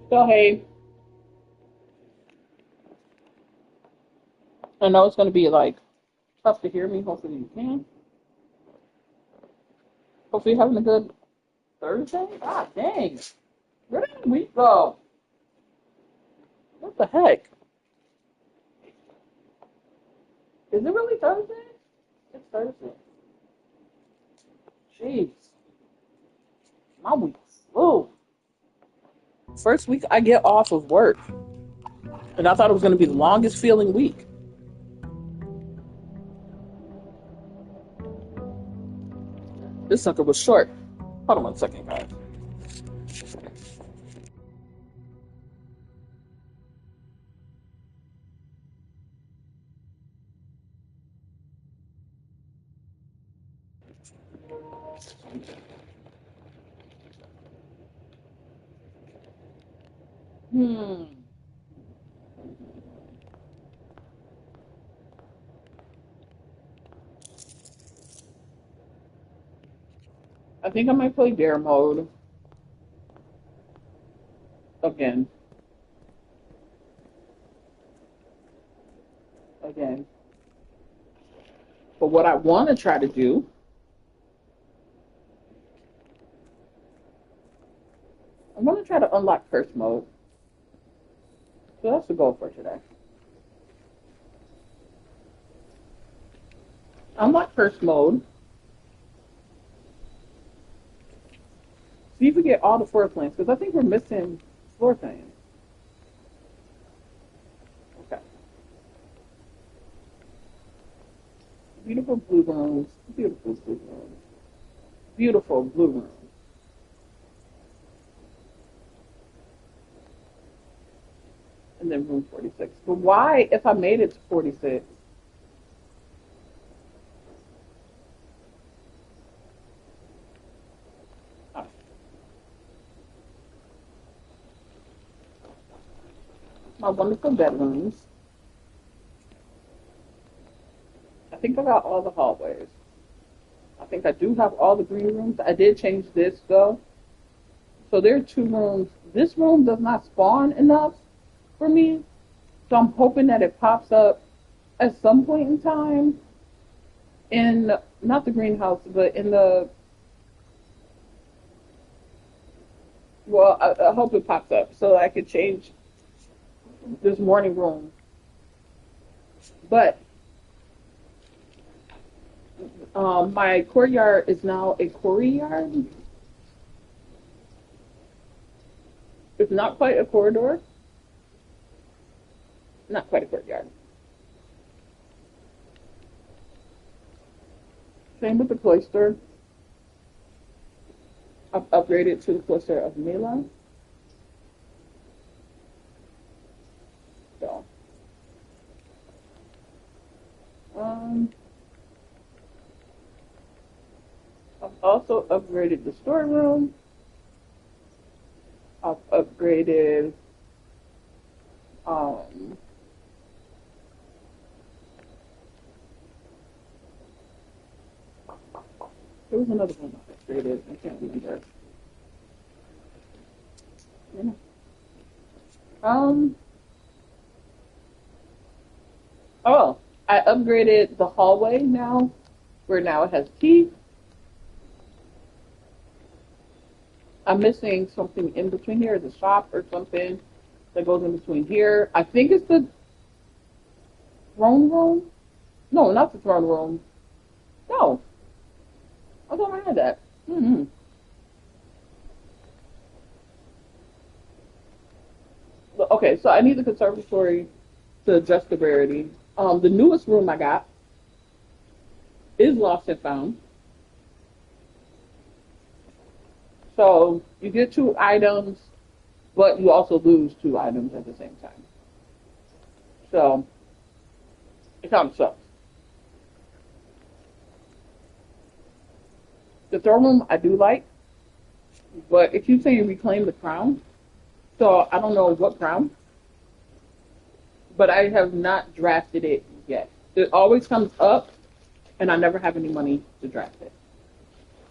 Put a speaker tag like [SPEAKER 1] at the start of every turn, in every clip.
[SPEAKER 1] So hey, I know it's gonna be like tough to hear me. Hopefully you can. Hopefully you're having a good Thursday. Ah, dang. Where did the week go? What the heck? Is it really Thursday? It's Thursday. Jeez, my week flew. First week I get off of work, and I thought it was gonna be the longest feeling week. This sucker was short. Hold on one second, guys. Hmm. I think I might play dare mode again. Again. But what I want to try to do, I want to try to unlock curse mode. So that's the goal for today. Unlock curse mode. See if we get all the floor plans, because I think we're missing floor plans. Okay. Beautiful blue rooms. Beautiful blue rooms. Beautiful blue rooms. And then room 46. But why, if I made it to 46? Oh, my wonderful bedrooms. I think I got all the hallways. I think I do have all the green rooms. I did change this though. So there are two rooms. This room does not spawn enough for me. So I'm hoping that it pops up at some point in time in not the greenhouse, but in the well, I hope it pops up so I could change this morning room. But my courtyard is now a courtyard. It's not quite a corridor. Not quite a courtyard. Same with the cloister. I've upgraded to the cloister of Mila. So, um, I've also upgraded the storeroom. I've upgraded um, there was another one I upgraded. I can't remember. Yeah. Um. Oh, I upgraded the hallway now, where now it has teeth. I'm missing something in between here, the shop or something that goes in between here. I think it's the throne room. No, not the throne room. No, I thought I had that. Mm-hmm. Okay, so I need the conservatory to adjust the rarity. The newest room I got is lost and found. So you get two items, but you also lose two items at the same time. So it kind of sucks. The throne room I do like, but it keeps saying reclaim the crown. So I don't know what crown, but I have not drafted it yet. It always comes up, and I never have any money to draft it.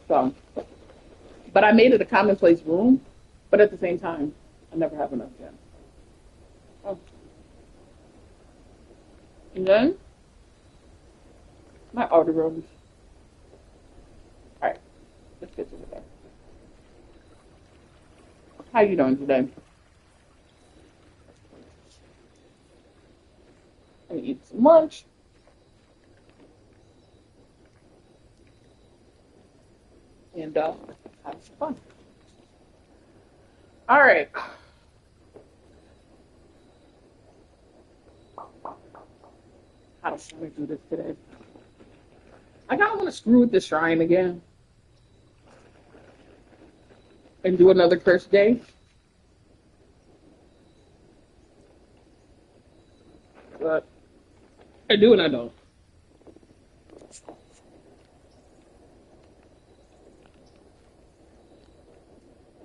[SPEAKER 1] So, but I made it a commonplace room, but at the same time, I never have enough gym. Oh. And then my outer rooms. All right, let's get to it. How you doing today? I'm gonna eat some lunch. And have some fun. All right. How do I do this today? I kind of want to screw with the shrine again and do another curse day. But I do and I don't.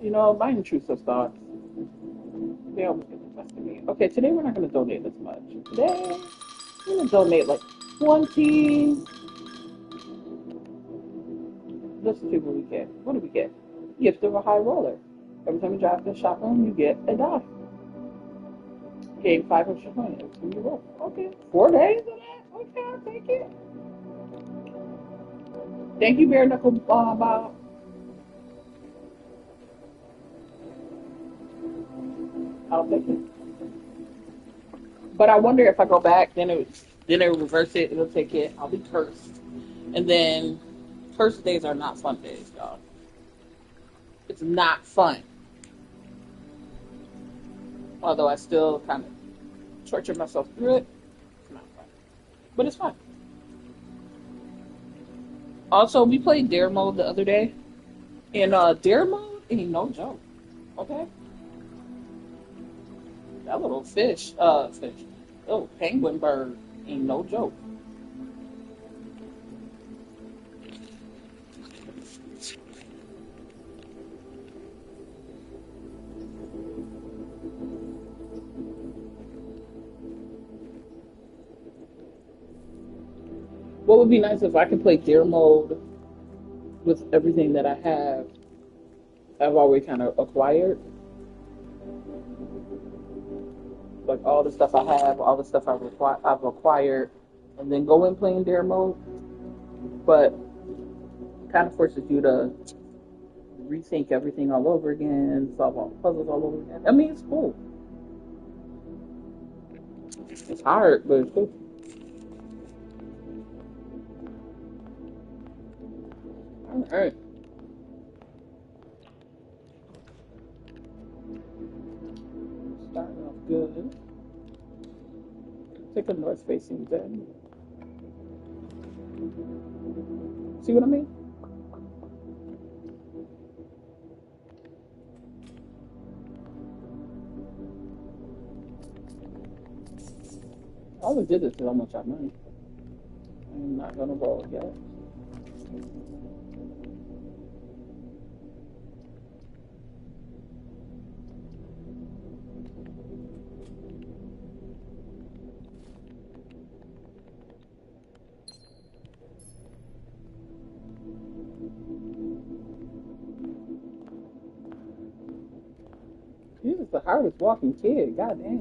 [SPEAKER 1] You know, my intrusive thoughts, they always get the best of me. Okay, today we're not going to donate this much. Today, we're going to donate like 20. Let's see what we get. What do we get? Gift of a high roller. Every time you drive to the shop home, you get a die. Gain 5 extra coins every time you roll. Okay, 4 days of that? Okay, I'll take it. Thank you, Bare Knuckle Bob. I'll take it. But I wonder if I go back, then it will reverse it. It'll take it. I'll be cursed, and then cursed days are not fun days, y'all. It's not fun. Although I still kind of torture myself through it. It's not fun, but it's fun. Also, we played Dare Mode the other day, and Dare Mode ain't no joke. Okay. That little little penguin bird ain't no joke. What would be nice if I could play Dare Mode with everything that I've already kind of acquired. Like all the stuff I have, all the stuff I've acquired, and then go in playing Dare Mode. But it kind of forces you to rethink everything all over again, solve all the puzzles all over again. I mean, it's cool. It's hard, but it's cool. All right. Starting off good. Take a north facing den. See what I mean? All I did is how much I money. I'm not gonna roll yet. This is the hardest walking kid. God dang.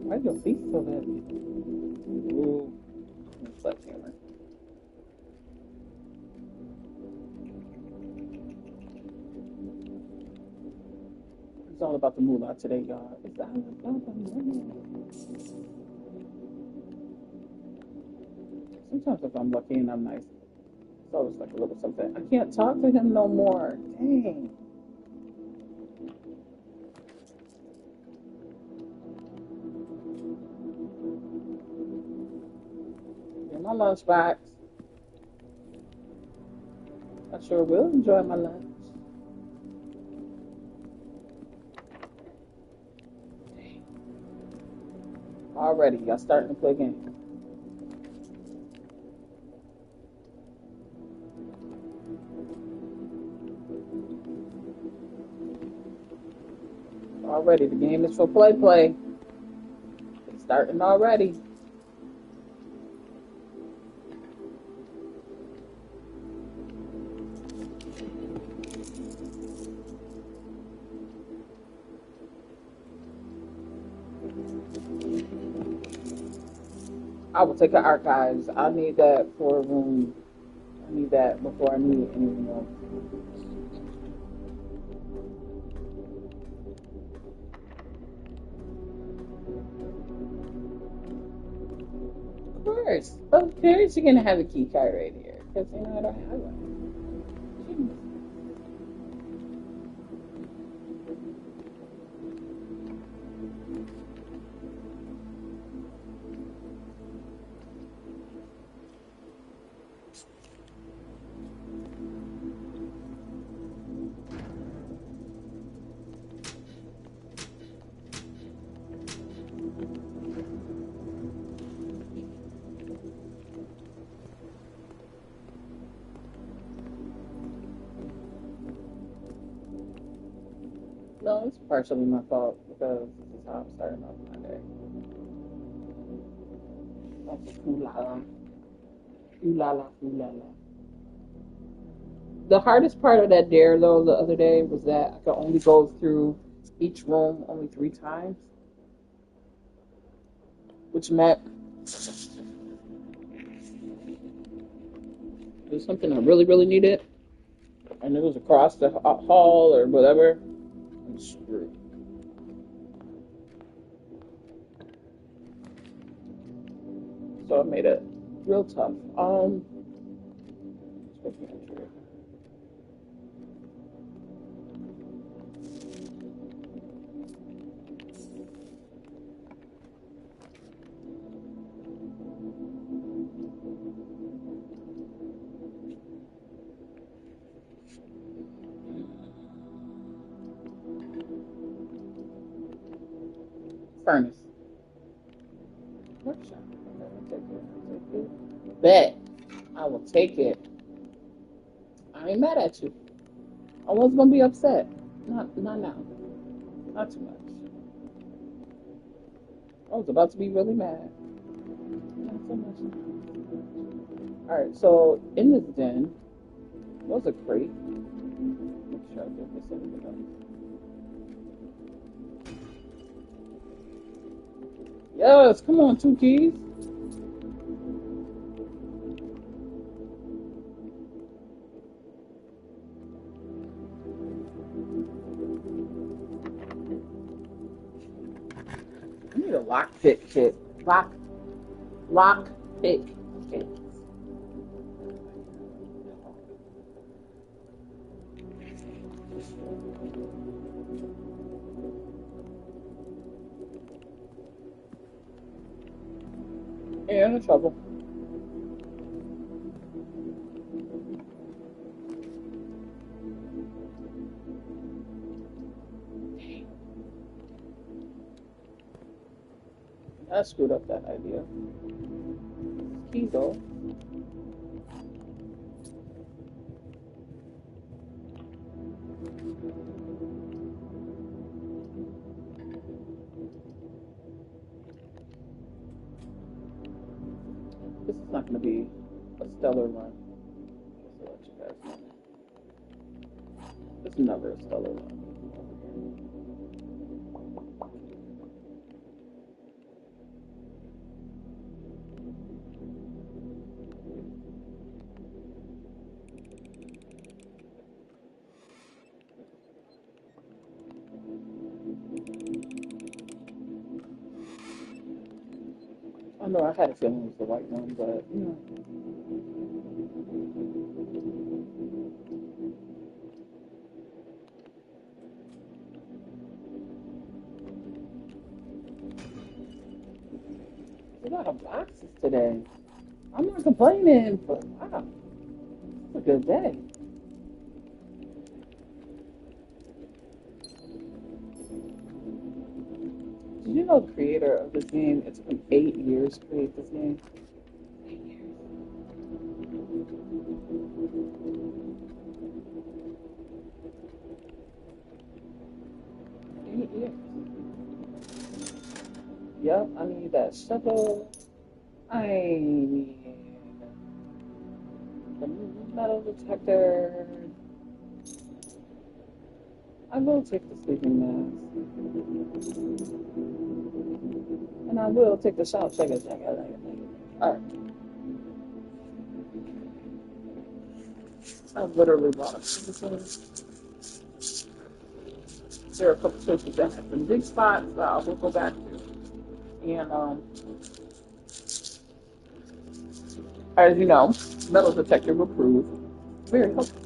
[SPEAKER 1] Why are your feet so heavy? Ooh. Sledgehammer. It's all about the moolah today, y'all. It's all about the moolah. Sometimes if I'm lucky and I'm nice, it's always like a little something. I can't talk to him no more. Dang. My lunchbox. I sure will enjoy my lunch. Already, y'all starting to play games. Already, the game is for play. It's starting already. I will take the archives. I need that for a room. I need that before I need anything else. Of course, you're gonna have a key card right here because you know I don't have one. No, it's partially my fault because this is how I'm starting off my day. Ooh la la, ooh la la, ooh la la. The hardest part of that dare though the other day was that I could only go through each room only 3 times, which meant it was something I really, really needed, and it was across the hall or whatever. I'm screwed. So it made it real tough. Furnace. Workshop. Bet. I will take it. I ain't mad at you. I was gonna be upset. Not now. Not too much. I was about to be really mad. Not so much. Alright, so in this den was a crate. Make sure I get this everything else. Yes, come on, 2 keys. I need a lockpick kit. Lockpick kit. Yeah, no trouble. I screwed up that idea. Key though. This is not going to be a stellar run. Just to let you guys know. It's never a stellar run. I know I had a feeling it was the white one, but you know. A lot of boxes today. I'm not complaining, but wow, it's a good day. Did you know the creator of this game? It took him 8 years to create this game. 8 years. 8 years. Yep, I need that shovel. I need the metal detector. I will take the sleeping mask. And I will take the shower. Check it, check it, check it. Alright. I literally bought it. There are a couple places that have some big spots that I will go back to. And as you know, metal detector approved. Very helpful.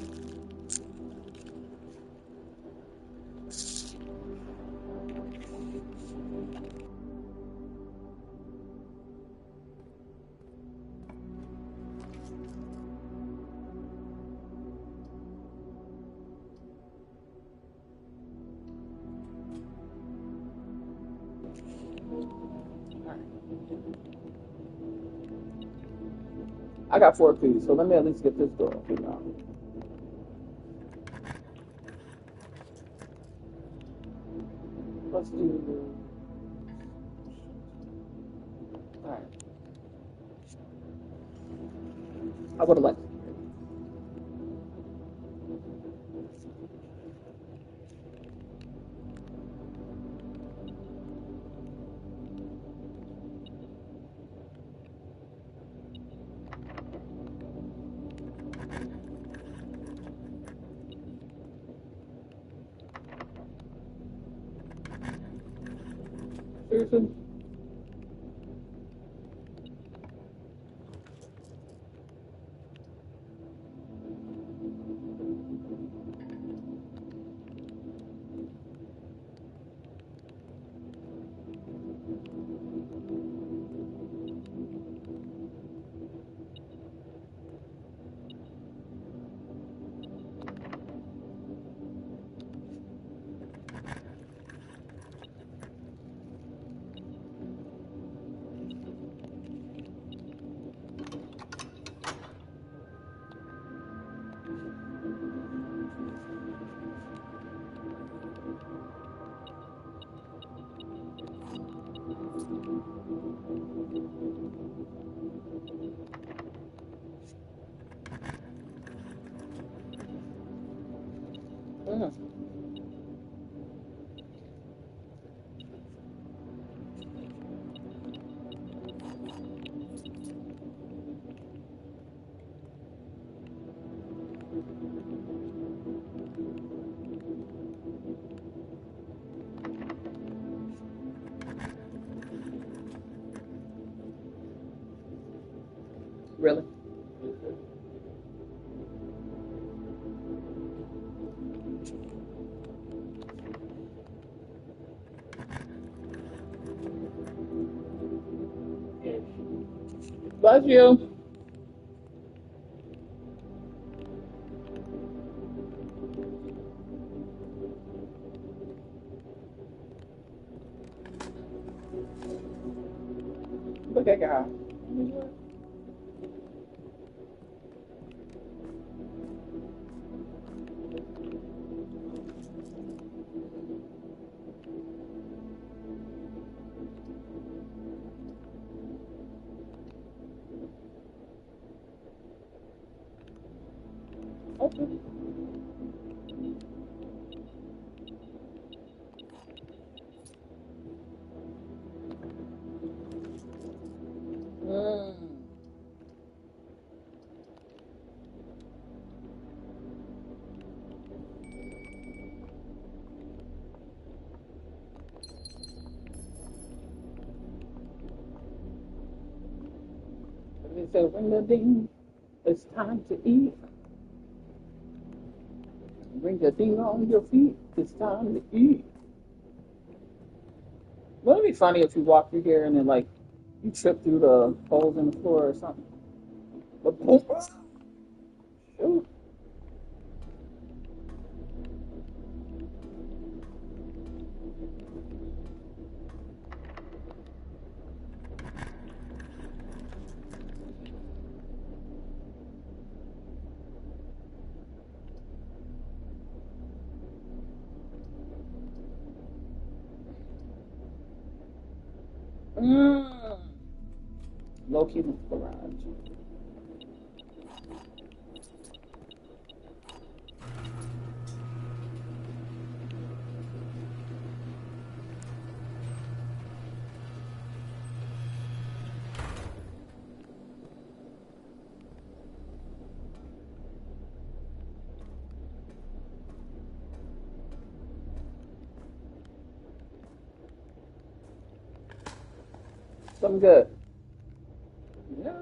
[SPEAKER 1] I got 4 keys, so let me at least get this door open now. Let's do. Alright. I would have liked. Seriously? Really? Bless you. Look at God. Okay. Mm. They say, ring the ding, it's time to eat. Ring the ding on your feet, it's time to eat. Wouldn't it be funny if you walk through here and then, like, you trip through the holes in the floor or something? But boom, shoot. Mm. Low key garage. Some good. Yeah.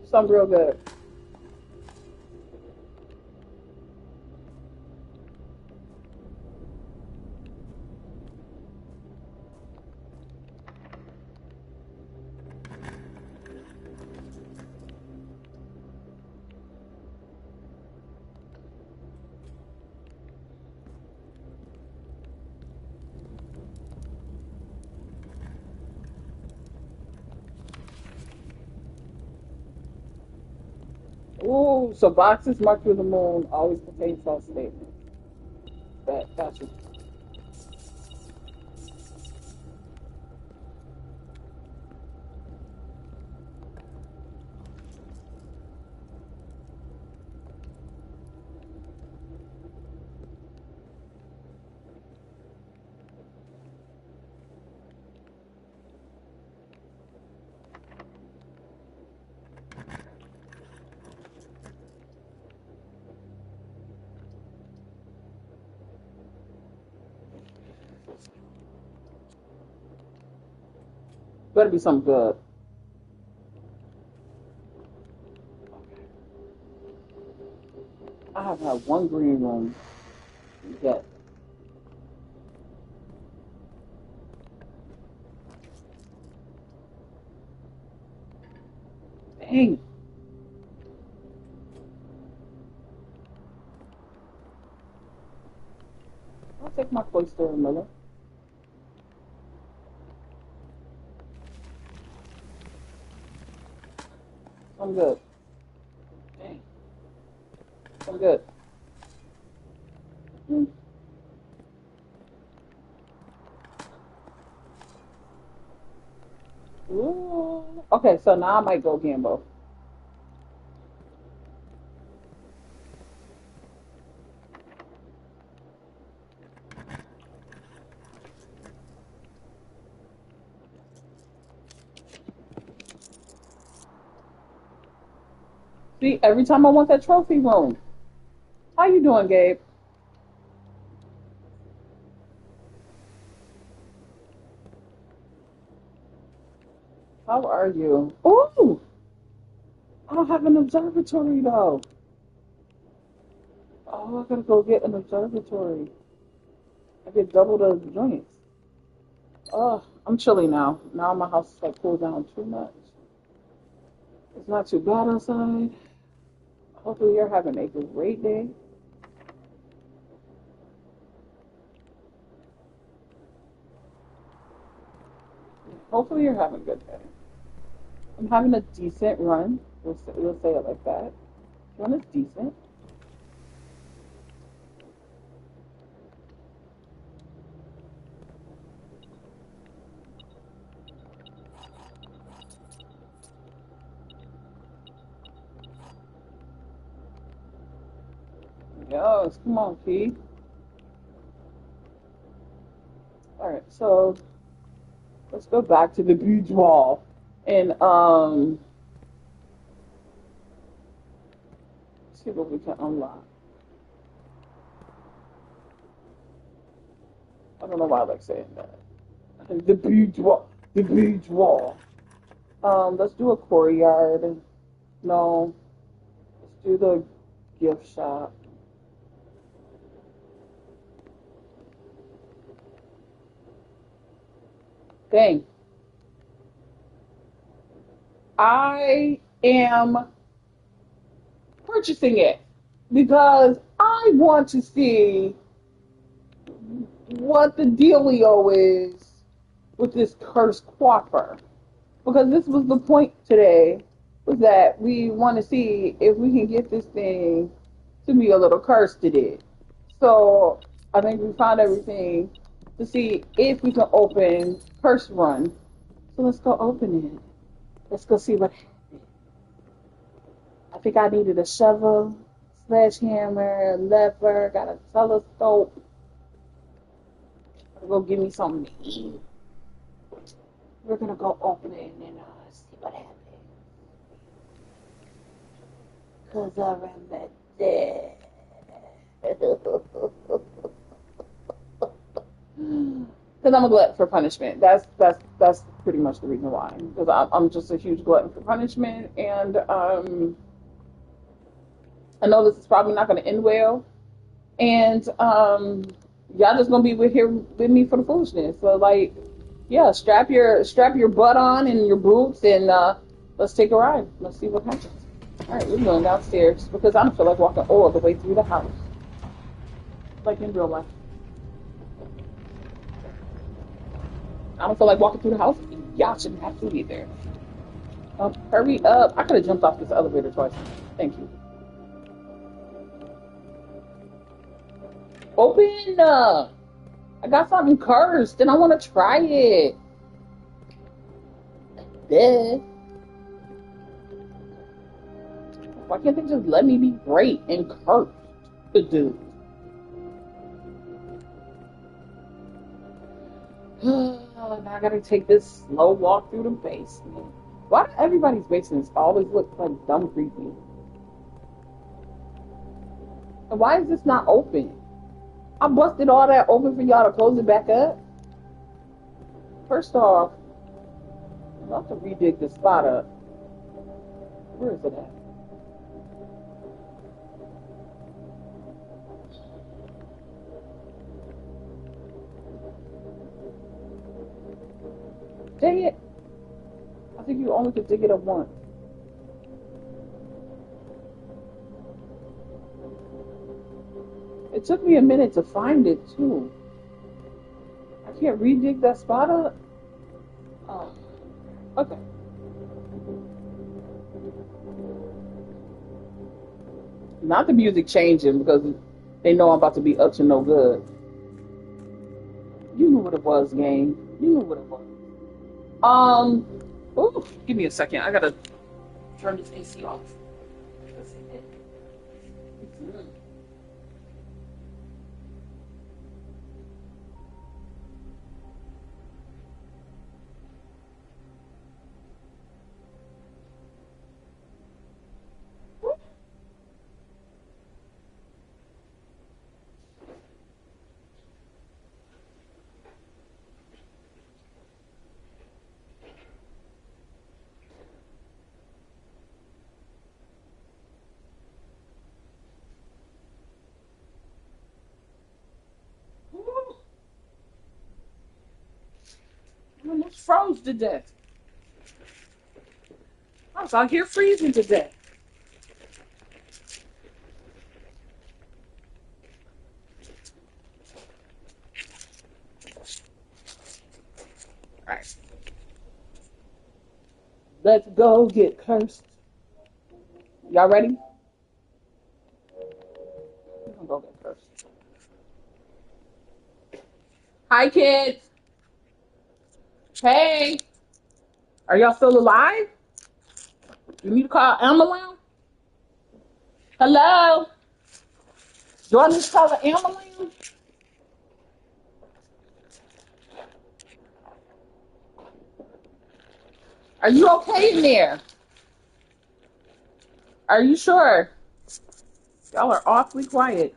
[SPEAKER 1] Some real good. Ooh, so boxes marked with the moon always contain false statements. That's better be something good. I have had one green room yet. Dang. I'll take my cloister and Miller. I'm good. Dang. I'm good. Hmm. Ooh. Okay, so now I might go Gambo. See, every time I want that trophy room. How you doing, Gabe? How are you? Ooh, I don't have an observatory though. Oh, I gotta go get an observatory. I get double the joints. Oh, I'm chilly now. Now my house is like cooled down too much. It's not too bad outside. Hopefully you're having a great day. Hopefully you're having a good day. I'm having a decent run. We'll say it like that. Run is decent. Yes, come on, P. All right, so let's go back to the beach wall and see what we can unlock. I don't know why I like saying that. The beach wall. The beach wall. Let's do a courtyard. No, let's do the gift shop. Dang, I am purchasing it because I want to see what the dealio is with this cursed quaffer. Because this was the point today, was that we want to see if we can get this thing to be a little cursed today. So I think we found everything to see if we can open curse run. So let's go open it. Let's go see what happened. I think I needed a shovel, sledgehammer, a lever, got a telescope. Go give me something to eat. We're gonna go open it and see what happens. Cause I remember dead. Cause I'm a glutton for punishment. That's pretty much the reason why. Because I'm just a huge glutton for punishment, and I know this is probably not going to end well, and y'all just gonna be with here with me for the foolishness. So like, yeah, strap your butt on and your boots, and let's take a ride. Let's see what happens. All right, we're going downstairs because I don't feel like walking all the way through the house, like in real life. I don't feel like walking through the house. Y'all shouldn't have to either. Hurry up! I could have jumped off this elevator twice. Thank you. Open! I got something cursed and I want to try it. Duh. Why can't they just let me be great and cursed? Dude. Now I gotta take this slow walk through the basement. Why do everybody's basements always look like dumb creepy? And why is this not open? I busted all that open for y'all to close it back up. First off, I'll have to redig this spot up. Where is it at? Dang it! I think you only could dig it up once. It took me a minute to find it too. I can't redig that spot up. Oh, okay. Not the music changing because they know I'm about to be up to no good. You knew what it was, gang. You knew what it was. Ooh, give me a second. I gotta turn this AC off. I almost froze to death. I was out here freezing to death. All right. Let's go get cursed. Y'all ready? We're gonna go get cursed. Hi, kids. Hey. Are y'all still alive? You need to call ambulance? Hello? Do I need to call the ambulance? Are you okay in there? Are you sure? Y'all are awfully quiet.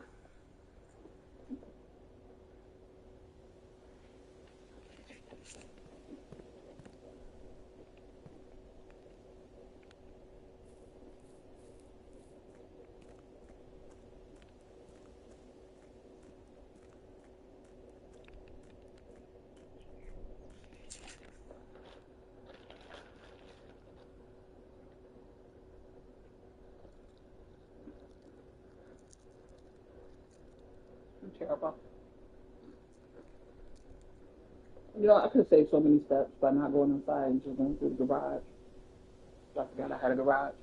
[SPEAKER 1] I'm terrible. You know, I could have saved so many steps by not going inside and just going through the garage. I forgot I had a garage.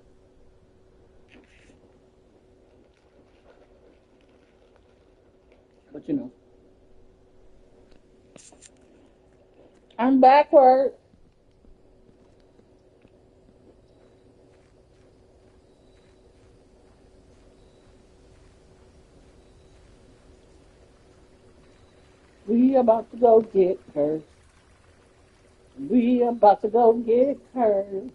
[SPEAKER 1] But you know. I'm backward. We about to go get cursed. We about to go get cursed.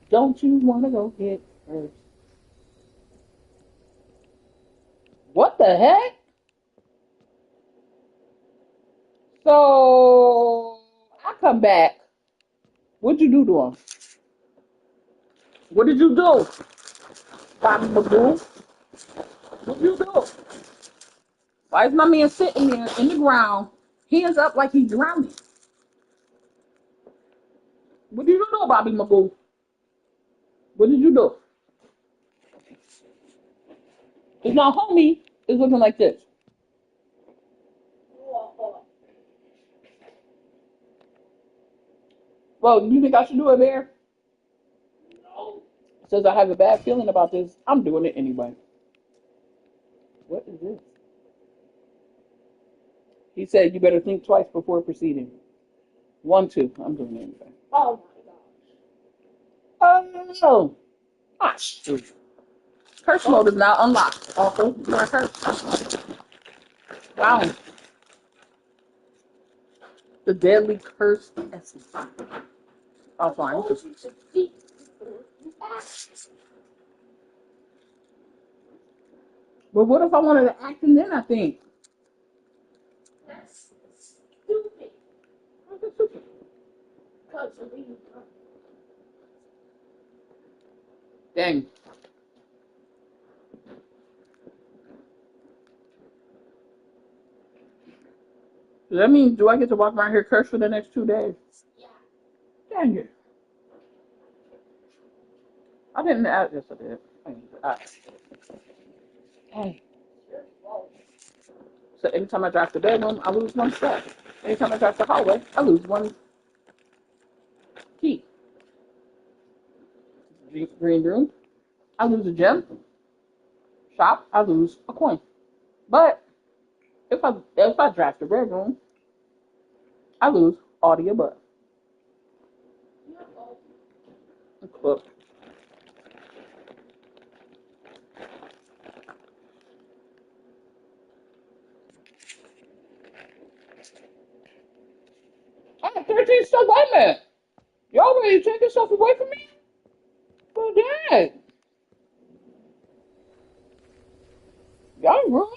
[SPEAKER 1] Don't you want to go get cursed? What the heck? So, I come back. What'd you do to him? What did you do, Bobby Magoo? What'd you do? Why is my man sitting there in the ground, hands up like he's drowning? What did you do, Bobby Magoo? What did you do? It's not homie. It's looking like this. Well, do you think I should do it, Bear? Since I have a bad feeling about this, I'm doing it anyway. What is this? He said you better think twice before proceeding. 1, 2. I'm doing it anyway.
[SPEAKER 2] Oh my gosh.
[SPEAKER 1] Oh, ah, shoot. Curse mode is now unlocked. Also, you're a curse. Wow. The deadly curse essence. Oh, fine. But what if I wanted to act and then I think?
[SPEAKER 2] That's stupid. Because
[SPEAKER 1] Dang. Does that mean, do I get to walk around here cursed for the next 2 days?
[SPEAKER 2] yeah.
[SPEAKER 1] Dang it. I didn't ask. Yes, I did. Hey. So anytime I drive to the bedroom, I lose 1 step. Anytime I drive to the hallway, I lose 1 key. Green room, I lose a gem. Shop, I lose a coin. But if I drive to the bedroom, I lose all the above. Cook. I have 13 stuff. Wait a minute. Y'all ready to take this stuff away from me? Well, dang. Y'all rude.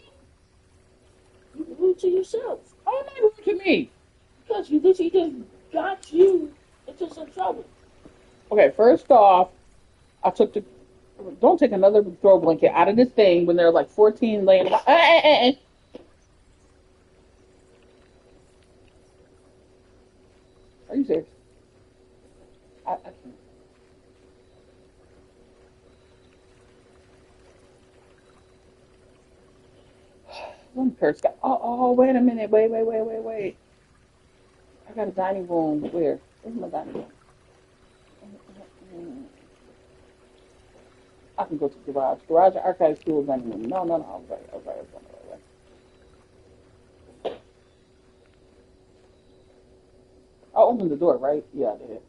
[SPEAKER 2] You rude to yourself.
[SPEAKER 1] How am I rude to me?
[SPEAKER 2] Because you literally just got you into some trouble.
[SPEAKER 1] Okay, first off, I took the. Don't take another throw blanket out of this thing when there are like 14 laying about. Are you serious? I can't. One curse got. Oh, wait a minute. Wait. I got a dining room. Where? Where's my dining room? I can go to the garage. Garage and archive school dining room. No. I was right. I opened the door, right? Yeah, I did.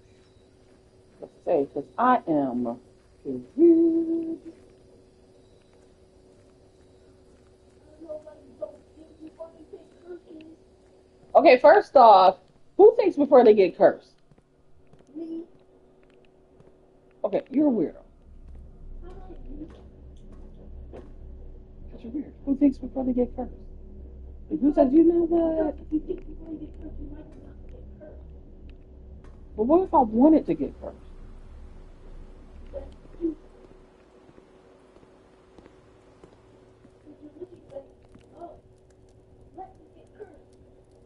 [SPEAKER 1] Let's say, because I am. Okay, first off, who thinks before they get cursed?
[SPEAKER 2] Me.
[SPEAKER 1] Okay, you're a weirdo.
[SPEAKER 2] How about you?
[SPEAKER 1] Because you're weird. Who thinks before they get cursed? Who says, you know what?
[SPEAKER 2] If you think before you get cursed, you might not get cursed.
[SPEAKER 1] But what if I wanted to get cursed?
[SPEAKER 2] But you literally say, oh, let me get cursed.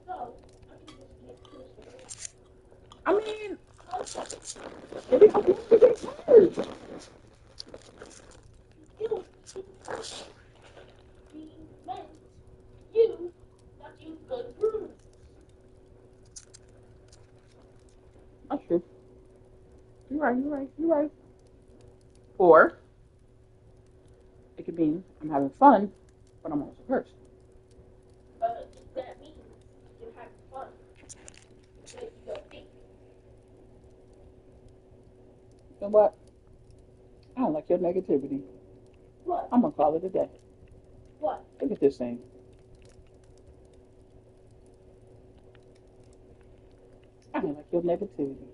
[SPEAKER 2] So, I can just get cursed.
[SPEAKER 1] I mean, maybe I want to get cursed.
[SPEAKER 2] You being meant you that you good bruise.
[SPEAKER 1] That's true. You're right. Or it could mean I'm having fun, but I'm also cursed.
[SPEAKER 2] But that means you're having fun. Because you don't think.
[SPEAKER 1] You know what? I don't like your negativity.
[SPEAKER 2] What?
[SPEAKER 1] I'm gonna call it a day.
[SPEAKER 2] What?
[SPEAKER 1] Look at this thing. I don't like your negativity.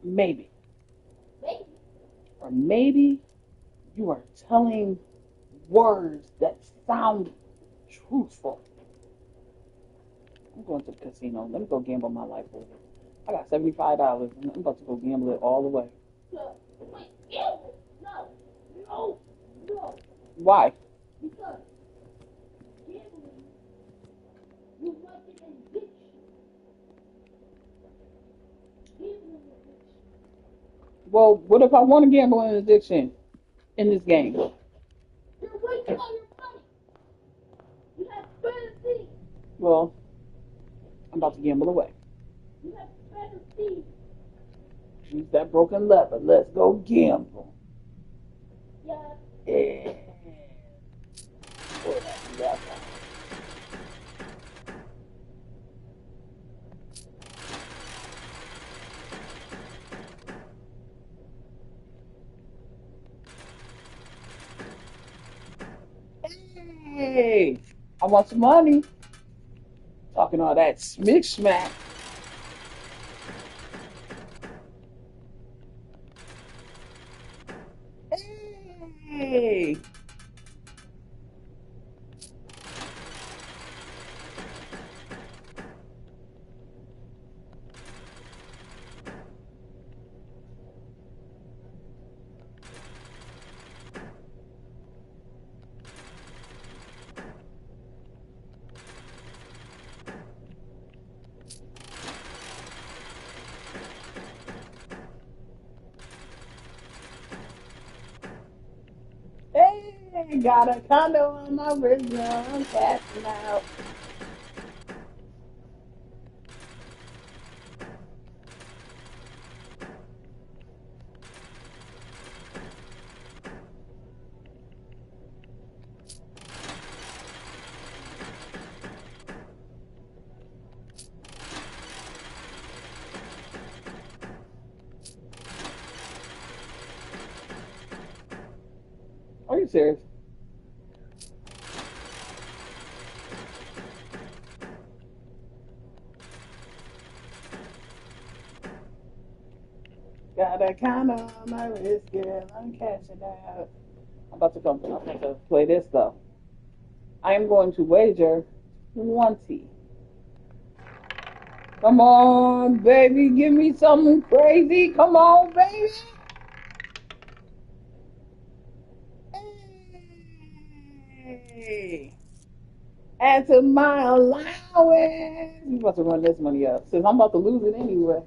[SPEAKER 1] Maybe.
[SPEAKER 2] Maybe.
[SPEAKER 1] Or maybe you are telling words that sound truthful. I'm going to the casino. Let me go gamble my life over. I got $75 and I'm about to go gamble it all the way.
[SPEAKER 2] No. Wait, ew! No. No. No.
[SPEAKER 1] Why?
[SPEAKER 2] Because gambling, you might get an addiction. Gambling addiction.
[SPEAKER 1] Well, what if I want to gamble an addiction in this game?
[SPEAKER 2] You're wasting all your money. You have better things.
[SPEAKER 1] Well, I'm about to gamble away.
[SPEAKER 2] You have better things.
[SPEAKER 1] Use that broken lever. Let's go gamble.
[SPEAKER 2] Yeah.
[SPEAKER 1] Yeah. Pull that lever. Hey, I want some money. Talking all that smick smack. Hey. Hey, got a condo on my wrist now. I'm cashing out. Are you serious? Got a condo on my wrist, girl. I'm cashing out. I'm about to come. I'm about to play this though. I am going to wager 20. Come on, baby. Give me something crazy. Come on, baby. Hey. Add to my allowance. You about to run this money up since I'm about to lose it anyway.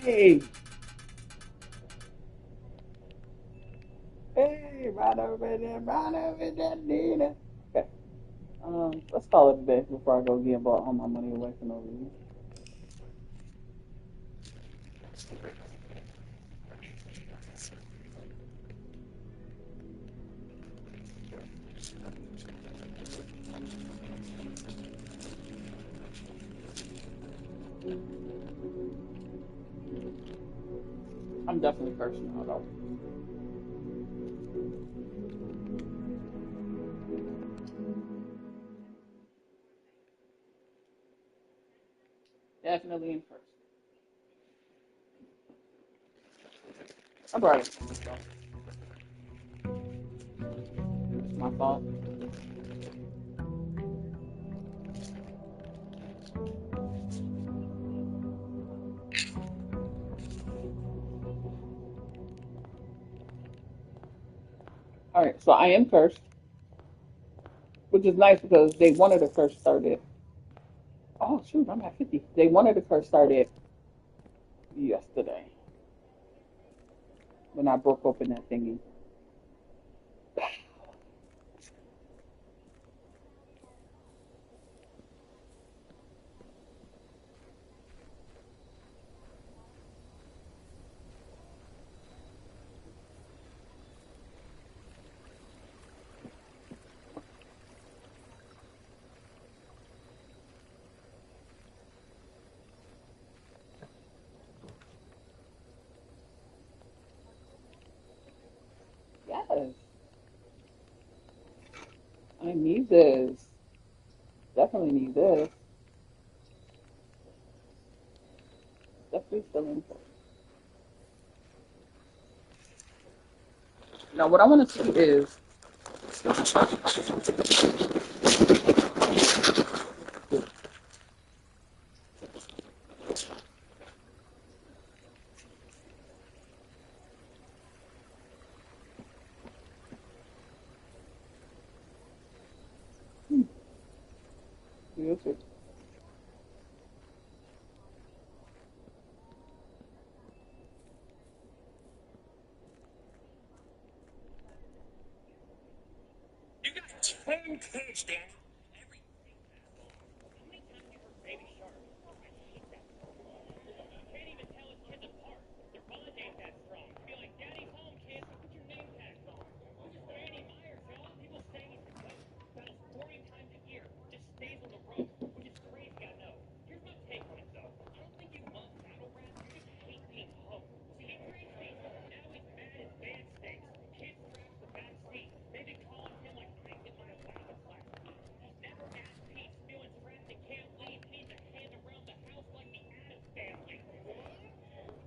[SPEAKER 1] Hey, hey, right over there, Nina. Okay, let's call it a day before I go give all my money away for no reason. I'm definitely cursing out though. Definitely in first. I brought it for myself. It's my fault. All right, so I am first, which is nice because they wanted to first started. Oh shoot, I'm at 50. They wanted to first started yesterday when I broke open that thingy. Yes, I need this. Definitely need this. Definitely still in first. Now, what I want to see is music.
[SPEAKER 2] You got 10 kids, Danny. Every day fast on. How many times you heard Baby Shark? I hate that song. You can't even tell his kids apart. Their bond ain't that strong. Be like, Daddy's home, kids, so put your name tags on. Who's this Danny Myers, y'all? People say he's the GOAT. Battles 40 times a year. Just stays on the road, which is crazy, I know. Here's my take on it, though. I don't think you love battle rap. You just hate being home. See, he creates these. Now he's mad his band stinks. Kids trash the back seat. They've been calling him like I get my allowance last week. He's never at peace, feeling trapped and can't leave. Needs a hand around the house like the Addams family.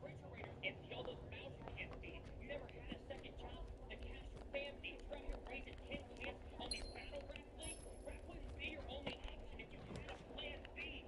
[SPEAKER 2] Refrigerators empty, all those mouths you can't feed. You never had a second job to cash your fam needs. Right here raising tin cans on these battle rap leagues. Rap wouldn't be your only option if you had a plan B.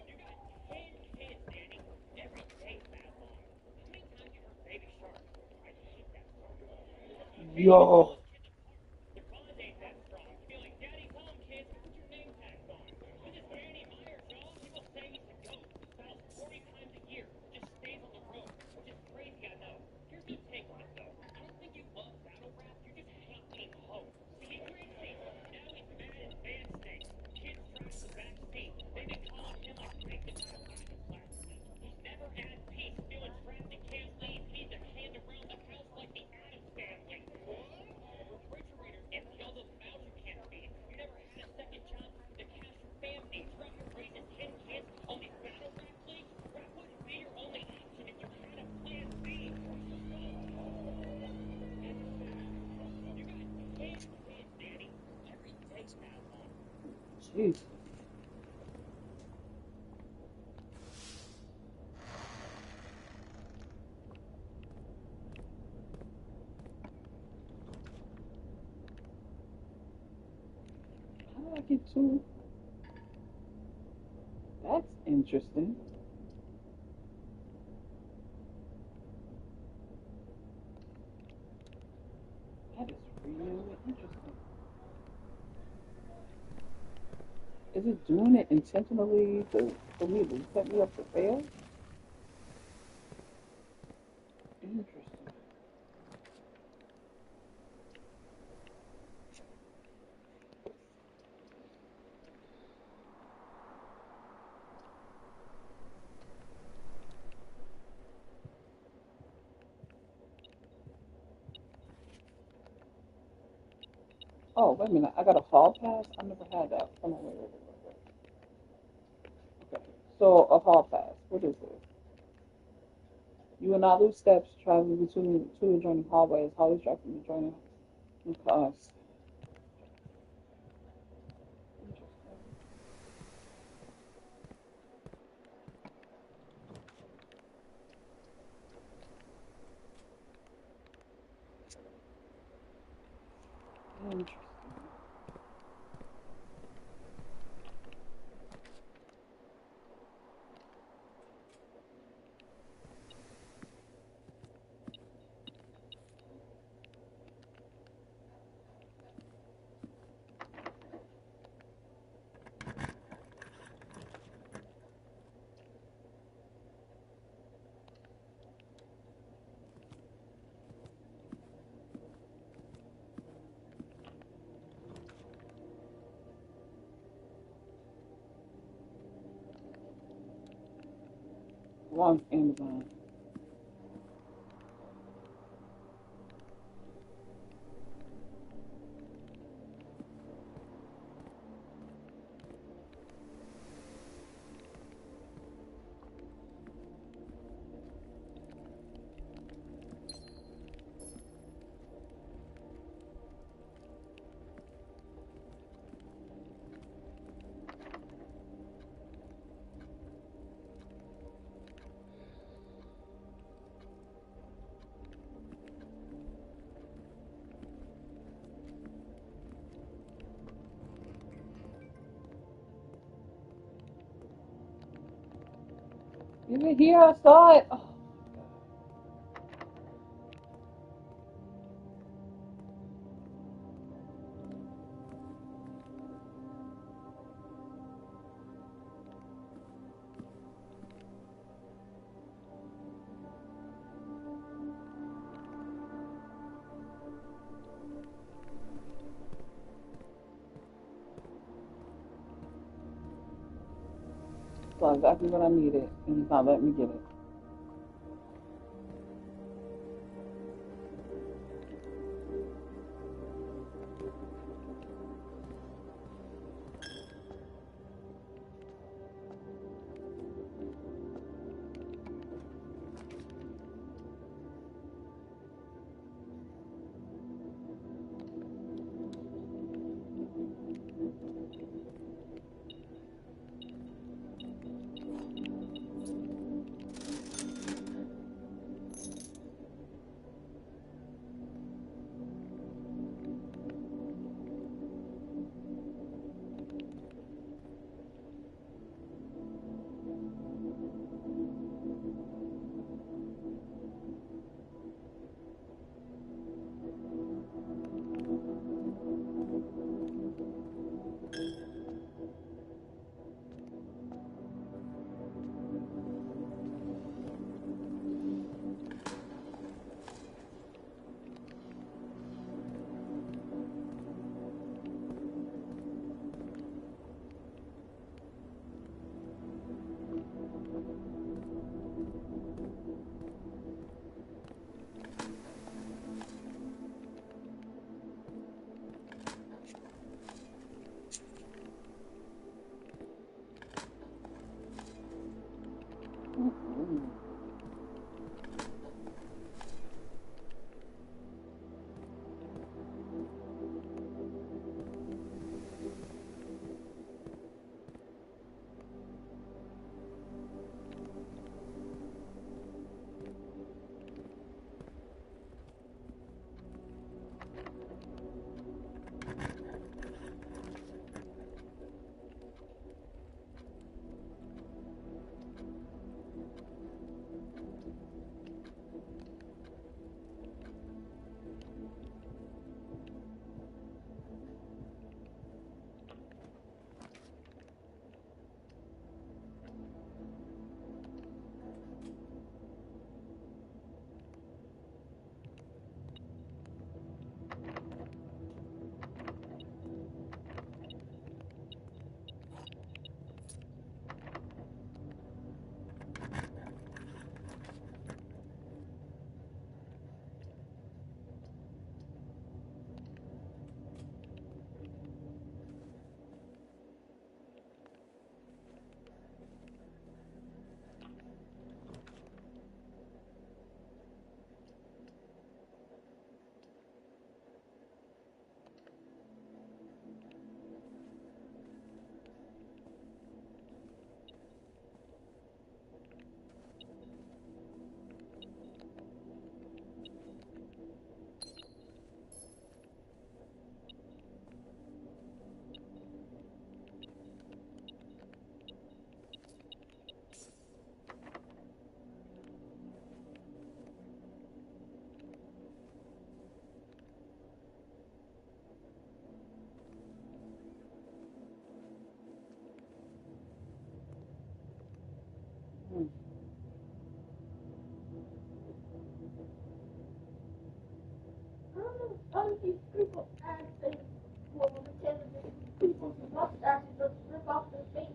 [SPEAKER 2] You got 10 kids, Danny. Every day fast on. How many times you heard Baby Shark? I hate that song. You can't even tell
[SPEAKER 1] Yo,
[SPEAKER 2] his kids apart. Their bond ain't that strong. Be like, Daddy's home, kids. Put your name tags on. Who's this Danny Myers, y'all? People say he's the GOAT. Battles 40 times a year. Just stays on the road, which is crazy, I know. Here's my take on it, though. I don't think you love battle rap. You just hate being home. See, he creates these. Now he's mad his band stinks. Kids trash the back seat. They've been calling him like I get my allowance last week. He's never at peace, feeling trapped and can't leave. Needs a hand around the house like the Addams family. Refrigerators empty, all those mouths you can't feed. You never had a second job to cash your fam needs. Right here raising 10 kids on these battle rap leagues. Rap wouldn't be your only option if you had a plan B. You got 10 kids, Danny. Every day fast on.
[SPEAKER 1] jeez. How do I get to? That's interesting. That is really interesting. Is it doing it intentionally for me to set me up to fail? Interesting. Oh, wait a minute. I got a hall pass? I never had that. Hold on, wait. Okay. So, a hall pass. What is it? You will not lose steps traveling between two adjoining hallways. Hallways traveling adjoining class. Interesting. Wrong Amazon. Is it here? I saw it. Oh. That's exactly what I needed, and he's not letting me get it. Mm-hmm.
[SPEAKER 3] All these people and they will tell the people who must actually just rip off their face.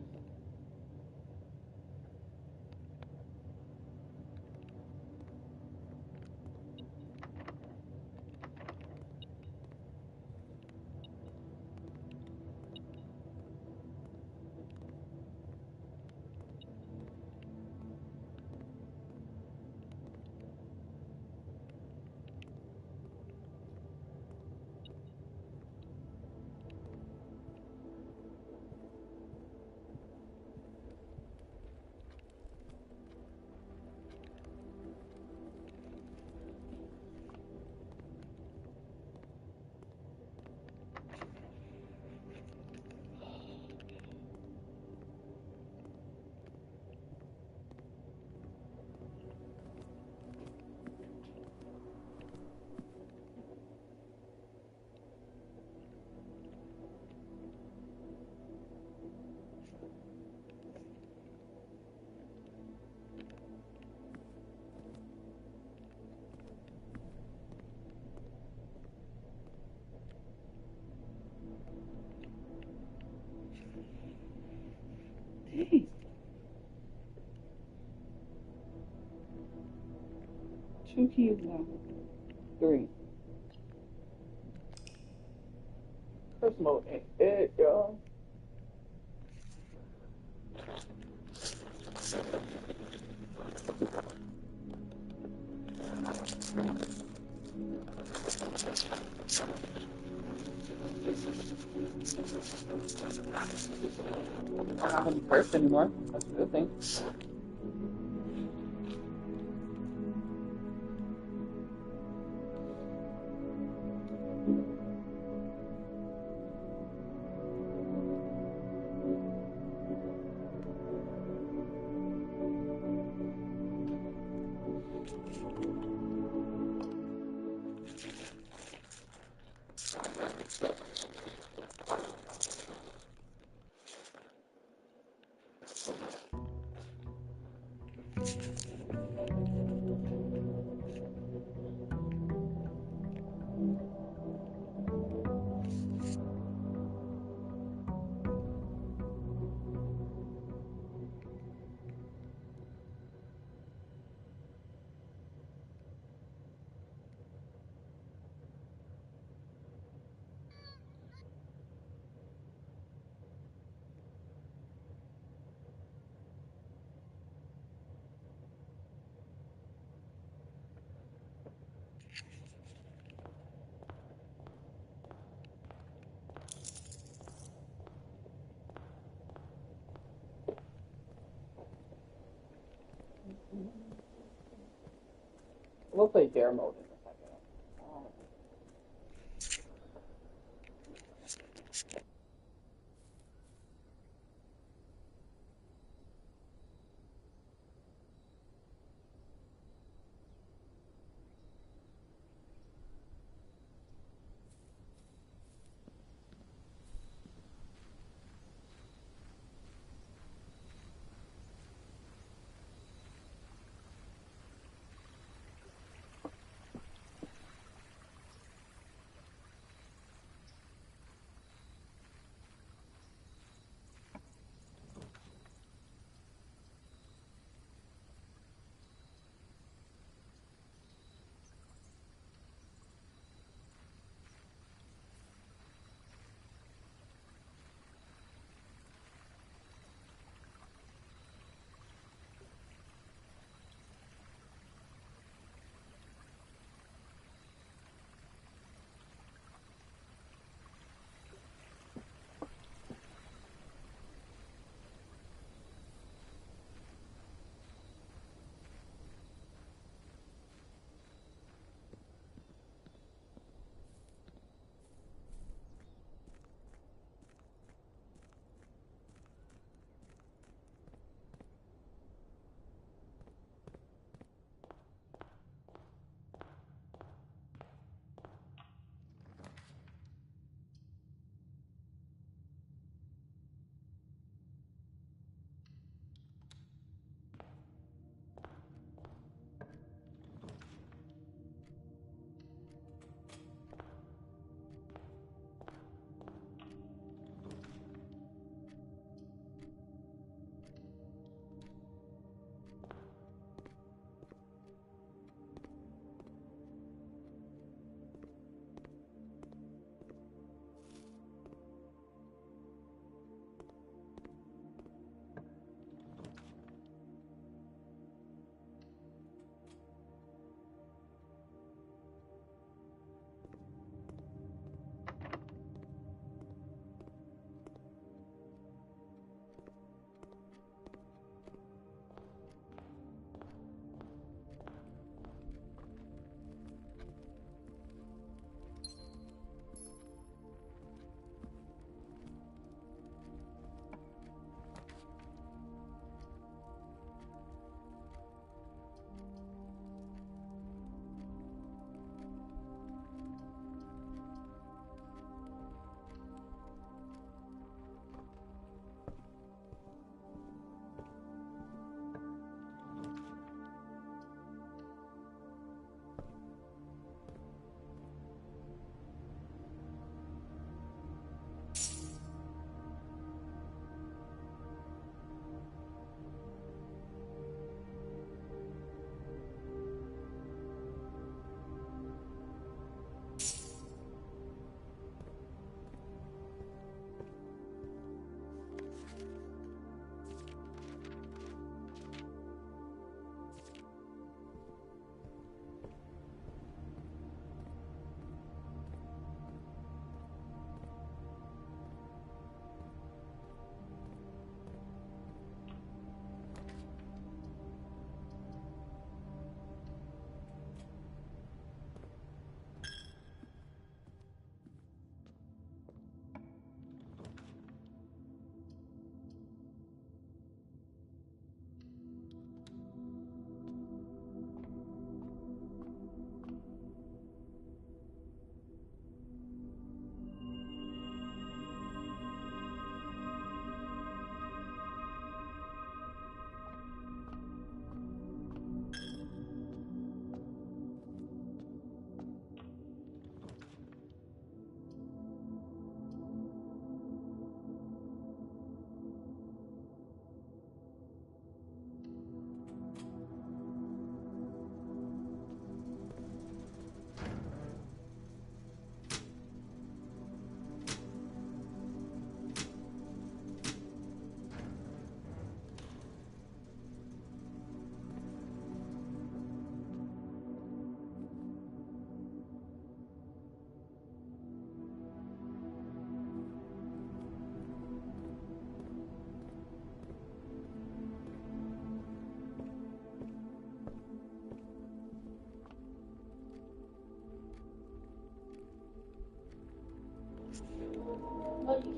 [SPEAKER 1] Dang. 2 keys left. 3. First mode ain't it, y'all. I'm not gonna be first anymore. That's a good thing. We'll play dare mode in a second.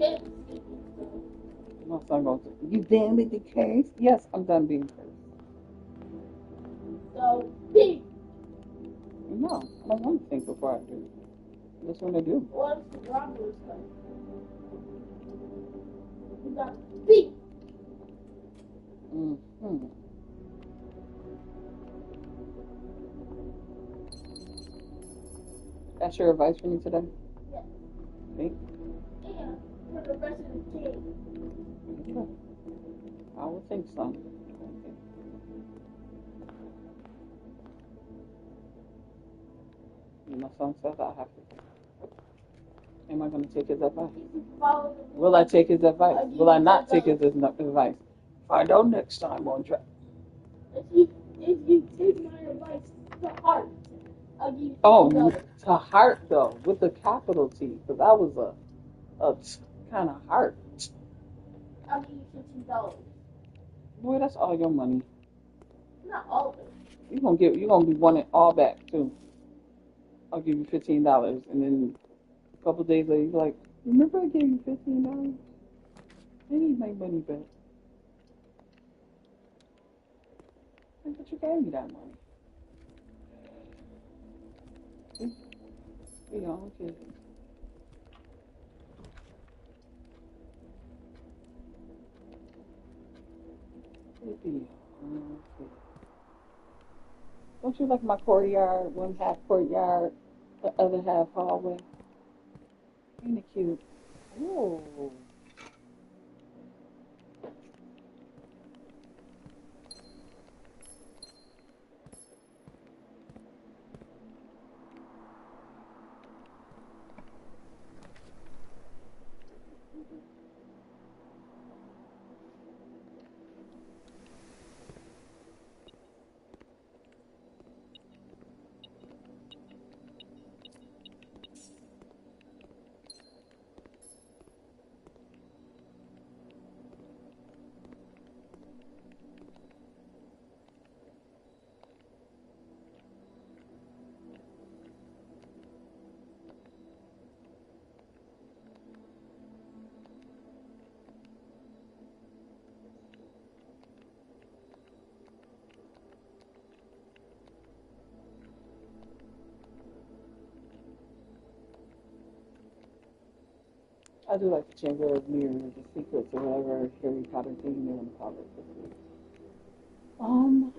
[SPEAKER 3] can't see me, so.
[SPEAKER 1] My son goes, "You done with the curse?" Yes, I'm done being cursed.
[SPEAKER 3] So, big.
[SPEAKER 1] No, I don't want to think before I do. I just want to do.
[SPEAKER 3] What's the robbers like? You got big.
[SPEAKER 1] Mm-hmm. That's your advice for me today?
[SPEAKER 3] Yes.
[SPEAKER 1] Okay.
[SPEAKER 3] And for the rest of the game.
[SPEAKER 1] Okay. I would think so. Okay. My son says I have to. Am I going to take his advice?
[SPEAKER 3] If you follow the
[SPEAKER 1] Will I take his advice?
[SPEAKER 3] I'll give
[SPEAKER 1] Will I
[SPEAKER 3] you
[SPEAKER 1] not
[SPEAKER 3] $10.
[SPEAKER 1] take his advice? Find out next time on track.
[SPEAKER 3] If you take my advice to heart, I'll give you
[SPEAKER 1] Oh,
[SPEAKER 3] $50.
[SPEAKER 1] to heart though, with the capital T, because that was a kind of heart.
[SPEAKER 3] I'll give you $15.
[SPEAKER 1] Boy, that's all your money.
[SPEAKER 3] Not all of it.
[SPEAKER 1] You're gonna be wanting all back too. I'll give you $15, and then a couple days later, you're like, remember I gave you $15? I need my money back. But you gave me that money. You know, okay. Okay. Don't you like my courtyard? One half courtyard, the other half hallway. Ain't it cute? Oh. I do like the Chamber of Mirrors, the secrets or whatever Harry Potter thing they want to call it. Um,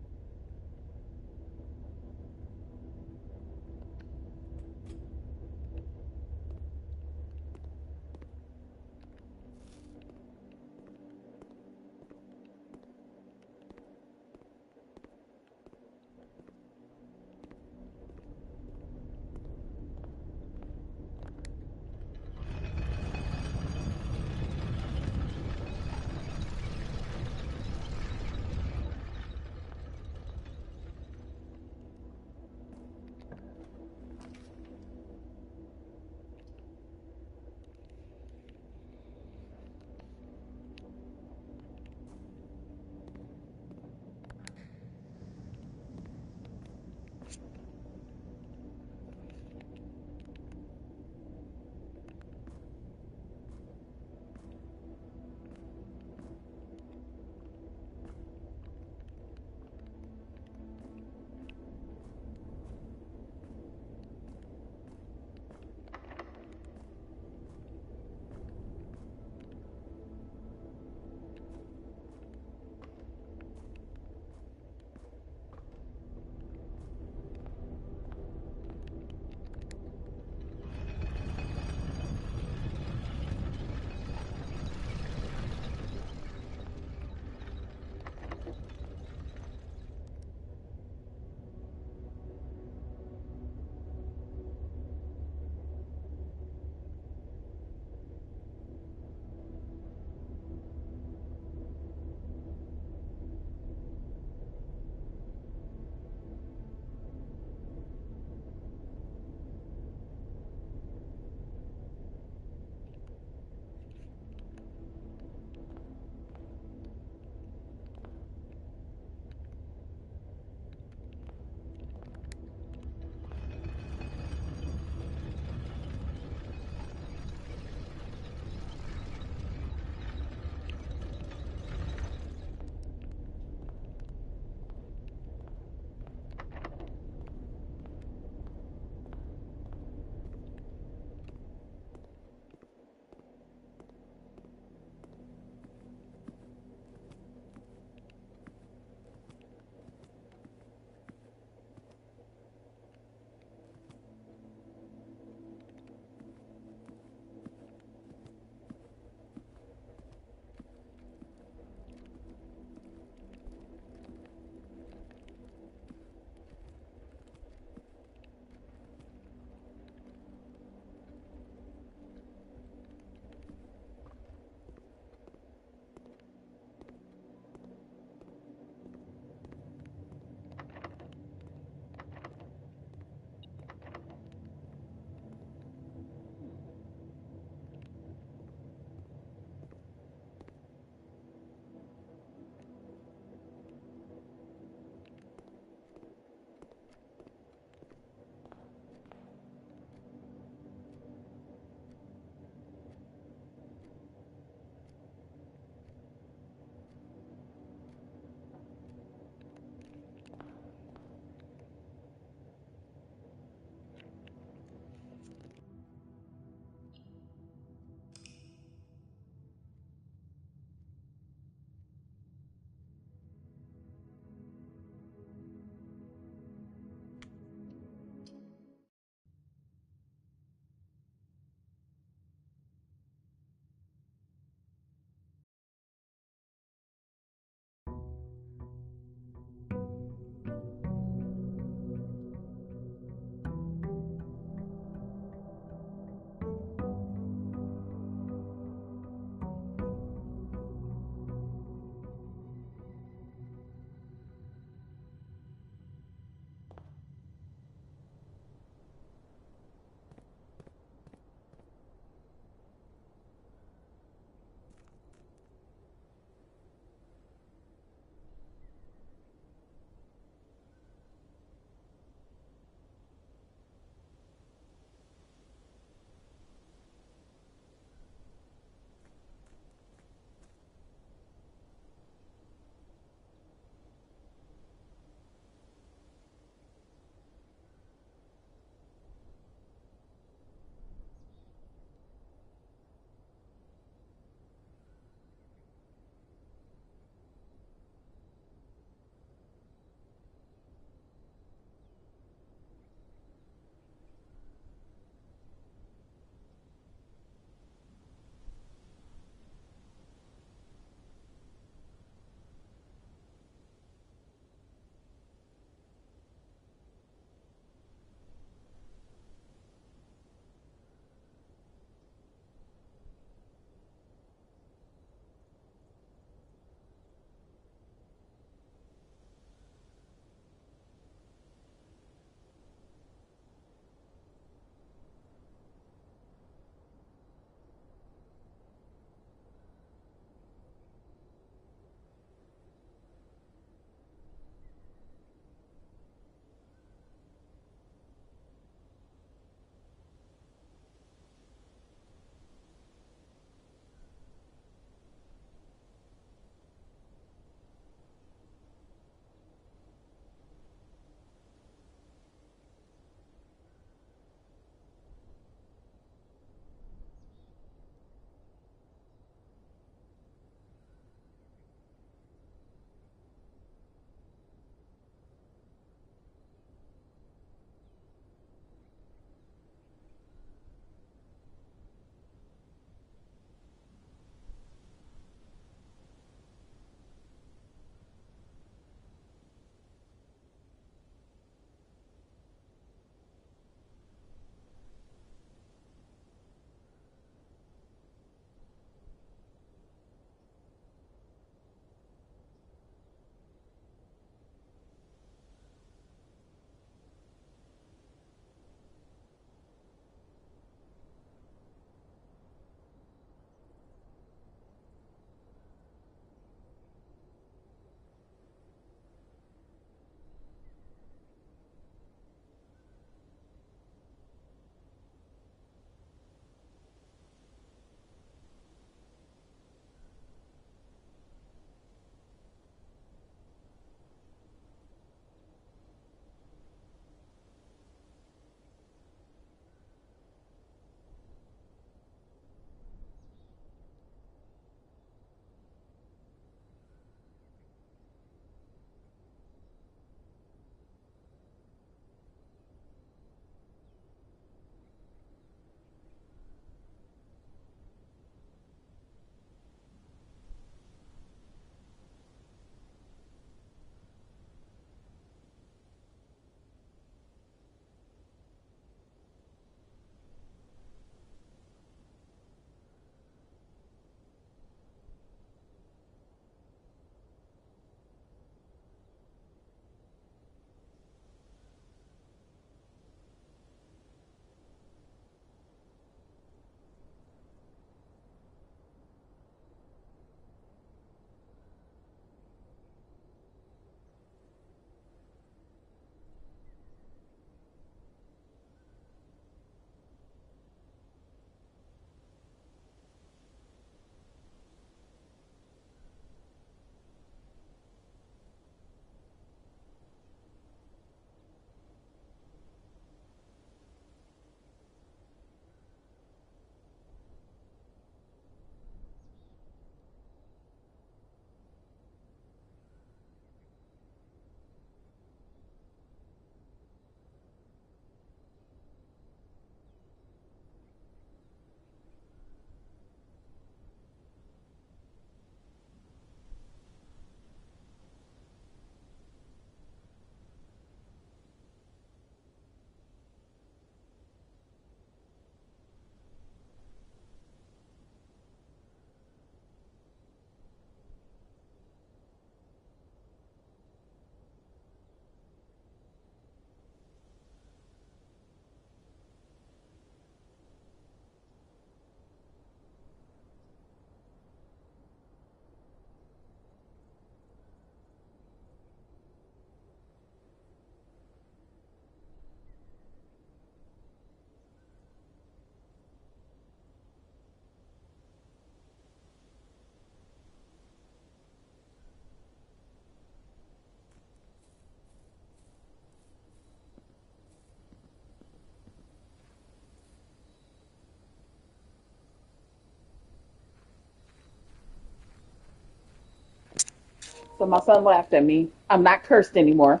[SPEAKER 1] So my son laughed at me. I'm not cursed anymore.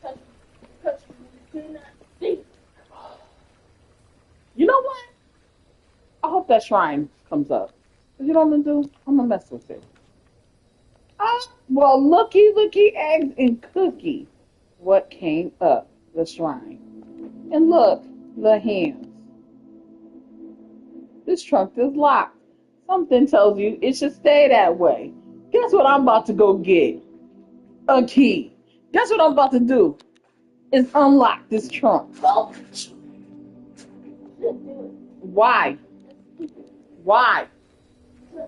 [SPEAKER 3] Because you do not think.
[SPEAKER 1] You know what? I hope that shrine comes up. You know what I'm gonna do? I'm gonna mess with it. Well, looky, eggs and cookie. What came up? The shrine. And look, the hands. This trunk is locked. Something tells you it should stay that way. Guess what I'm about to go get? A key. Guess what I'm about to do? Is unlock this trunk.
[SPEAKER 3] Go. Just do it.
[SPEAKER 1] Why?
[SPEAKER 3] Just do
[SPEAKER 1] Why?
[SPEAKER 3] it.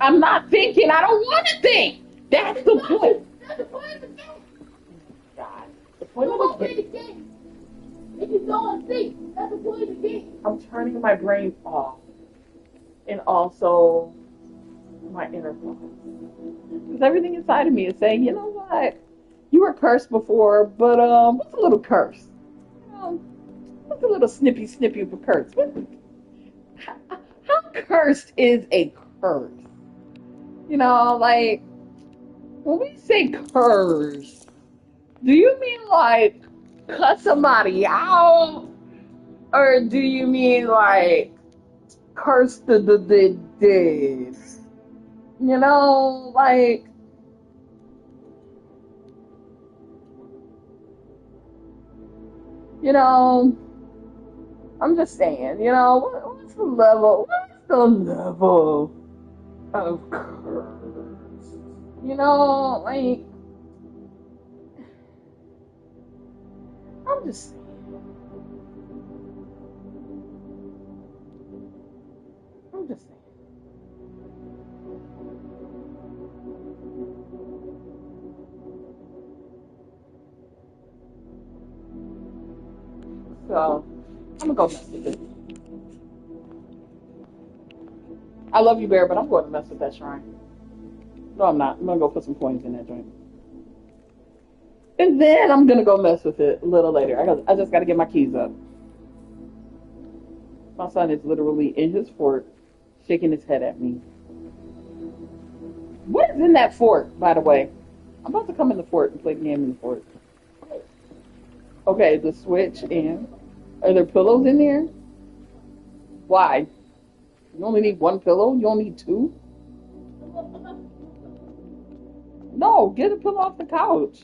[SPEAKER 1] I'm not thinking. I don't want to think. That's the point.
[SPEAKER 3] That's the point of the game.
[SPEAKER 1] God. The
[SPEAKER 3] You
[SPEAKER 1] point of
[SPEAKER 3] won't
[SPEAKER 1] the
[SPEAKER 3] play the
[SPEAKER 1] game.
[SPEAKER 3] game. If you don't think, that's the point of the game.
[SPEAKER 1] I'm turning my brain off. And also my inner thoughts. Because everything inside of me is saying, you know what? You were cursed before, but what's a little curse? What's a little snippy of a curse? How cursed is a curse? You know, like, when we say curse, do you mean like cut somebody out? Or do you mean like curse the dead? You know, like, you know, I'm just saying, you know, what's the level? What's the level of curse? You know, like, I'm just saying. I'm just saying. So, I'm gonna go mess with it. I love you, Bear, but I'm going to mess with that shrine. No, I'm not. I'm gonna go put some coins in that joint. And then I'm gonna go mess with it a little later. I just gotta get my keys up. My son is literally in his fort, shaking his head at me. What is in that fort, by the way? I'm about to come in the fort and play the game in the fort. Okay, the switch and are there pillows in there? Why? You only need one pillow? You don't need two? No, get a pillow off the couch.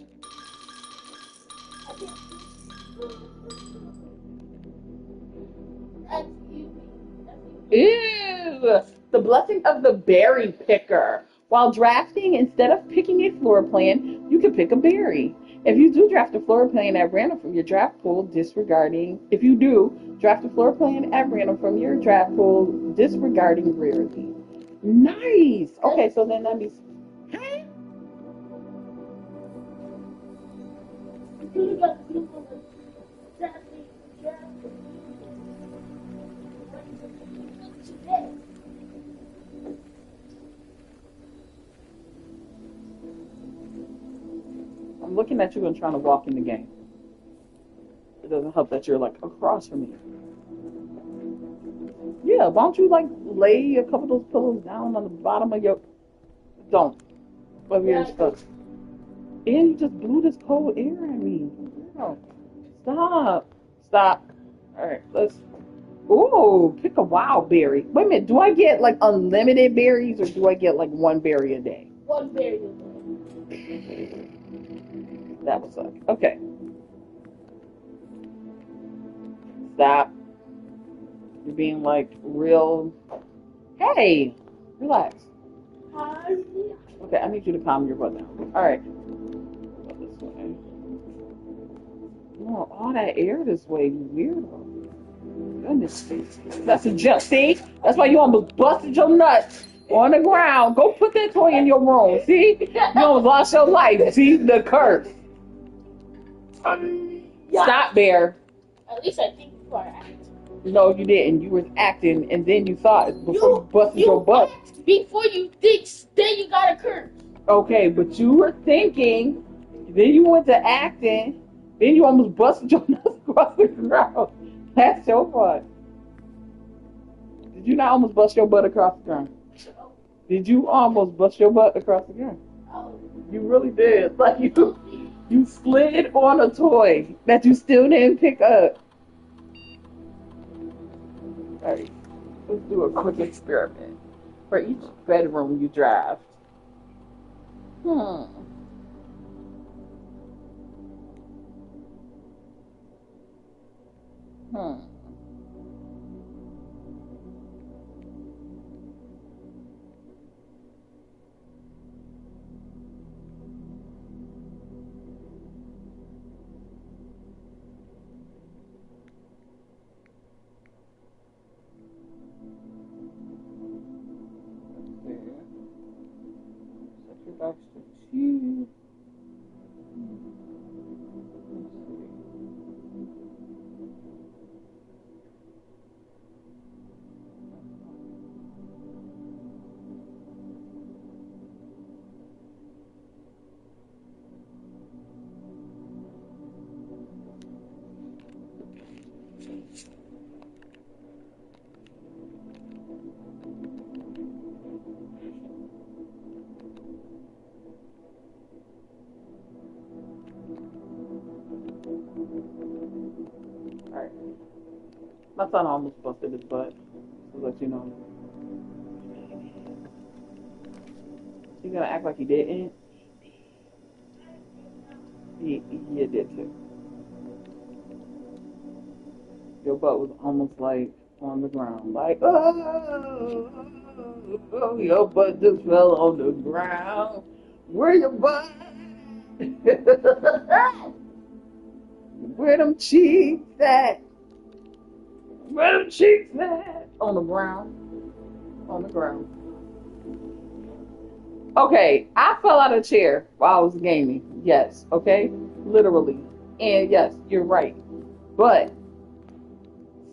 [SPEAKER 1] Ew! The blessing of the berry picker. While drafting, instead of picking a floor plan, you can pick a berry. If you do draft a floor plan at random from your draft pool, disregarding rarely. Nice. Okay, so then that means, huh? I'm looking at you and trying to walk in the game. It doesn't help that you're like across from me. Yeah, why don't you like lay a couple of those pillows down on the bottom of your... Don't. Of your stuff. And you just blew this cold air at me. No. Stop. Stop. Alright, let's... Ooh, pick a wild berry. Wait a minute, do I get like unlimited berries or do I get like one berry a day?
[SPEAKER 3] One berry a day.
[SPEAKER 1] That would suck. Okay. Stop. You're being like real... Hey! Relax. Okay, I need you to calm your butt down. Alright. Go this way. Oh, all that air this way, you weirdo. Goodness. That's a jump. See? That's why you almost busted your nuts on the ground. Go put that toy in your room. See? You almost lost your life. See? The curse. Stop, Bear.
[SPEAKER 3] At least I think before I act.
[SPEAKER 1] No, you didn't. You was acting, and then you thought before you busted your butt.
[SPEAKER 3] Before you think, then you got a curse.
[SPEAKER 1] Okay, but you were thinking, then you went to acting, then you almost busted your nuts across the ground. That's your fault. Did you not almost bust your butt across the ground? Did you almost bust your butt across the ground? You really did. Like you slid on a toy that you still didn't pick up. All right, let's do a quick experiment. For each bedroom you draft. Hmm. Hmm. Let's see. Set your backs to two. Let's see. All right. My son almost busted his butt. To let you know. You gonna act like he didn't? He did too. Your butt was almost like on the ground, like oh, your butt just fell on the ground. Where your butt? Where them cheeks at? Where them cheeks at? On the ground. On the ground. Okay, I fell out of the chair while I was gaming. Yes, okay? Literally. And yes, you're right. But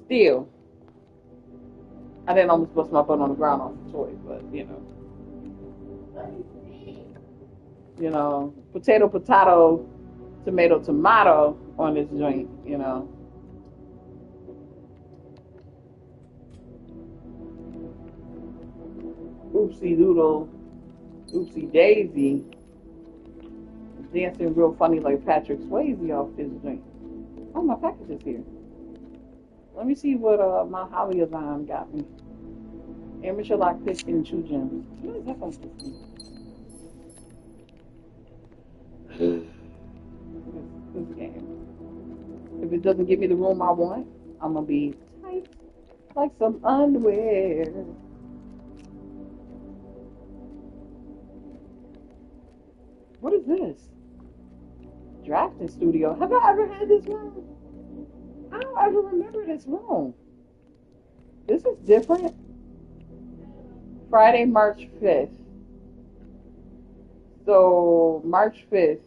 [SPEAKER 1] still, I didn't almost bust my butt on the ground off the toy, but potato, potato, tomato, tomato on this joint. Oopsie doodle, oopsie daisy, dancing real funny like Patrick Swayze off this joint. Oh, my package is here. Let me see what my Holly Azan got me. Amateur lock pick and chew gems. What is that supposed to be? This game. If it doesn't give me the room I want, I'm gonna be tight like some underwear. What is this? Drafting studio. Have I ever had this room? I don't ever remember this room. This is different. Friday, March 5th. So, March 5th.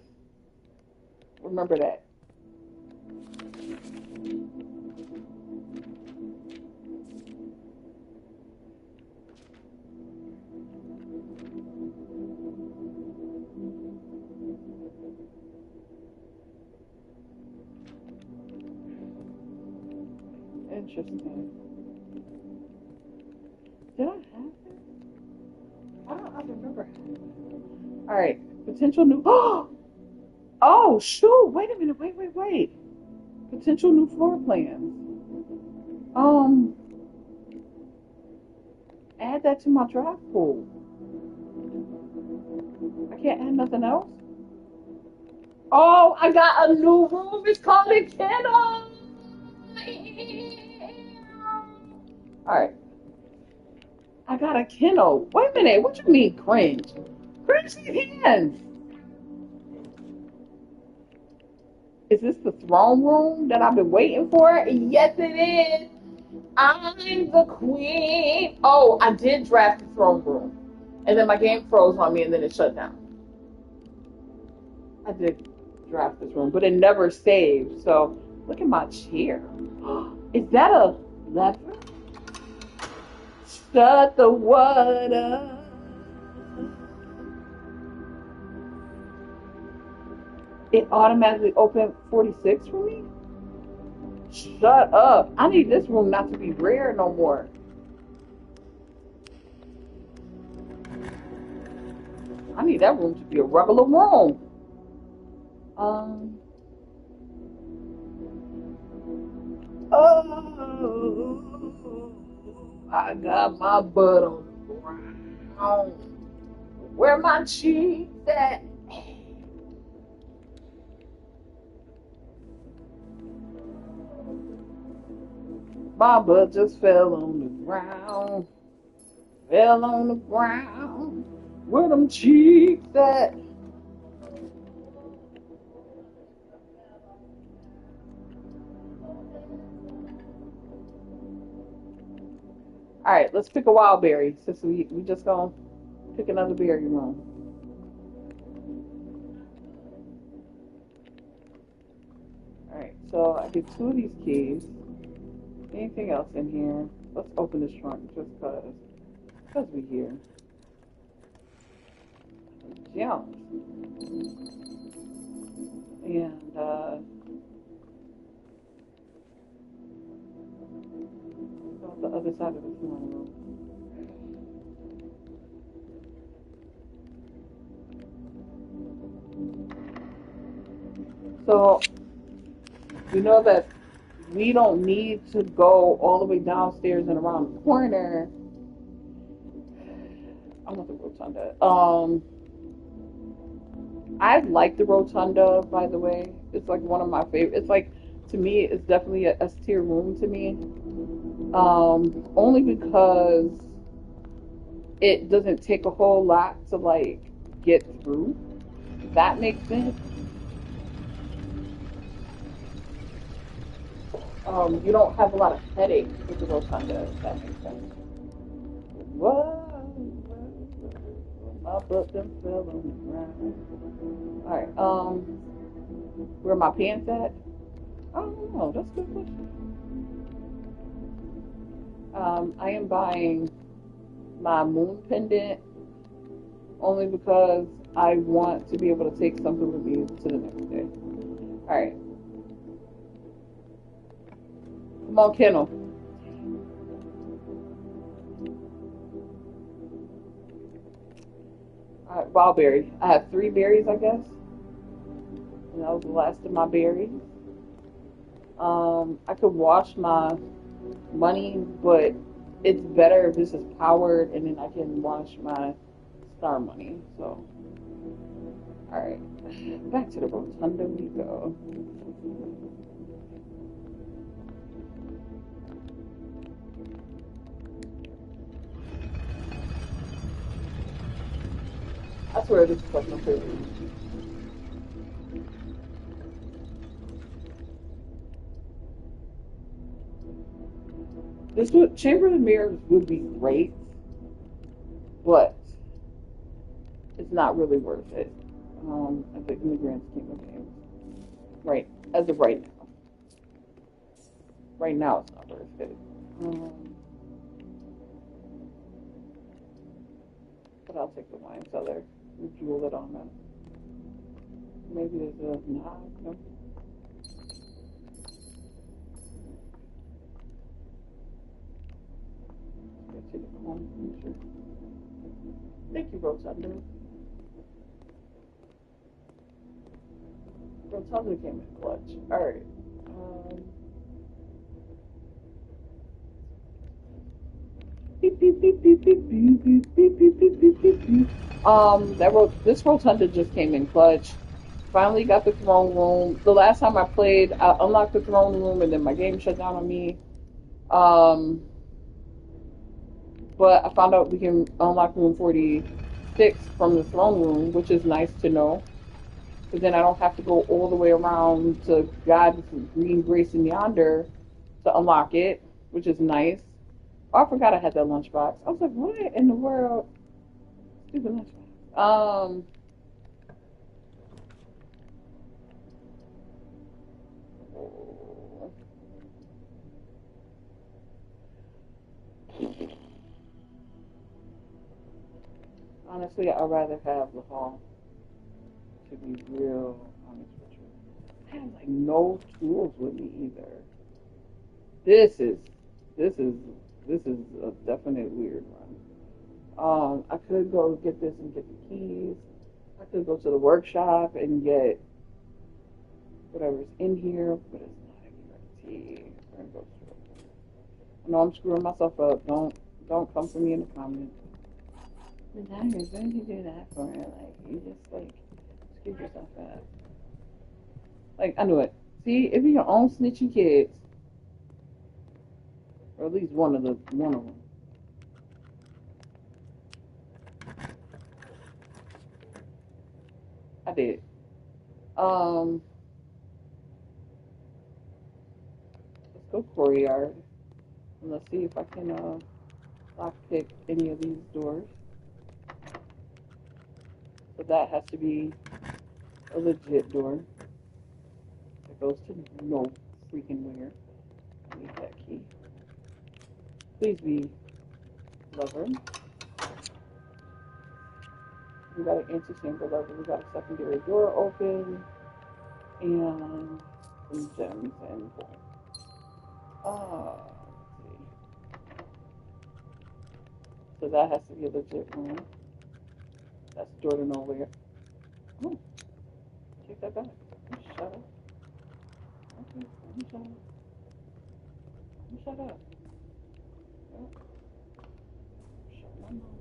[SPEAKER 1] Remember that. Interesting. Did I have it? I don't remember. All right. Potential new. Oh, shoot. Wait a minute. Wait. Potential new floor plans. Add that to my draft pool. I can't add nothing else. Oh, I got a new room. It's called a kennel. All right. I got a kennel. Wait a minute. What you mean cringe? Cringe these hands. Is this the throne room that I've been waiting for? Yes, it is. I'm the queen. Oh, I did draft the throne room. And then my game froze on me and then it shut down. I did draft this room, but it never saved. So look at my chair. Is that a lever? Shut the water. It automatically opened 46 for me? Shut up. I need this room not to be rare no more. I need that room to be a regular room. Oh, I got my butt on the ground. Where my cheeks at? My butt just fell on the ground. Fell on the ground. Where them cheeks at? All right, let's pick a wild berry since we just gonna pick another berry room. All right, so I get 2 of these keys. Anything else in here? Let's open this trunk just cause we here. Jump. And go to the other side of this room. So you know that we don't need to go all the way downstairs and around the corner. I want the rotunda. I like the rotunda, by the way. It's like one of my favorite. It's like, to me, it's definitely a S tier room to me. Only because it doesn't take a whole lot to like get through. If that makes sense. You don't have a lot of headaches with the rotunda, if that makes sense. Whoa, my butt them fell on the ground. Alright, where my pants at? I don't know, that's a good question. I am buying my moon pendant only because I want to be able to take something with me to the next day. Alright. Come on, Kennel. Alright, wild berry. I have 3 berries, I guess. And that was the last of my berries. I could wash my money, but it's better if this is powered and then I can wash my star money. So, alright. Back to the rotunda we go. I swear this is like my favorite. This would Chamber of Mirrors would be great, but it's not really worth it. I think in the grand scheme of things, right? As of right now, it's not worth it. But I'll take the wine cellar and jewel it on them. Maybe there's a knob. No. Take it home. Sure. Thank you, Rotunda. Rotunda came in clutch. Alright. Beep, beep, beep, beep, beep, beep, beep, beep, beep, beep, beep, beep, beep. This Rotunda just came in clutch. Finally got the throne room. The last time I played, I unlocked the throne room and then my game shut down on me. But I found out we can unlock room 46 from the throne room, which is nice to know. Because then I don't have to go all the way around to God's Green Grace and Yonder to unlock it, which is nice. Oh, I forgot I had that lunchbox. I was like, what in the world? Stupid lunchbox. Honestly, I'd rather have the hall, to be real honest with you. I have like no tools with me either. This is a definite weird one. I could go get this and get the keys. I could go to the workshop and get whatever's in here, but it's not a guarantee. We're gonna go through it. I know I'm screwing myself up. Don't come for me in the comments. Djdesirez, what did you do that for? Like, you just like screwed yourself up. Like, I knew it. See, if you're your own snitchy kids, or at least one of them. I did. Let's go courtyard and let's see if I can lockpick any of these doors. So that has to be a legit door. It goes to no freaking where. I need that key. Please be lever. We got an anti-chamber lever. We got a secondary door open. And some gems and points. Let's see. So that has to be a legit room. That's door to nowhere. Oh, take that back. Shut up. Okay, shut up. Shut up. Oh. Shut my mouth.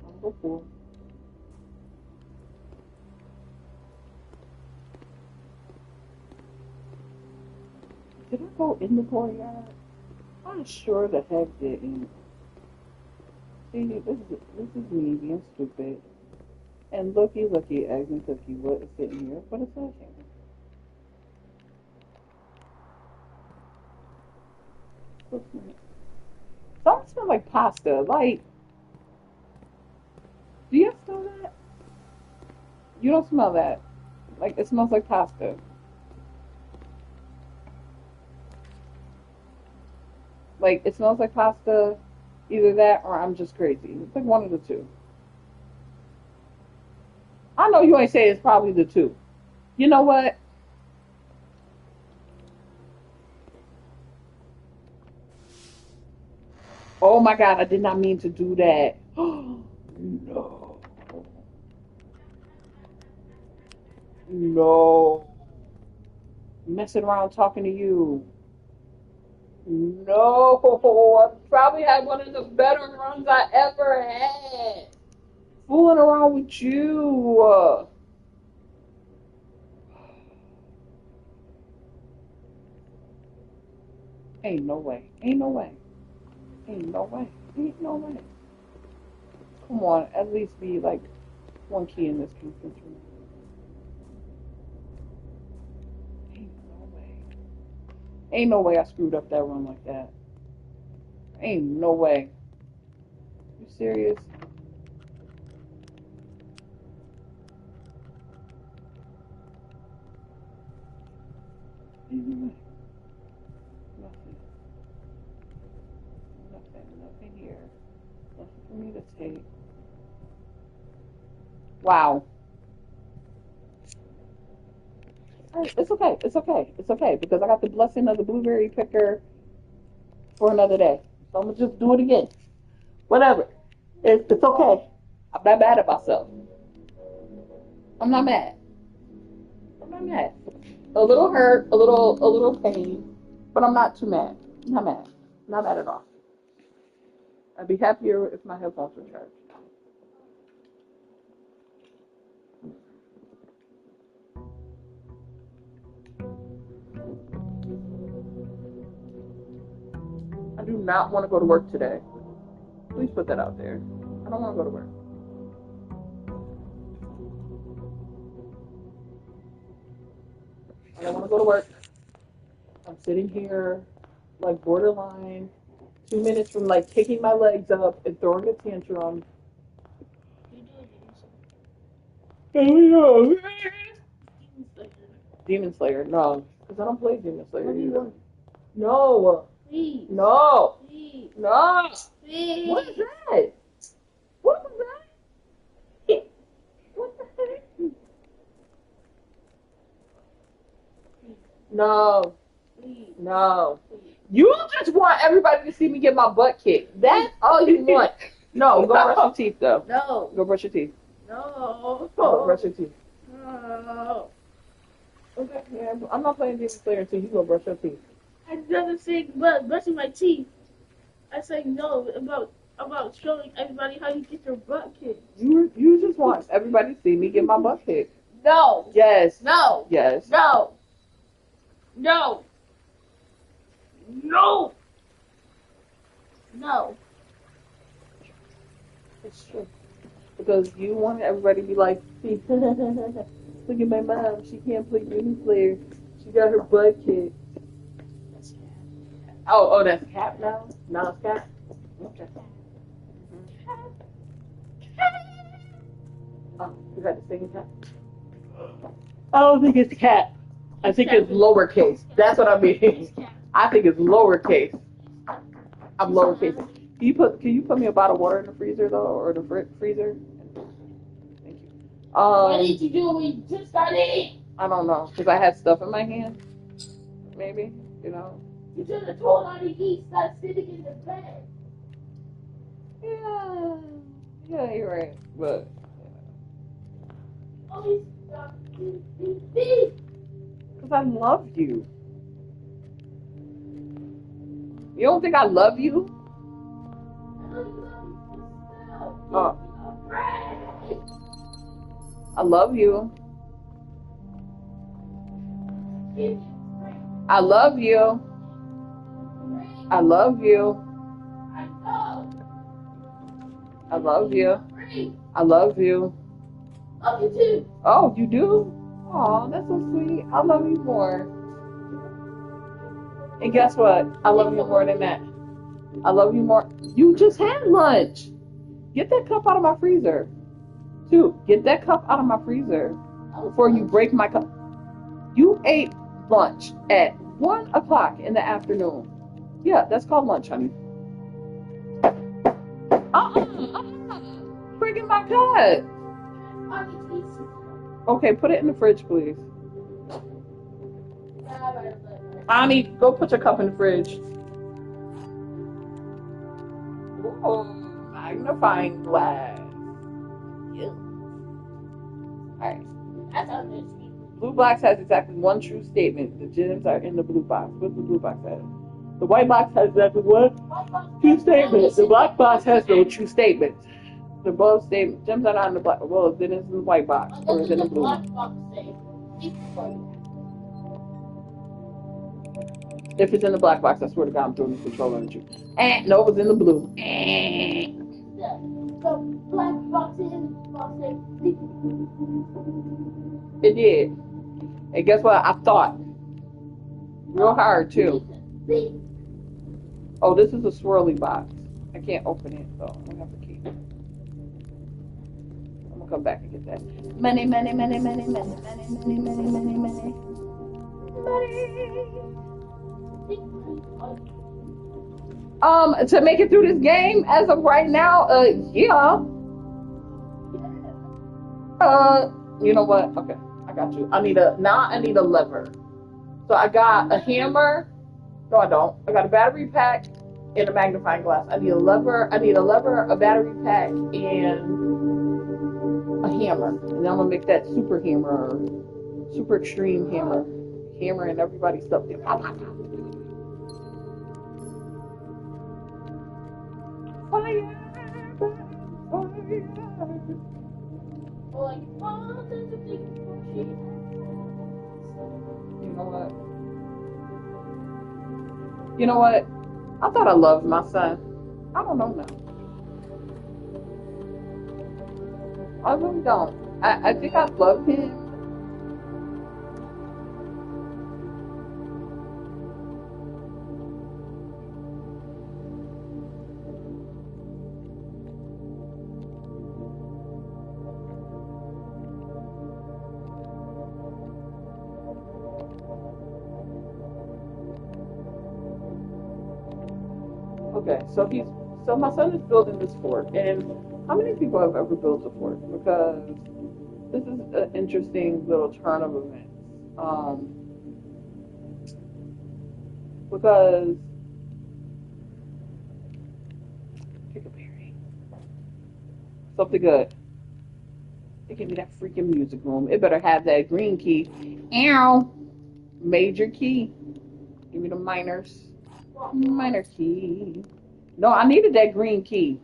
[SPEAKER 1] I'll go for it. Did I go in the courtyard? I'm sure the heck didn't. See, this is me being stupid. And looky, eggs and cookie, what is sitting here? What is that here? Something smells like pasta. Like, do you smell that? You don't smell that. Like, it smells like pasta. Like, it smells like pasta. Either that or I'm just crazy. It's like one of the two. I know you ain't say it's probably the two. You know what? Oh my God, I did not mean to do that. No. No. Messing around talking to you. No. I probably had one of the better runs I ever had. Fooling around with you. Ain't no way. Ain't no way. Ain't no way. Ain't no way. Come on, at least be like one key in this conference room. Ain't no way. Ain't no way I screwed up that run like that. Ain't no way. You serious? Ain't no way. Nothing. Nothing here. Nothing for me to take. Wow. It's okay. It's okay. It's okay because I got the blessing of the blueberry picker for another day. So I'm gonna just do it again. Whatever. It's okay. I'm not mad at myself. I'm not mad. I'm not mad. A little hurt, a little pain, but I'm not too mad. I'm not mad. Not mad at all. I'd be happier if my headphones were charged. I do not want to go to work today. Please put that out there. I don't want to go to work. I don't want to go to work. I'm sitting here like borderline 2 minutes from like kicking my legs up and throwing a tantrum. Here we go. Demon Slayer, no. Because I don't play Demon Slayer either. No.
[SPEAKER 3] Please.
[SPEAKER 1] No.
[SPEAKER 3] Please.
[SPEAKER 1] No.
[SPEAKER 3] Please.
[SPEAKER 1] What is that? What was that? What the heck? No.
[SPEAKER 3] Please.
[SPEAKER 1] No. You just want everybody to see me get my butt kicked. That's all you want. No, go brush your teeth though.
[SPEAKER 3] No.
[SPEAKER 1] Go brush your teeth.
[SPEAKER 3] No.
[SPEAKER 1] Go brush your teeth.
[SPEAKER 3] No.
[SPEAKER 1] Okay, yeah, I'm not playing Demon Slayer until you go brush your teeth.
[SPEAKER 3] I doesn't say about brushing my teeth. I say no about showing everybody how you get your butt kicked.
[SPEAKER 1] You just want everybody to see me get my butt kicked.
[SPEAKER 3] No.
[SPEAKER 1] Yes.
[SPEAKER 3] No.
[SPEAKER 1] Yes.
[SPEAKER 3] No. No. No. No.
[SPEAKER 1] It's true. Because you want everybody to be like, see, look at my mom. She can't play Demon Slayer. She got her butt kicked. Oh, that's Cap now? Now it's Cap? Okay. Oh, you had to sing Cap? I don't think it's Cap. I think it's lowercase. That's what I mean. I think it's lowercase. I'm lowercase. Can you put me a bottle of water in the freezer though, or the freezer? Thank you.
[SPEAKER 3] What did you do when you just got in?
[SPEAKER 1] I don't know, because I had stuff in my hand. Maybe, you know.
[SPEAKER 3] You should have told her to eat. Stop sitting in the bed.
[SPEAKER 1] Yeah, you're right. But
[SPEAKER 3] Always stop eating.
[SPEAKER 1] because I love you. You don't think I love you? Oh. I love you. I love you. I love you. I love you. I love you.
[SPEAKER 3] Love you too.
[SPEAKER 1] Oh, you do? Oh, that's so sweet. I love you more. And guess what? I love you more than that. I love you more. You just had lunch. Get that cup out of my freezer. Dude, get that cup out of my freezer before you break my cup. You ate lunch at 1 o'clock in the afternoon. Yeah, that's called lunch, honey. Breaking my cup. Okay, put it in the fridge, please. Ani, go put your cup in the fridge. Oh, magnifying glass. Yeah. Alright. Blue box has exactly one true statement. The gems are in the blue box. What's the blue box have? The white box has exactly one true statement. The black box has no true statement. The both statement gems are not in the black. Well, then it's in the white box or is it in the blue box? If it's in the black box, I swear to God, I'm throwing the controller at you. No, it was in the blue.
[SPEAKER 3] The black box is in the box.
[SPEAKER 1] It did. And guess what? I thought real hard too. Oh, this is a swirly box. I can't open it, so I'm gonna have to keep it. I'm gonna come back and get that. Money, money, money, money, money, money, money, money, money, money. To make it through this game as of right now, yeah. You know what? Okay, I got you. I need a lever. So I got a hammer. No, I don't. I got a battery pack and a magnifying glass. I need a lever, a battery pack, and a hammer. And then I'm gonna make that super hammer, super extreme hammer. Hammer and everybody's stuff there. Fire. You know what? I thought I loved my son. I don't know now. I really don't. I think I love him. Okay, so my son is building this fort, and how many people have ever built a fort? Because this is an interesting little turn of events. because pick a berry. Something good. It give me that freaking music room. It better have that green key. Ow. Major key. Give me the minors. Minor key. No, I needed that green key.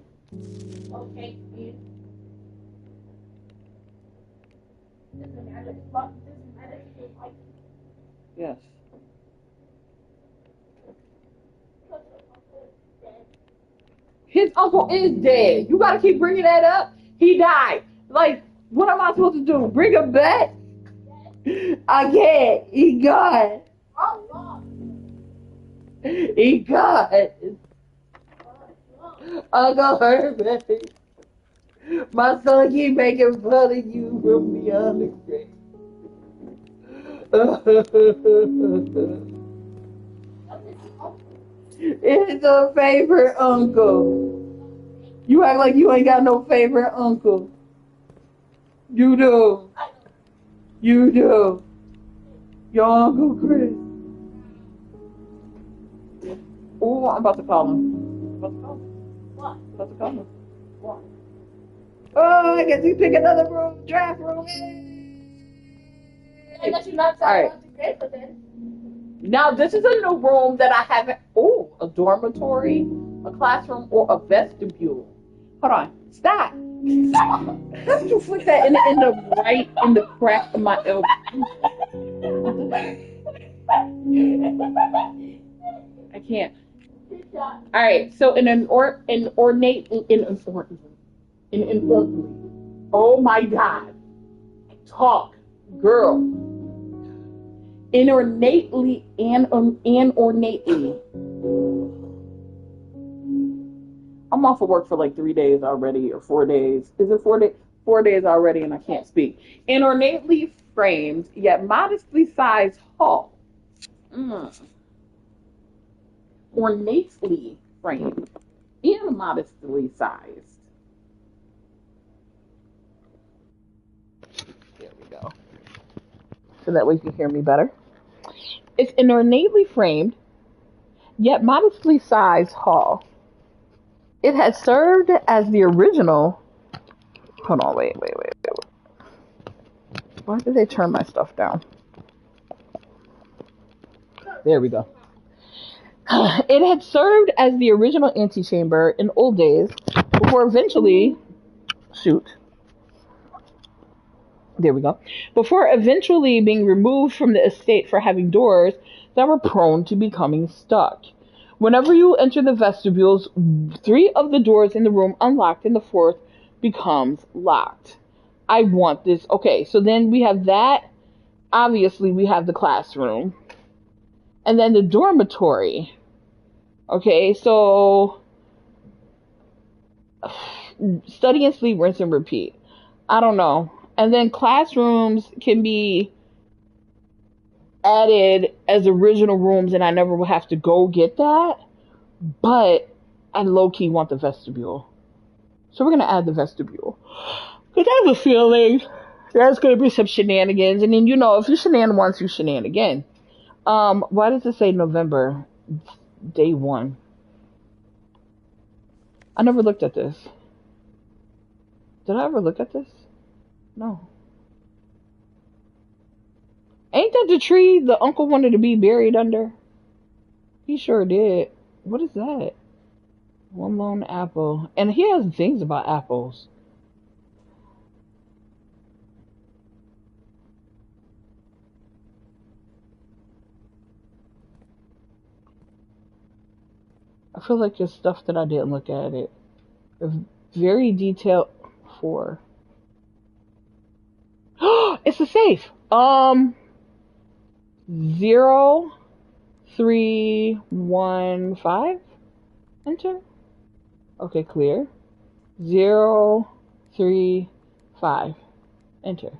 [SPEAKER 3] Okay.
[SPEAKER 1] Yes. His uncle is dead. You gotta keep bringing that up. He died. Like, what am I supposed to do? Bring him back? I can't. He gone. He gone. Uncle Herbert. My son keep making fun of you from beyond the grave. It's a favorite uncle. You act like you ain't got no favorite uncle. You do. You do. Your Uncle Chris. Oh, I'm about to call him. About to call him.
[SPEAKER 3] What?
[SPEAKER 1] About to call him.
[SPEAKER 3] What?
[SPEAKER 1] Oh, I guess he pick another room, draft room.
[SPEAKER 3] Unless you're not
[SPEAKER 1] All right.
[SPEAKER 3] grateful then.
[SPEAKER 1] Now, this is a new room that I haven't. Oh, a dormitory, a classroom, or a vestibule. Hold on. Stop. Stop. How did you flick that in the crack of my elbow? I can't. All right. So in an ornate. Oh my God. Talk, girl. Ornately. I'm off of work for like 3 days already, or 4 days. Is it 4 days? 4 days already, and I can't speak. An ornately framed, yet modestly sized hall. Ornately framed and modestly sized. There we go. So that way you can hear me better. It's an ornately framed, yet modestly sized hall. It has served as the original. Hold on, wait. Why did they turn my stuff down? There we go. It had served as the original antechamber in old days before eventually. There we go. Before eventually being removed from the estate for having doors that were prone to becoming stuck. Whenever you enter the vestibules, 3 of the doors in the room unlocked and the 4th becomes locked. I want this. Okay, so then we have that. Obviously, we have the classroom. And then the dormitory. Okay, so study and sleep, rinse and repeat. I don't know. And then classrooms can be added as original rooms, and I never will have to go get that. But I low-key want the vestibule. So we're going to add the vestibule. Because I have a feeling there's going to be some shenanigans. And then, you know, if you shenan once, you shenan again. Why does it say November? Day 1. I never looked at this. Did I ever look at this? No. Ain't that the tree the uncle wanted to be buried under? He sure did. What is that? One lone apple. And he has things about apples. I feel like there's stuff that I didn't look at it. Very detailed. 4. It's a safe. 0315. Enter. Okay, clear. 035. Enter.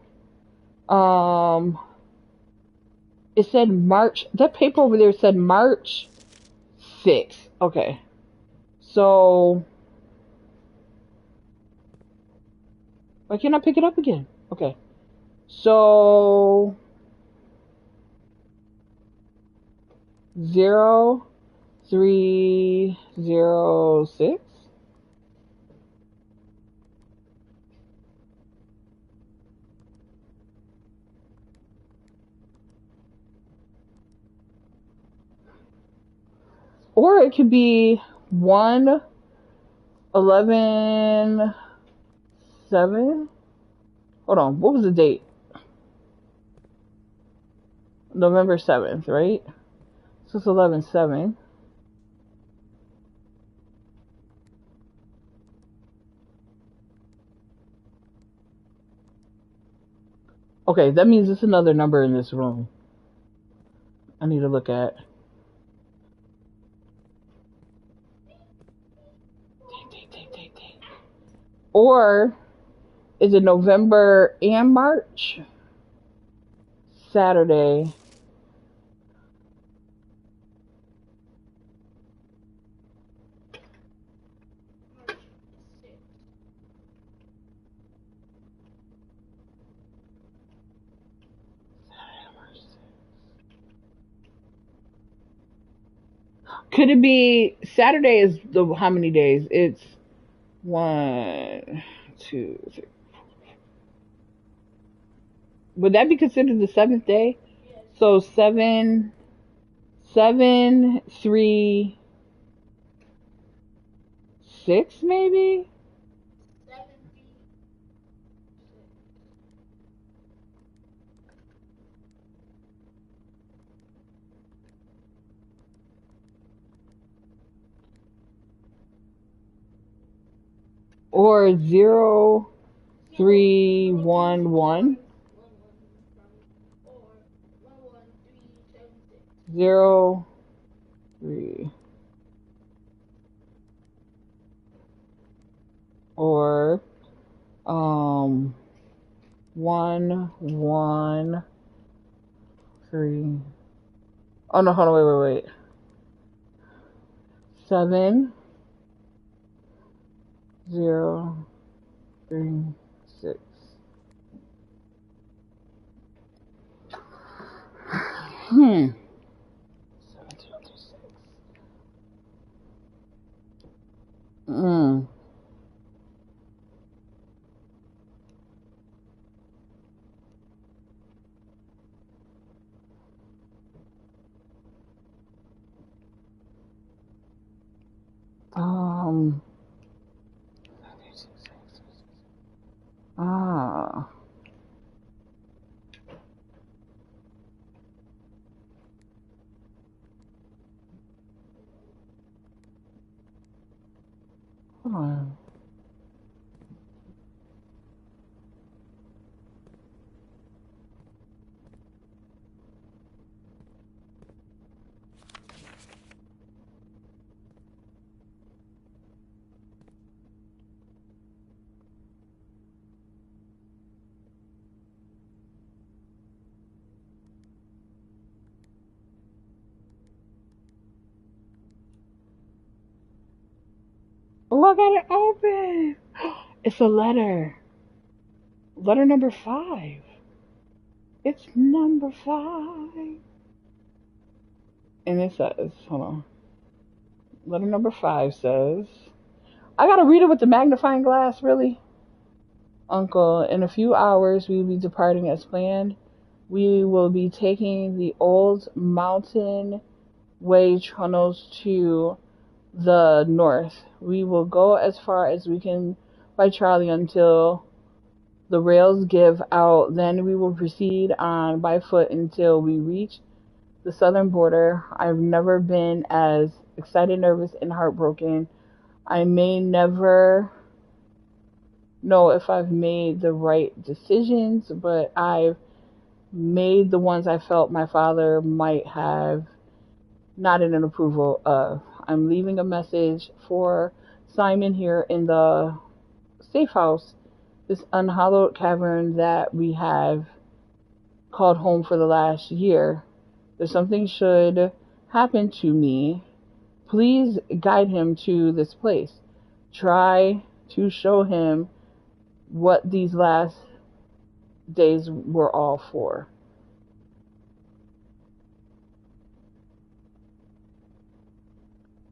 [SPEAKER 1] It said March. That paper over there said March 6th. Okay. So why can't I pick it up again? Okay. So 0306. Or it could be 111 7. Hold on, what was the date? November 7th, right? So it's 11/7. Okay, that means it's another number in this room. I need to look at. Or is it November and March? Saturday. Could it be Saturday is the how many days? It's 1, 2, 3. Would that be considered the seventh day?
[SPEAKER 3] Yes.
[SPEAKER 1] So 7, 7, 3, 6 maybe?
[SPEAKER 3] 7, 3, 6.
[SPEAKER 1] Or 0311.
[SPEAKER 3] Or 11376.
[SPEAKER 1] 0, 3. Or 113. Oh no, hold on, wait. 7, 0, 3, 6. Hmm. 7, 0, 3, 6. Hmm. Um. Ah. Hold on. Oh, I got it open. It's a letter. Letter number 5. It's number 5. And it says, hold on. Letter number 5 says, I gotta read it with the magnifying glass, really? Uncle, in a few hours we will be departing as planned. We will be taking the old mountain way tunnels to the north. We will go as far as we can by Charlie until the rails give out. Then we will proceed on by foot until we reach the southern border. I've never been as excited, nervous, and heartbroken. I may never know if I've made the right decisions, but I've made the ones I felt my father might have nodded in approval of. I'm leaving a message for Simon here in the safe house, this unhallowed cavern that we have called home for the last year. If something should happen to me, please guide him to this place. Try to show him what these last days were all for.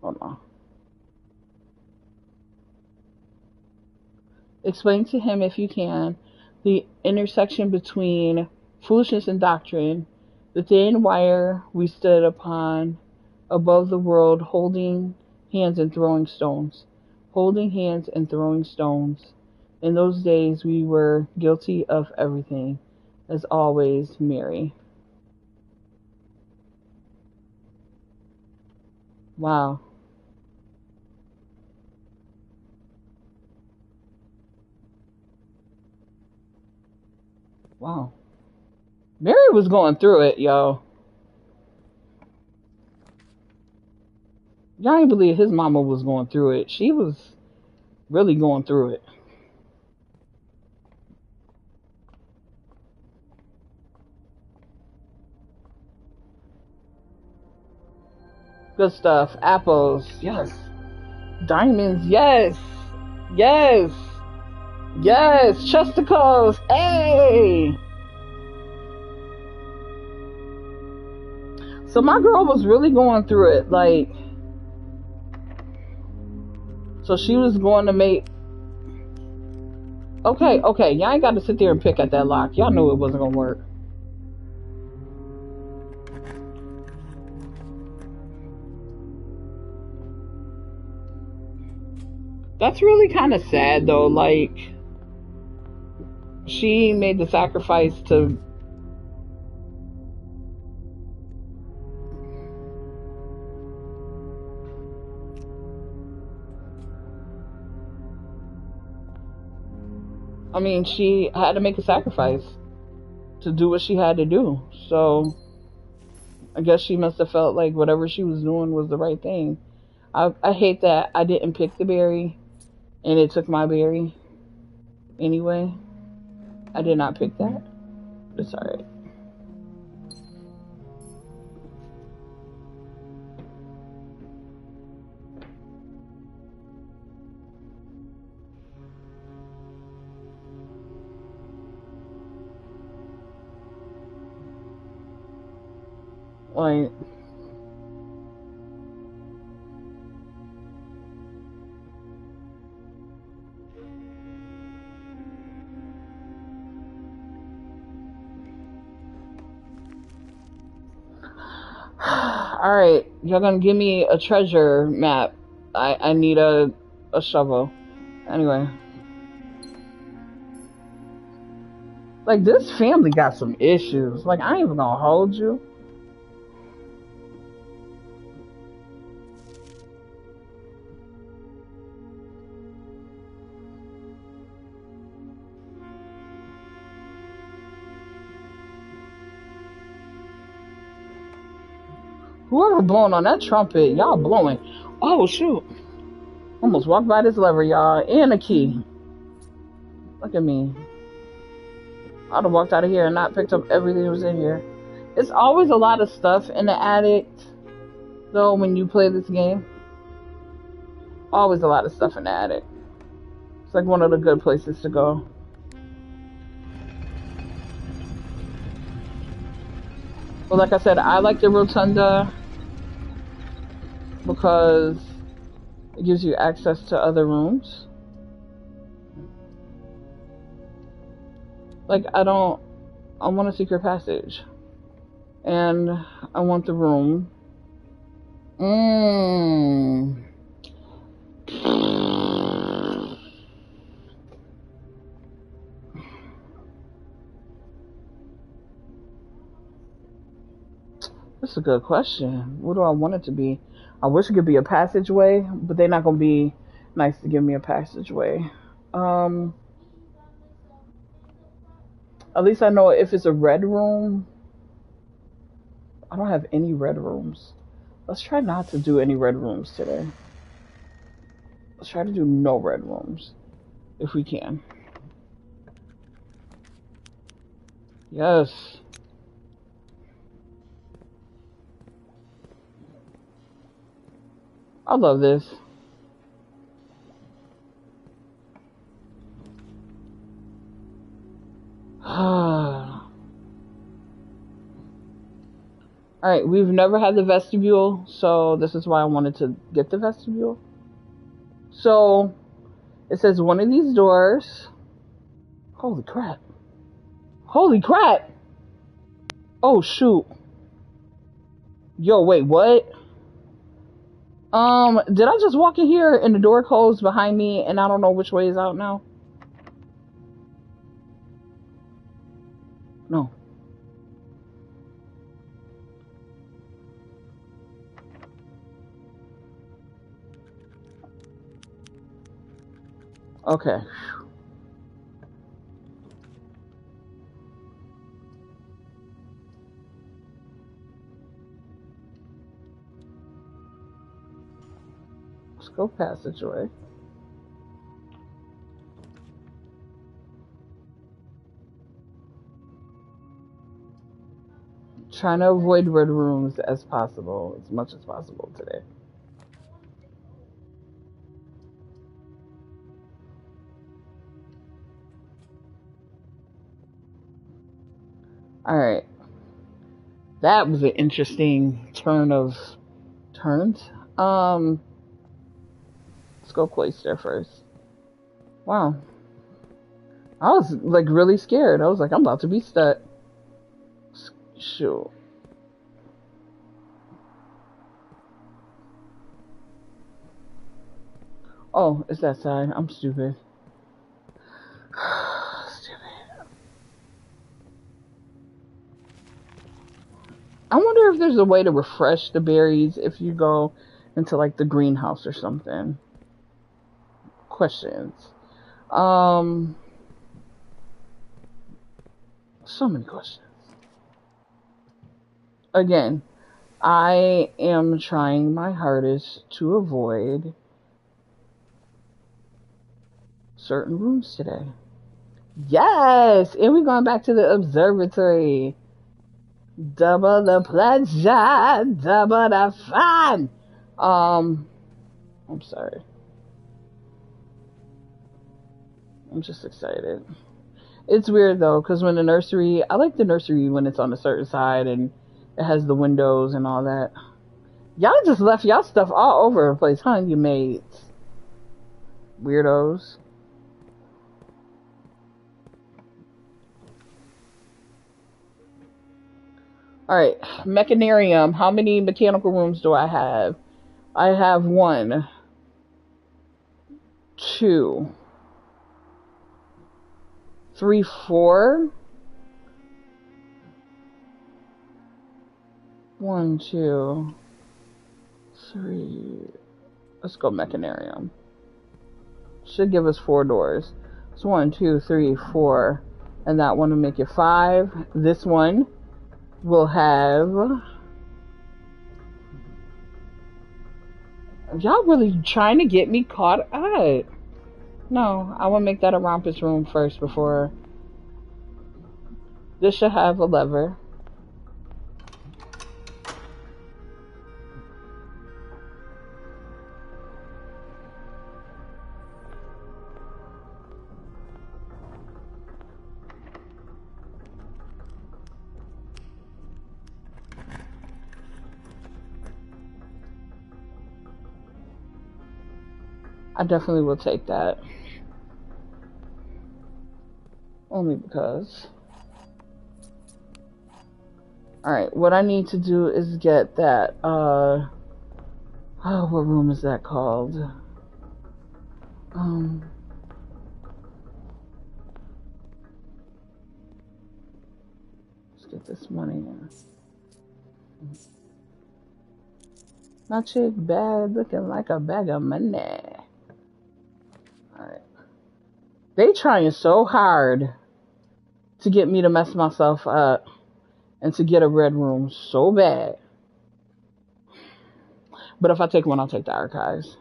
[SPEAKER 1] Hold on. Explain to him, if you can, the intersection between foolishness and doctrine, the thin wire we stood upon above the world, holding hands and throwing stones. Holding hands and throwing stones. In those days we were guilty of everything. As always, Mary. Wow. Wow. Mary was going through it, yo. Y'all ain't believe his mama was going through it. She was really going through it. Good stuff. Apples, yes. Diamonds, yes. Yes. Yes. Chesticles, hey. So my girl was really going through it. Like, so she was going to make. Okay, okay. Y'all ain't got to sit there and pick at that lock. Y'all knew it wasn't going to work. That's really kind of sad, though. Like, she made the sacrifice to. I mean, she had to make a sacrifice to do what she had to do. So, I guess she must have felt like whatever she was doing was the right thing. I hate that I didn't pick the berry and it took my berry anyway. I did not pick that. It's alright. Like, alright, you're gonna give me a treasure map. I need a shovel. Anyway. Like, this family got some issues. Like, I ain't even gonna hold you. Whoever blowing on that trumpet, y'all blowing. Oh, shoot. Almost walked by this lever, y'all. And a key. Look at me. I'd have walked out of here and not picked up everything that was in here. It's always a lot of stuff in the attic, though, when you play this game. Always a lot of stuff in the attic. It's like one of the good places to go. Well, like I said, I like the rotunda because it gives you access to other rooms. Like, I want a secret passage. And I want the room. That's a good question. What do I want it to be? I wish it could be a passageway, but they're not gonna be nice to give me a passageway. At least I know if it's a red room. I don't have any red rooms. Let's try not to do any red rooms today. Let's try to do no red rooms, if we can. Yes. I love this. All right, we've never had the vestibule, so this is why I wanted to get the vestibule. So it says one of these doors. Holy crap. Holy crap. Oh, shoot. Yo, wait, what? Did I just walk in here and the door closed behind me and I don't know which way is out now? No. Okay. Let's go passageway. Trying to avoid red rooms as possible, as much as possible today. Alright. That was an interesting turn of turns. Let's go place there first. Wow. I was like really scared. I was like, I'm about to be stuck. Shoot. Oh, it's that side. I'm stupid. Stupid. I wonder if there's a way to refresh the berries if you go into like the greenhouse or something. Questions. So many questions. Again, I am trying my hardest to avoid certain rooms today. Yes! And we're going back to the observatory. Double the pleasure, double the fun. I'm sorry. I'm just excited. It's weird though, because when the nursery, I like the nursery when it's on a certain side and it has the windows and all that. Y'all just left y'all stuff all over the place, huh, you maids? Weirdos. Alright, mechanarium. How many mechanical rooms do I have? I have 1, 2, 3, 4. 1, 2, 3. Let's go mechanarium. Should give us 4 doors. It's 1, 2, 3, 4. And that one will make it 5. This one will have... Y'all really trying to get me caught up. No, I will make that a rompus room first before... This should have a lever. I definitely will take that. Only because... Alright, what I need to do is get that, oh, what room is that called? Let's get this money in. My chick bad, looking like a bag of money. Alright. They trying so hard to get me to mess myself up and to get a red room so bad. But if I take one, I'll take the archives.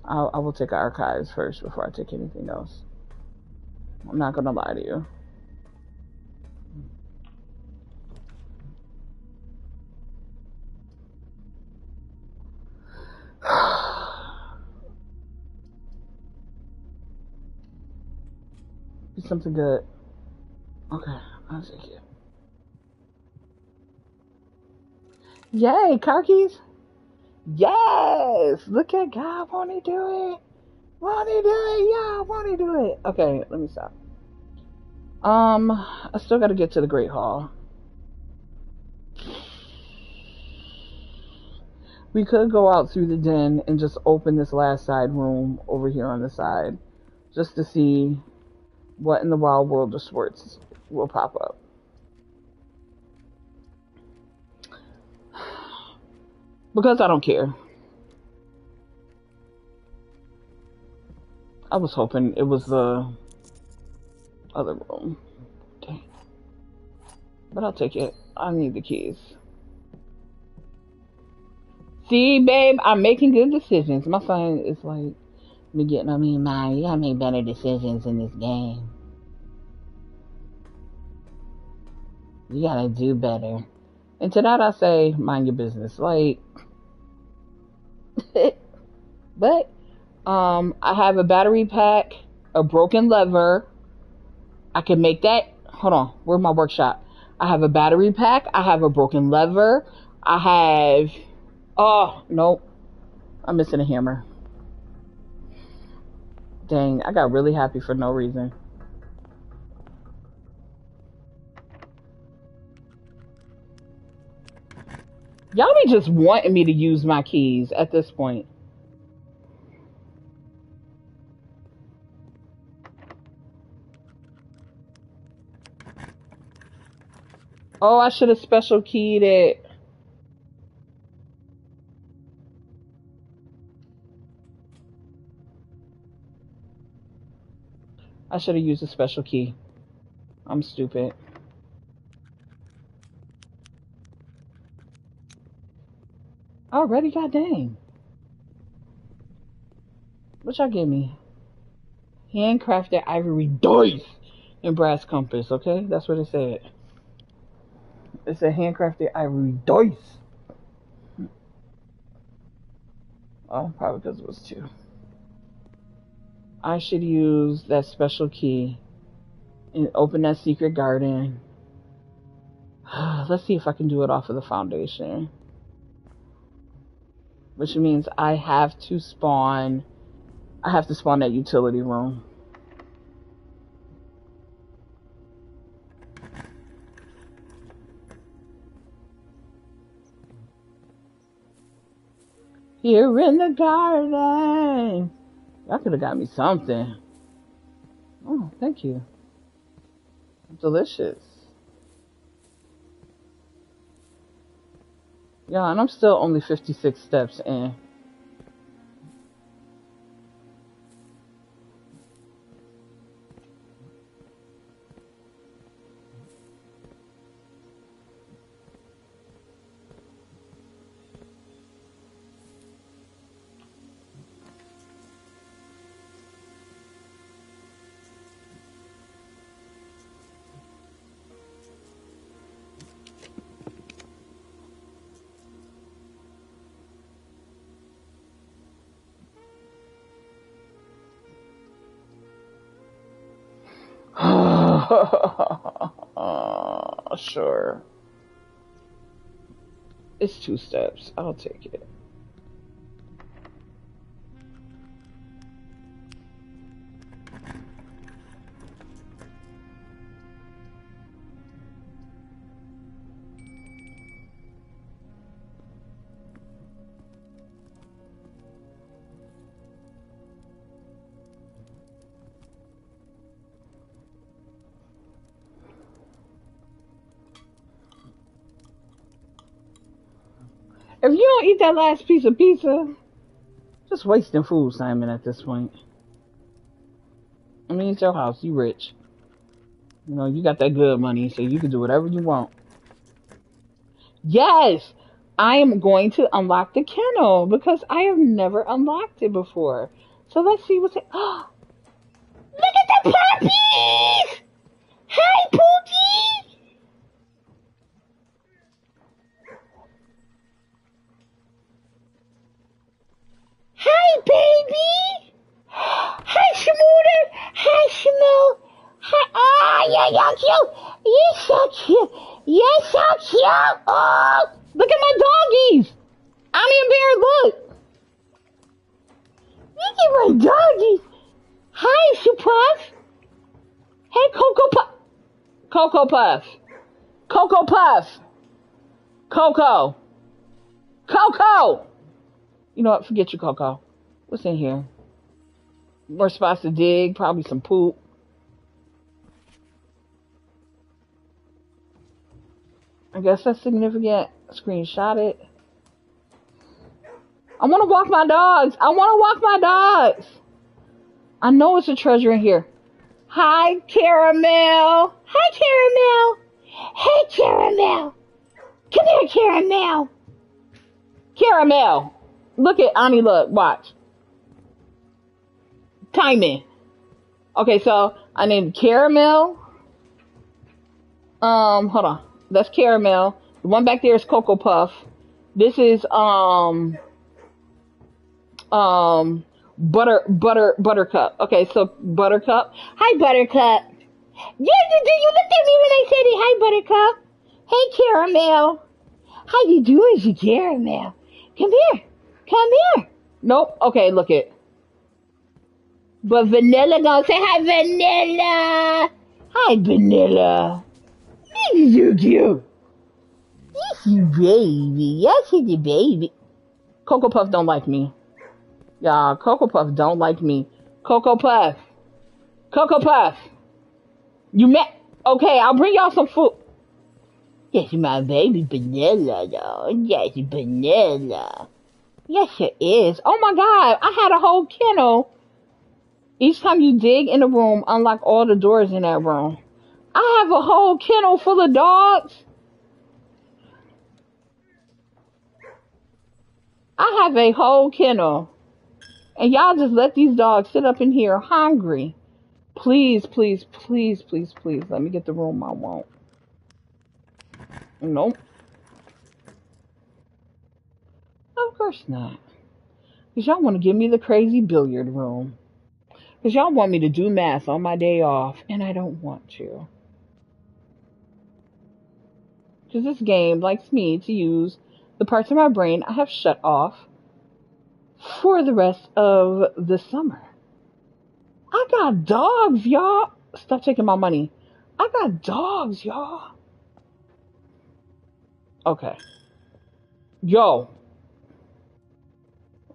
[SPEAKER 1] I will take archives first before I take anything else. I'm not gonna lie to you. Be something good. Okay, I'll take it. Yay, car keys. Yes. Look at God. Won't he do it? Won't he do it? Yeah, won't he do it? Okay, let me stop. I still got to get to the Great Hall. We could go out through the den and just open this last side room over here on the side, just to see what in the wild world of sports will pop up. Because I don't care. I was hoping it was the other room. Dang. But I'll take it. I need the keys. See, babe, I'm making good decisions. My son is like, me getting on me, Mom, you gotta make better decisions in this game. You gotta do better. And to that I say, mind your business. Like, but, I have a battery pack, a broken lever. I can make that. Hold on, where's my workshop? I have a battery pack. I have a broken lever. I have. Oh, nope. I'm missing a hammer. Dang, I got really happy for no reason. Y'all be just wanting me to use my keys at this point. Oh, I should have special keyed it. I should have used a special key. I'm stupid. Already? God dang. What y'all give me? Handcrafted ivory dice and brass compass, okay? That's what it said. It said handcrafted ivory dice. Oh, probably because it was 2. I should use that special key and open that secret garden. Let's see if I can do it off of the foundation. Which means I have to spawn that utility room. Here in the garden. Y'all could have got me something. Oh, thank you. Delicious. Yeah, and I'm still only 56 steps in. Sure. It's 2 steps. I'll take it. If you don't eat that last piece of pizza, just wasting food, Simon, at this point. I mean, it's your house. You rich. You know, you got that good money, so you can do whatever you want. Yes! I am going to unlock the kennel because I have never unlocked it before. So let's see what's it. Oh, look at the puppies! Hi, Pookie! Hi, baby! Hi, Shmooter! Hi, Shmoo! Hi! Oh, yeah, you're cute! You're so cute! Yes, so cute. Oh, look at my doggies. Annie and Bear, look. Look at my doggies. Hi, Puff. Hey, Cocoa Puff. Cocoa Puff. Cocoa Puff. Coco. Coco. You know what? Forget you, Coco. What's in here? More spots to dig. Probably some poop. I guess that's significant. Screenshot it. I want to walk my dogs. I want to walk my dogs. I know it's a treasure in here. Hi, Caramel. Hi, Caramel. Hey, Caramel. Come here, Caramel. Caramel. Look at Ani. Look. Watch. Timing. Okay, so I need Caramel. Hold on. That's Caramel. The one back there is Cocoa Puff. This is Buttercup. Okay, so Buttercup. Hi, Buttercup. Yeah, you looked at me when I said it. Hi, Buttercup. Hey, Caramel. How you doing, Caramel? Come here. Come here. Nope. Okay, look it. But Vanilla gonna say hi, Vanilla. Hi, Vanilla. This is so cute. This is baby. Yes, it's a baby. Cocoa Puff don't like me. Y'all, Cocoa Puff don't like me. Cocoa Puff. Cocoa Puff. You met. Okay, I'll bring y'all some food. Yes, my baby Vanilla, though. Yes, Vanilla. Yes, it is. Oh my God, I had a whole kennel. Each time you dig in a room, unlock all the doors in that room. I have a whole kennel full of dogs. I have a whole kennel. And y'all just let these dogs sit up in here hungry. Please, please, please, please, please. Let me get the room I want. Nope. Of course not. Because y'all want to give me the crazy billiard room. Because y'all want me to do math on my day off. And I don't want to. Because this game likes me to use the parts of my brain I have shut off for the rest of the summer. I got dogs, y'all. Stop taking my money. I got dogs, y'all. Okay. Yo.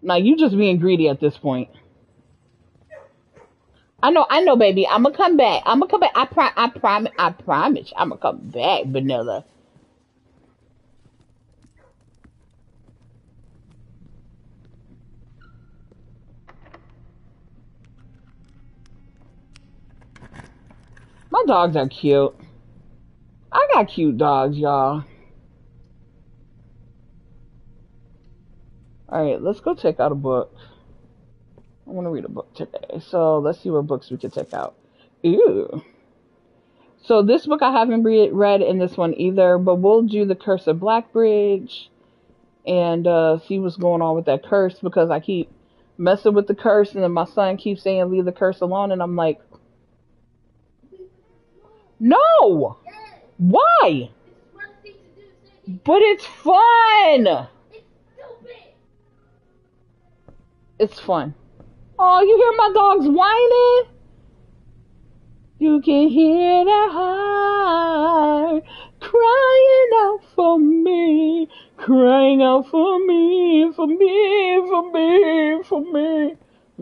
[SPEAKER 1] Now you just being greedy at this point. I know, baby. I'm gonna come back. I promise. I'm gonna come back, Vanilla. My dogs are cute. I got cute dogs, y'all. Alright, let's go check out a book. I want to read a book today. So let's see what books we can check out. Ew. So this book I haven't read in this one either, but we'll do The Curse of Blackbridge and see what's going on with that curse, because I keep messing with the curse and then my son keeps saying leave the curse alone, and I'm like, no! Why? But it's fun! It's fun. Oh, you hear my dogs whining? You can hear their heart crying out for me, crying out for me, for me, for me, for me.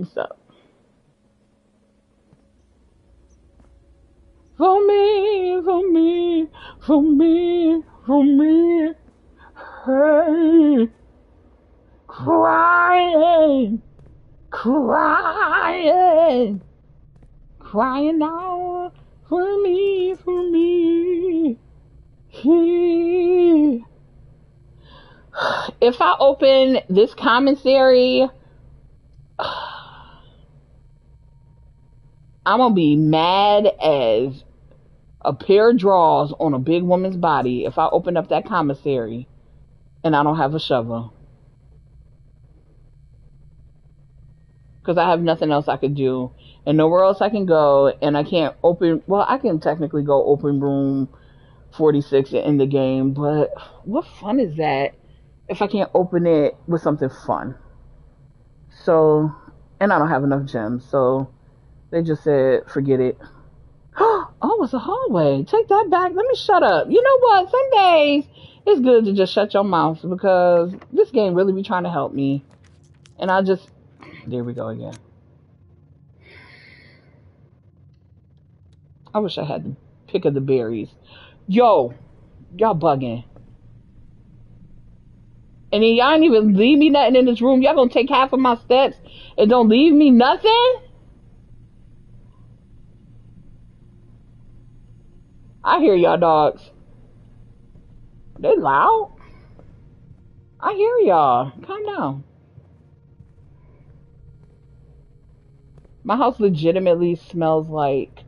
[SPEAKER 1] Stop. For me, for me, for me, for me. Hey, crying, crying, crying out for me, for me. If I open this commissary, I'm gonna be mad as a pair of drawers on a big woman's body if I open up that commissary and I don't have a shovel. Because I have nothing else I could do and nowhere else I can go, and I can't open, well, I can technically go open room 46 to end the game, but what fun is that if I can't open it with something fun? So, and I don't have enough gems, so they just said, forget it. Oh, it's a hallway. Take that back. Let me shut up. You know what? Some days it's good to just shut your mouth because this game really be trying to help me. And I just, there we go again. I wish I had the pick of the berries. Yo, y'all bugging. And then y'all ain't even leave me nothing in this room. Y'all gonna take half of my steps and don't leave me nothing? I hear y'all dogs. They loud. I hear y'all. Calm down. My house legitimately smells like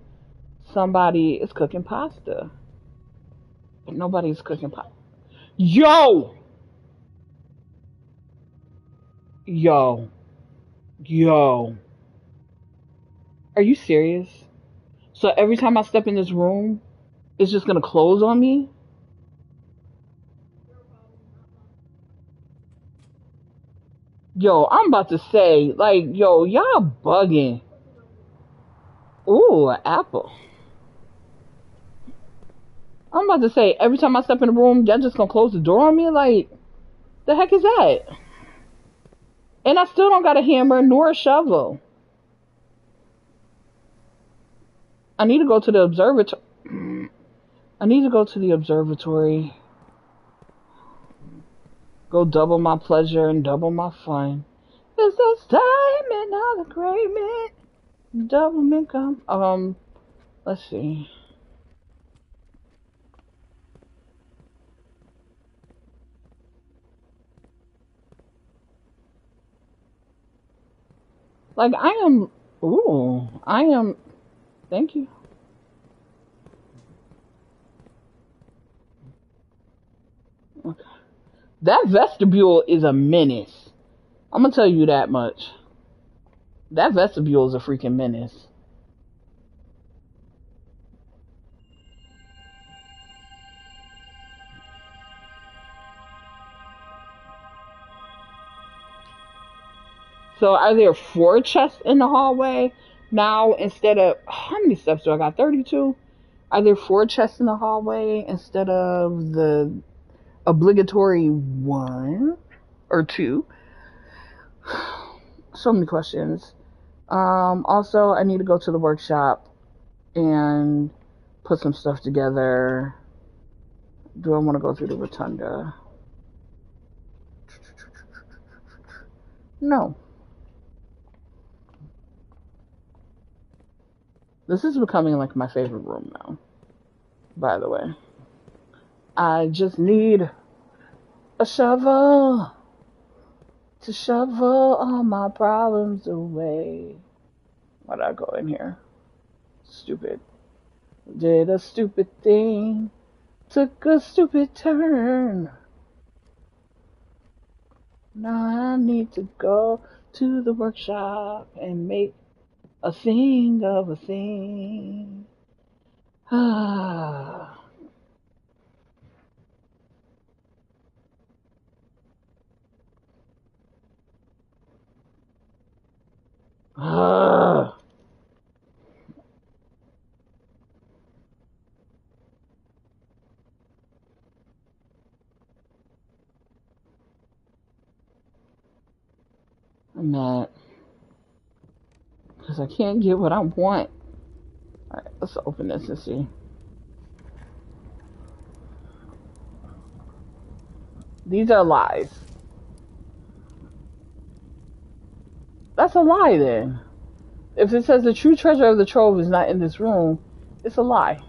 [SPEAKER 1] somebody is cooking pasta. But nobody's cooking pasta. Yo! Yo. Yo. Are you serious? So every time I step in this room, it's just gonna close on me? Yo, I'm about to say, like, yo, y'all bugging. Ooh, an apple. I'm about to say, every time I step in the room, y'all just gonna close the door on me? Like, the heck is that? And I still don't got a hammer nor a shovel. I need to go to the observatory. I need to go to the observatory. Go double my pleasure and double my fun. It's this time and all the great men. Double income. Let's see. Like, I am. Ooh, I am. Thank you. Okay. That vestibule is a menace. I'm gonna tell you that much. That vestibule is a freaking menace. So are there 4 chests in the hallway now instead of how many steps do I got? 32. Are there 4 chests in the hallway instead of the obligatory 1 or 2? So many questions. Also, I need to go to the workshop and put some stuff together. Do I want to go through the rotunda? No. This is becoming like my favorite room now, by the way. I just need a shovel to shovel all my problems away. Why'd I go in here? Stupid. Did a stupid thing. Took a stupid turn. Now I need to go to the workshop and make a thing of a thing. Ah. Ah. I'm mad because I can't get what I want. Alright, let's open this and see. These are lies. That's a lie then. If it says the true treasure of the trove is not in this room, it's a lie.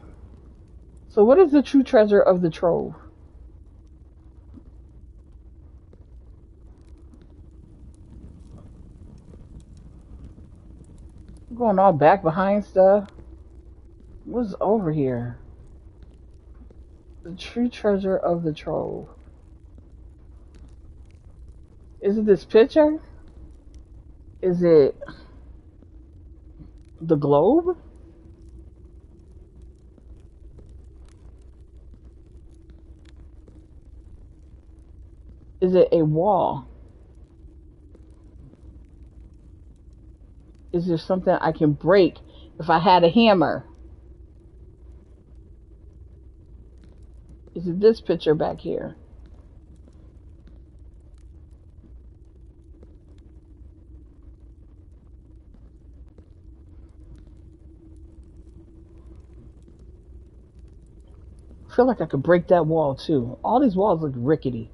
[SPEAKER 1] So what is the true treasure of the trove? I'm going all back behind stuff. What's over here? The true treasure of the trove. Is it this picture? Is it the globe? Is it a wall? Is there something I can break if I had a hammer? Is it this picture back here? I feel like I could break that wall too. All these walls look rickety.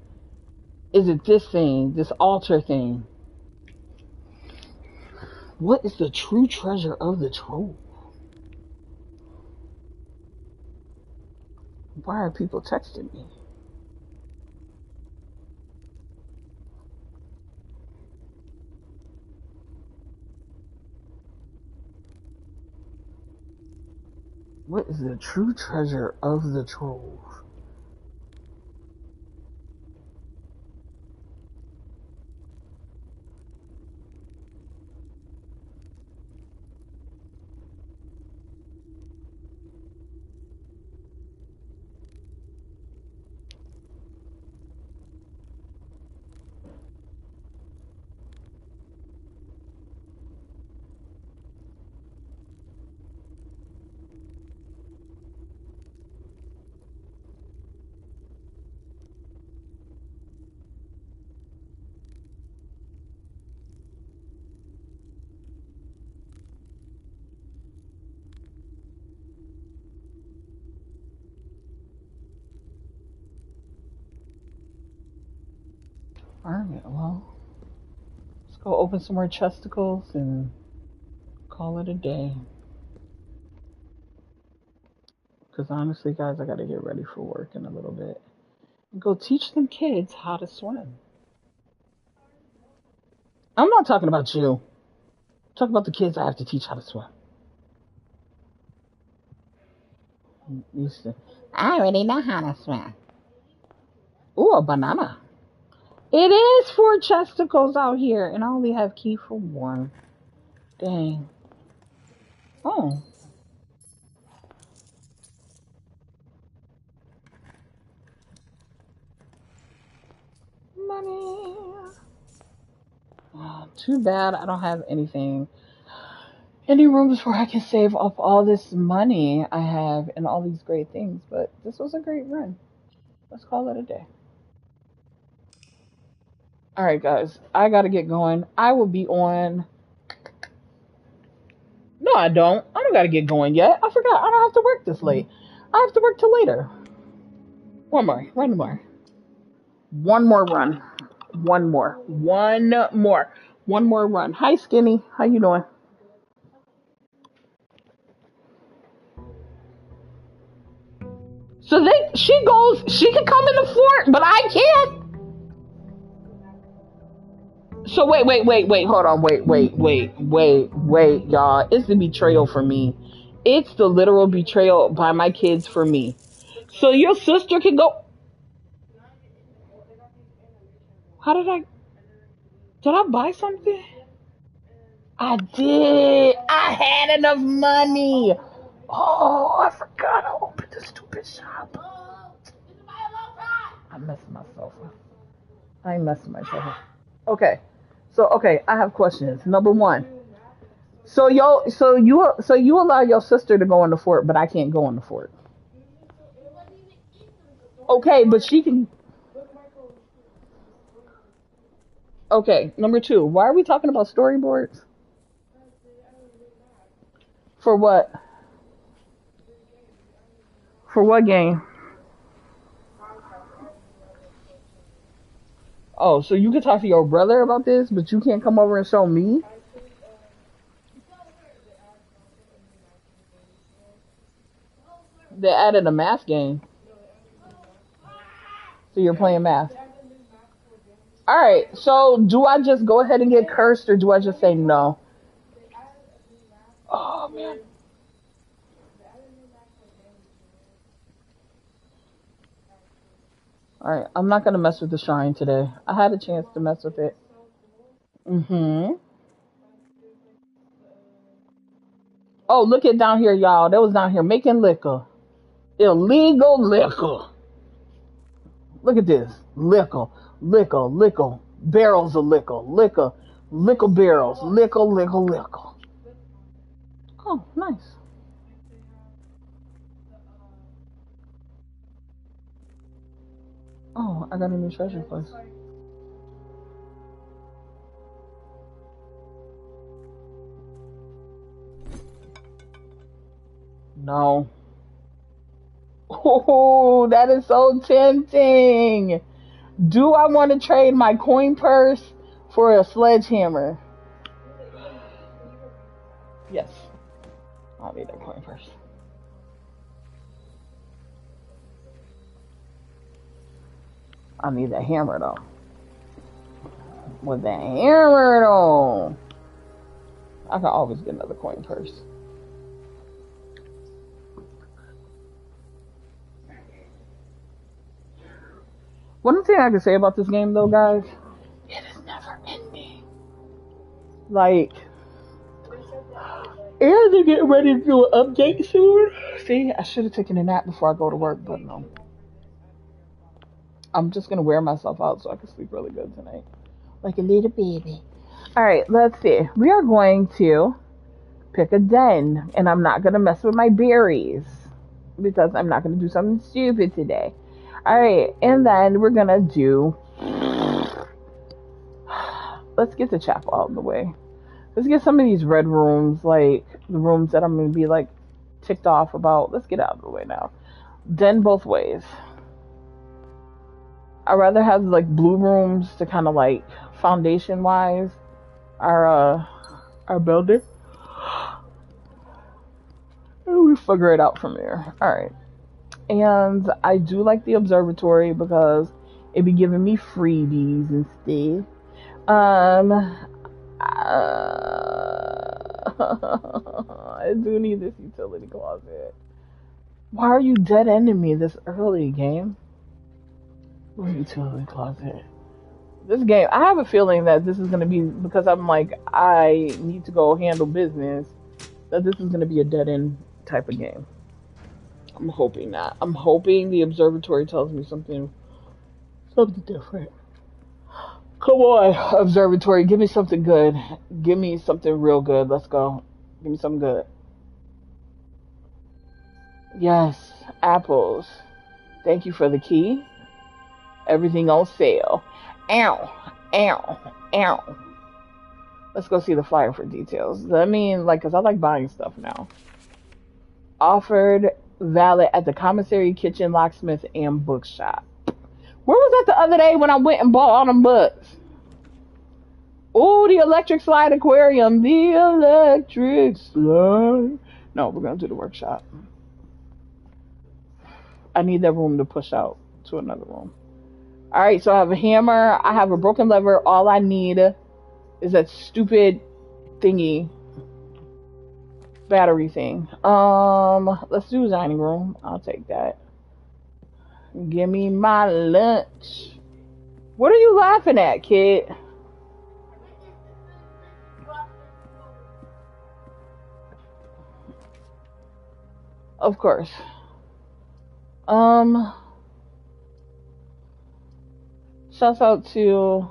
[SPEAKER 1] Is it this thing? This altar thing? What is the true treasure of the trove? Why are people texting me? What is the true treasure of the trove? Alright, well, let's go open some more chesticles and call it a day. Because honestly, guys, I gotta get ready for work in a little bit. Go teach them kids how to swim. I'm not talking about you. I'm talking about the kids I have to teach how to swim. I already know how to swim. Ooh, a banana. It is 4 chesticles out here, and I only have key for 1. Dang. Oh. Money. Oh, too bad I don't have any rooms where I can save up all this money I have and all these great things. But this was a great run. Let's call it a day. All right, guys. I got to get going. I will be on. No, I don't. I don't got to get going yet. I forgot. I don't have to work this late. I have to work till later. One more. One more. One more run. One more. One more. One more run. Hi, Skinny. How you doing? So she can come in the fort, but I can't. So wait, hold on, wait, y'all. It's the betrayal for me. It's the literal betrayal by my kids for me. So your sister can go. How did I buy something? I did. I had enough money. Oh, I forgot I opened the stupid shop. I messed myself up. I ain't messing myself up. Okay. So I have questions. Number 1. So you allow your sister to go in the fort, but I can't go in the fort. Okay, but she can. Okay, number 2. Why are we talking about storyboards? For what? For what game? Oh, so you can talk to your brother about this, but you can't come over and show me? They added a math game. So you're playing math. Alright, so do I just go ahead and get cursed, or do I just say no? Oh, man. Alright, I'm not going to mess with the shrine today. I had a chance to mess with it. Oh, look at down here, y'all. That was down here making liquor. Illegal liquor. Look at this. Liquor, liquor, liquor. Barrels of liquor, liquor, liquor barrels, liquor, liquor, liquor. Oh, nice. Oh, I got a new treasure place. No. Oh, that is so tempting. Do I want to trade my coin purse for a sledgehammer? Yes. I'll need that coin purse. I need that hammer though. With that hammer though, I can always get another coin purse. One thing I can say about this game though, guys, it is never ending. Like, and they're getting ready to do an update soon. See, I should have taken a nap before I go to work, but no. I'm just gonna wear myself out so I can sleep really good tonight. Like a little baby. Alright, let's see. We are going to pick a den, and I'm not gonna mess with my berries because I'm not gonna do something stupid today. Alright, and then we're gonna do, let's get the chapel out of the way. Let's get some of these red rooms, like the rooms that I'm gonna be like ticked off about. Let's get out of the way now. Den both ways. I'd rather have like blue rooms to kind of like foundation wise our builder. And we figure it out from there. Alright. And I do like the observatory because it be giving me freebies and stuff. I do need this utility closet. Why are you dead ending me this early, game? Utility closet. This game, I have a feeling that this is going to be, because I'm like, I need to go handle business, that this is going to be a dead end type of game. I'm hoping not. I'm hoping the observatory tells me something different. Come on, observatory, give me something good. Give me something real good. Let's go. Give me something good. Yes, apples. Thank you for the key. Everything on sale. Ow, ow, ow. Let's go see the flyer for details. I mean, like, because I like buying stuff now. Offered valid at the commissary, kitchen, locksmith, and bookshop. Where was that the other day when I went and bought all them books? Oh, the electric slide aquarium. The electric slide. No, we're going to do the workshop. I need that room to push out to another room. Alright, so I have a hammer. I have a broken lever. All I need is that stupid thingy. Battery thing. Let's do a dining room. I'll take that. Give me my lunch. What are you laughing at, kid? Of course. Shouts out to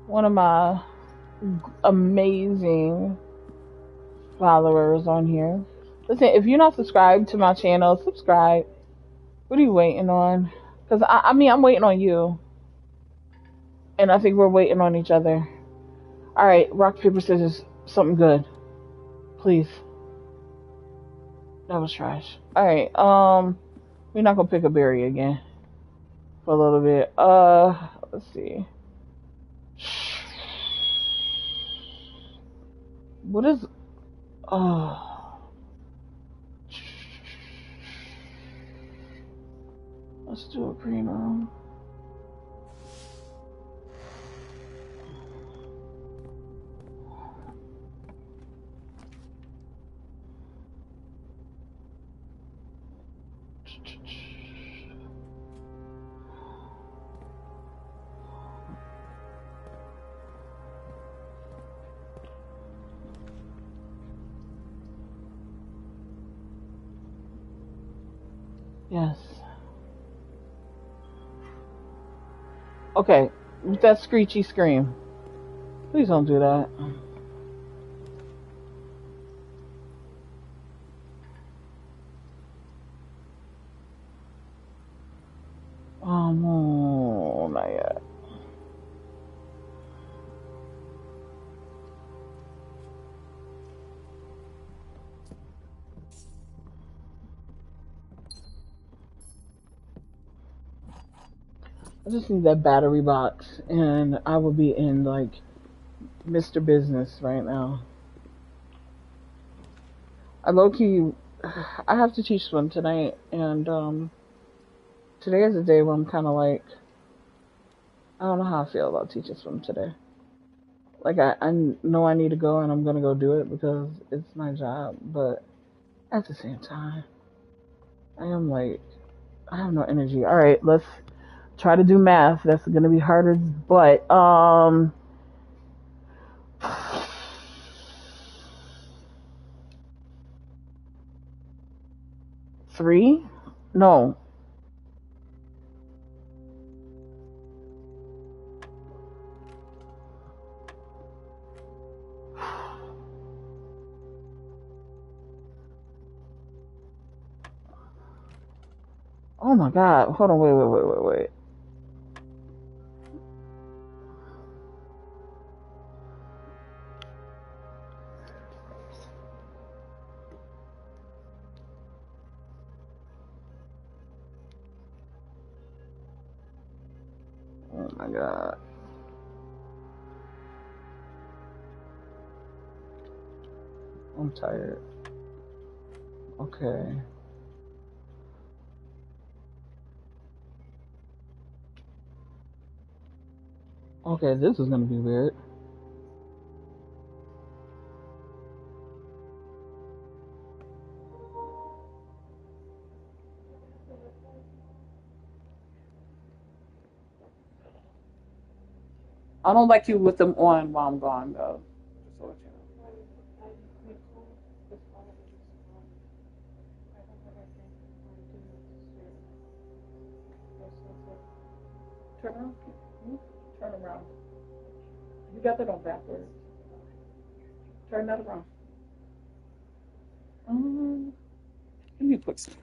[SPEAKER 1] one of my amazing followers on here. Listen, if you're not subscribed to my channel, subscribe. What are you waiting on? Because I mean, I'm waiting on you. And I think we're waiting on each other. Alright, rock, paper, scissors. Something good. Please. That was trash. Alright, we're not gonna pick a berry again. For a little bit. Let's see. What is... Let's do a green room. Yes. Okay, with that screechy scream. Please don't do that. No, not yet. I just need that battery box, and I will be in like Mr. Business right now. I low key, I have to teach swim tonight, and today is a day where I'm kind of like, I don't know how I feel about teaching swim today. Like I know I need to go, and I'm gonna go do it because it's my job, but at the same time, I am like, I have no energy. All right, let's try to do math. That's gonna be harder, but 3? No. Oh my God. Hold on. Wait. Oh my God. I'm tired. Okay. Okay, this is gonna be weird. I don't like you with them on while I'm gone, though. Just so you know. Turn around. Turn around. You got that on backwards. Turn that around. Um, Let me put some.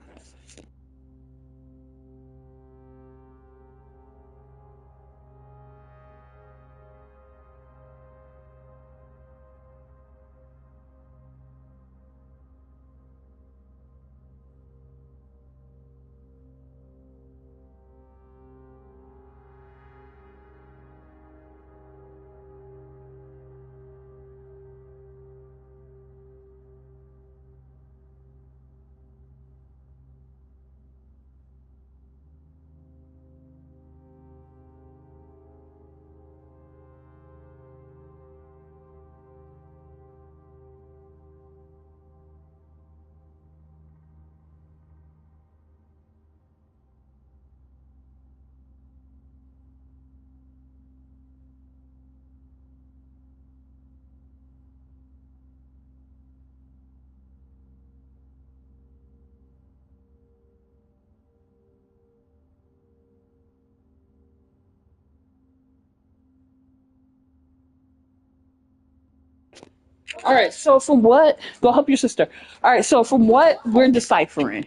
[SPEAKER 1] All right, so from what, go help your sister. All right, so from what we're deciphering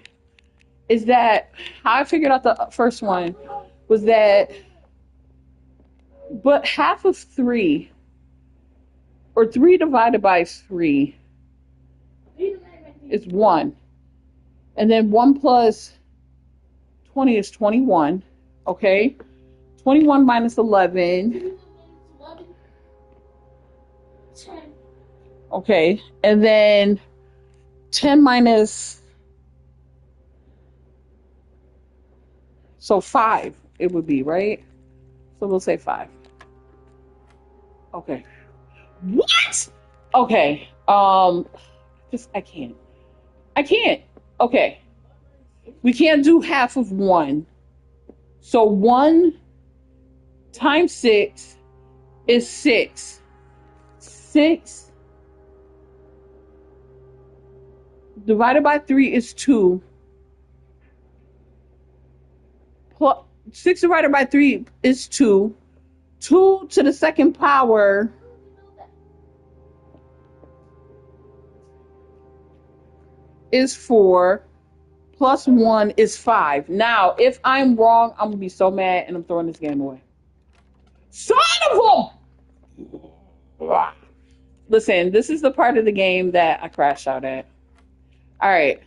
[SPEAKER 1] is that how I figured out the first one was that, but half of 3, or 3 divided by 3 is 1. And then 1 plus 20 is 21. Okay. 21 minus 11.
[SPEAKER 3] 10.
[SPEAKER 1] Okay. And then 10 minus, so 5 it would be, right? So we'll say 5. Okay. What? Okay. Just, I can't. Okay. We can't do half of 1. So 1 times 6 is 6. 6 divided by 3 is 2. 6 divided by 3 is 2. 2 to the second power is 4. Plus 1 is 5. Now, if I'm wrong, I'm going to be so mad and I'm throwing this game away. Son of a... Listen, this is the part of the game that I crashed out at. All right.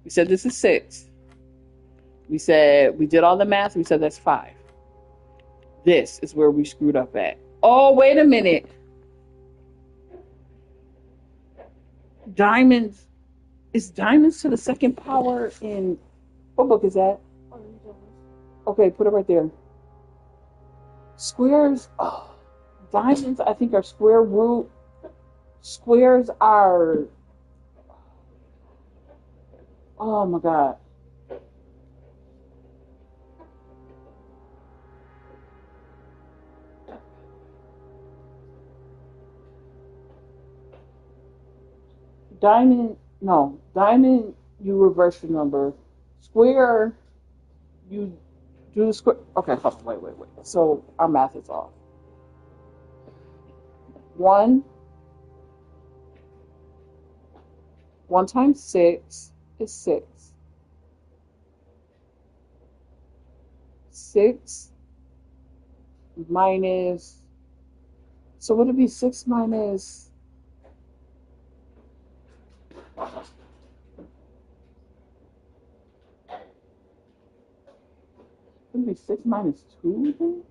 [SPEAKER 1] We said this is 6. We said we did all the math. We said that's 5. This is where we screwed up at. Oh, wait a minute. Diamonds. Is diamonds to the second power in... What book is that? Okay, put it right there. Squares. Oh, diamonds, I think, are square root. Squares are... Oh, my God. Diamond, no. Diamond, you reverse the number. Square, you do the square. Okay, hold on, wait. So our math is off. 1 times 6 is 6. 6 minus... So would it be 6 minus... Would it be 6 minus 2 then?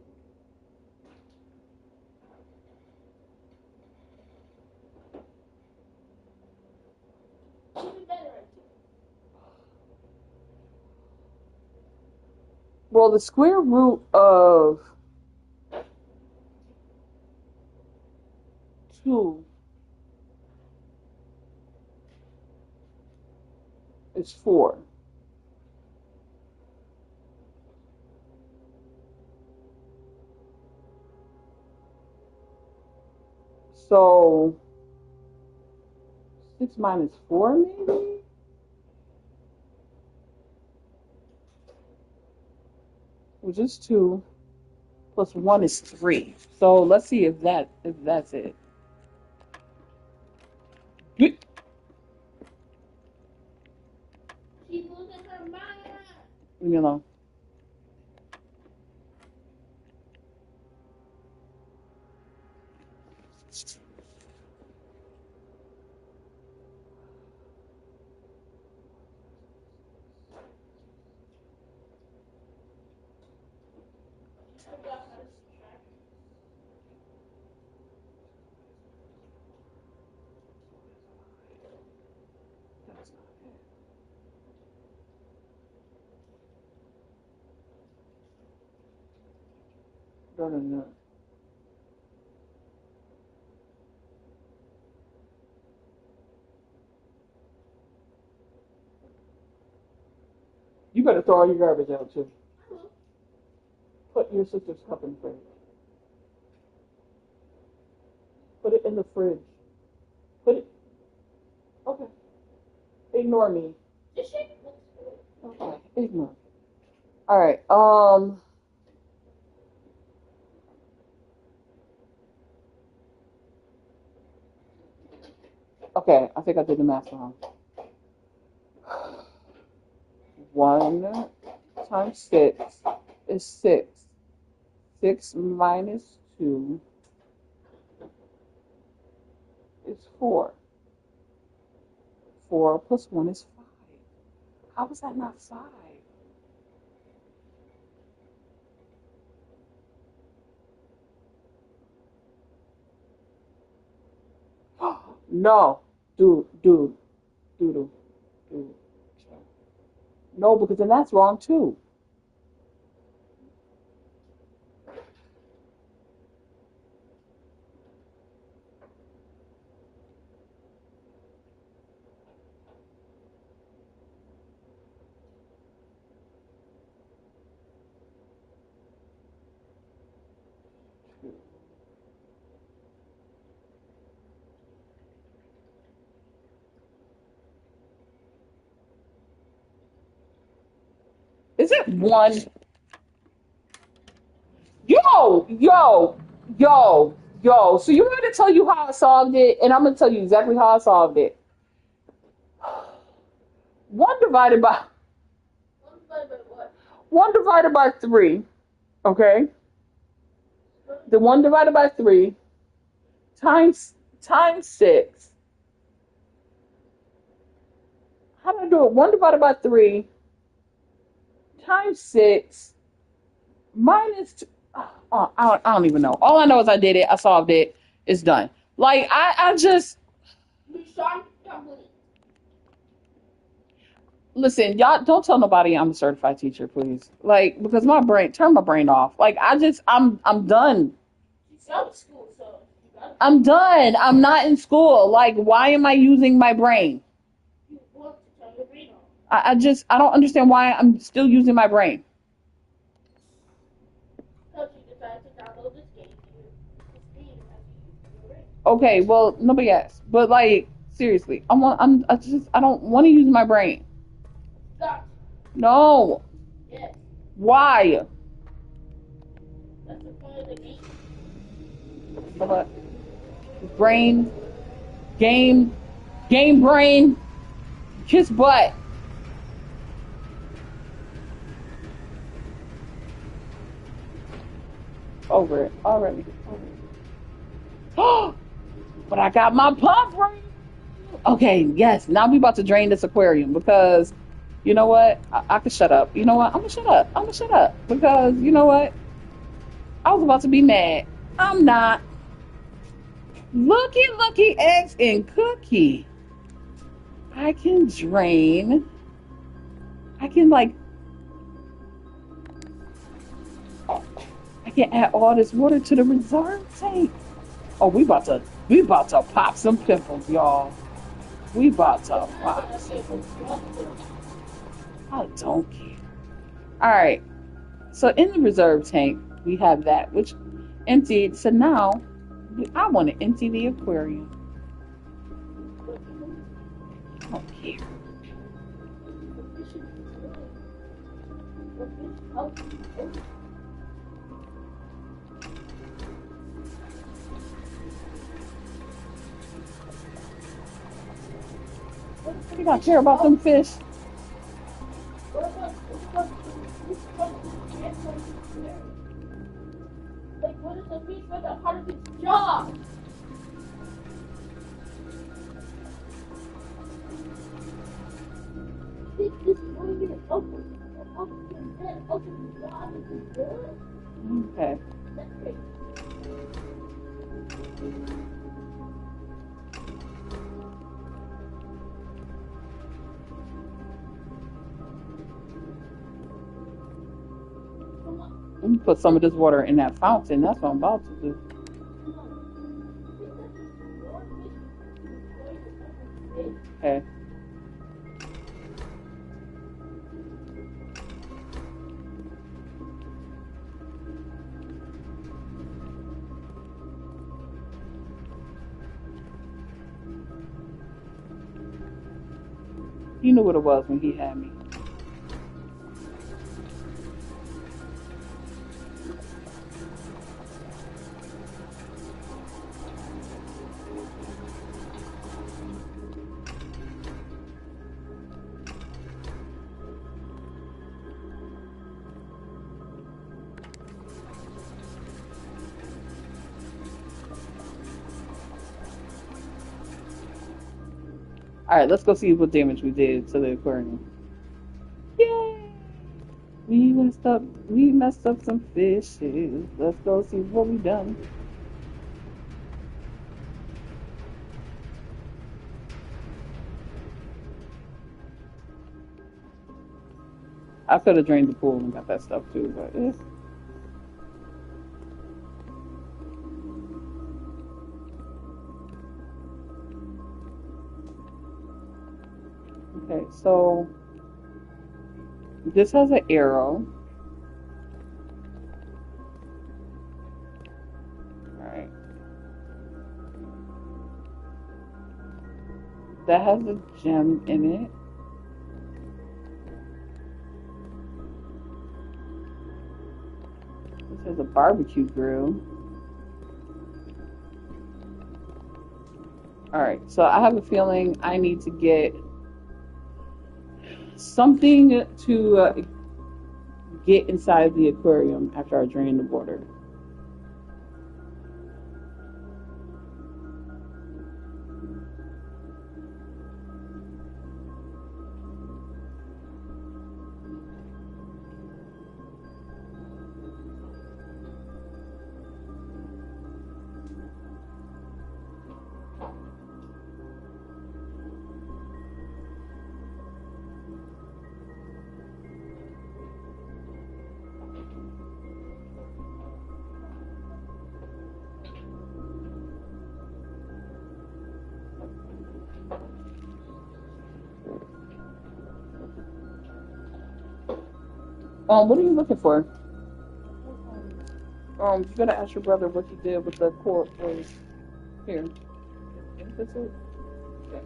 [SPEAKER 1] Well, the square root of 2 is 4. So 6 minus 4 maybe? Which is 2. Plus 1 is 3. So let's see if that's it. Leave me alone. No. You better throw all your garbage out too. Put your sister's cup in the fridge. Put it in the fridge. Put it. Okay. Ignore me. Okay. Ignore. All right. Okay. I think I did the math wrong. 1 times 6 is 6. 6 minus 2 is 4. 4 plus 1 is 5. How was that not 5? No. Dude. No, because then that's wrong too. Is it 1? yo. So you want me to tell you how I solved it, and I'm gonna tell you exactly how I solved it. One divided by
[SPEAKER 3] What?
[SPEAKER 1] one divided by three. Okay, the one divided by three times six. How do I do it? One divided by three times six minus two. Oh, I don't even know. All I know is I did it. I solved it. It's done. Like I just
[SPEAKER 3] Mission complete.
[SPEAKER 1] listen. Y'all don't tell nobody I'm a certified teacher, please. Like because turn my brain off. Like I'm done.
[SPEAKER 3] She's out of school, so you gotta
[SPEAKER 1] I'm done. I'm not in school. Like why am I using my brain?
[SPEAKER 3] you want to turn your brain off.
[SPEAKER 1] I don't understand why I'm still using my brain.
[SPEAKER 3] Because you decided to download this game. This game has you using your brain.
[SPEAKER 1] Okay, well nobody asked, but like seriously, I don't want to use my brain.
[SPEAKER 3] Stop.
[SPEAKER 1] No.
[SPEAKER 3] Yes.
[SPEAKER 1] Why?
[SPEAKER 3] That's the point of the game.
[SPEAKER 1] But brain, game, brain, kiss butt. Over it already. Oh, but I got my pump brain. Okay, yes. Now we about to drain this aquarium because you know what? I can shut up. You know what? I'm gonna shut up. I'm gonna shut up because you know what? I was about to be mad. I'm not. Looky, eggs and cookie. I can drain. I can like. I can add all this water to the reserve tank. Oh, we about to pop some pimples, y'all. We about to pop some. I don't care. All right. So in the reserve tank, we have that which emptied. So now I want to empty the aquarium. I don't care. You don't care about them fish.
[SPEAKER 3] Like, what is the fish for the part of its job? This is going to be open.
[SPEAKER 1] Okay.
[SPEAKER 3] That's great.
[SPEAKER 1] Let me put some of this water in that fountain. That's what I'm about to do. Okay. You knew what it was when he had me. All right, let's go see what damage we did to the aquarium. Yay! We messed up some fishes. Let's go see what we done. I could have drained the pool and got that stuff too, but okay, so this has an arrow. Alright. That has a gem in it. This has a barbecue grill. Alright, so I have a feeling I need to get something to get inside the aquarium after I drain the water. What are you looking for? You gotta ask your brother what he did with the cord. Here. Is this it? Yes.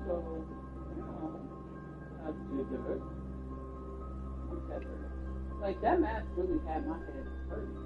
[SPEAKER 1] So, now, I did it. Like, that mask really had my head hurting.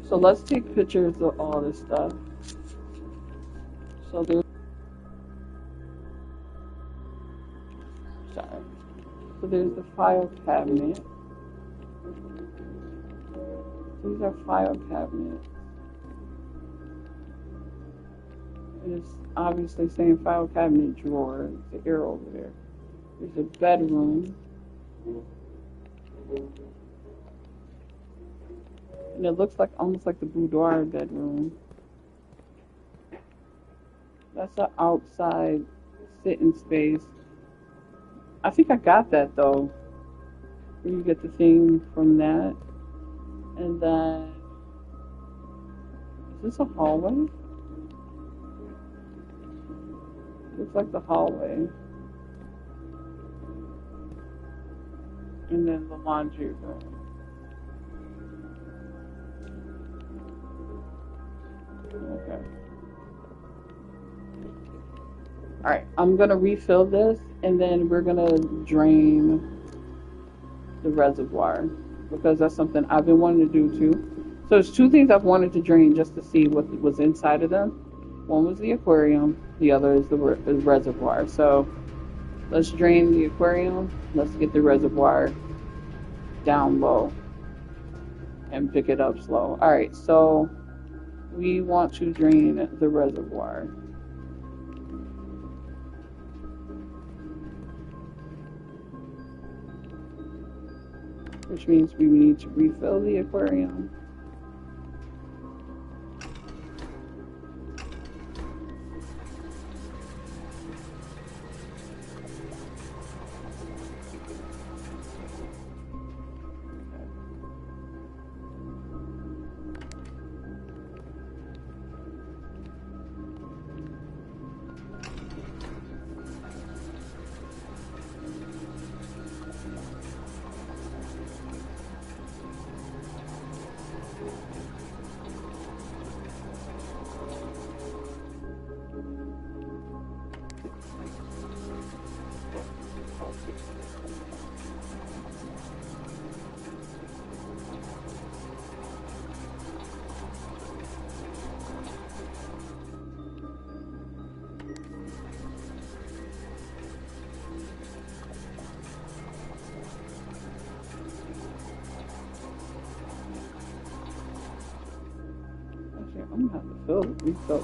[SPEAKER 1] So let's take pictures of all this stuff. So there's the file cabinet. These are file cabinets. And it's obviously saying file cabinet drawer. There's the arrow over there. There's a bedroom. And it looks like almost like the boudoir bedroom. That's an outside sitting space. I think I got that though. You get the thing from that. And then, is this a hallway? Looks like the hallway. And then the laundry room. Okay. Alright, I'm gonna refill this and then we're gonna drain the reservoir because that's something I've been wanting to do too. So there's two things I've wanted to drain just to see what was inside of them. One was the aquarium, the other is the reservoir. So let's drain the aquarium, let's get the reservoir down low and pick it up slow. Alright, so we want to drain the reservoir. Which means we need to refill the aquarium. I'm gonna have to fill it. Refill it.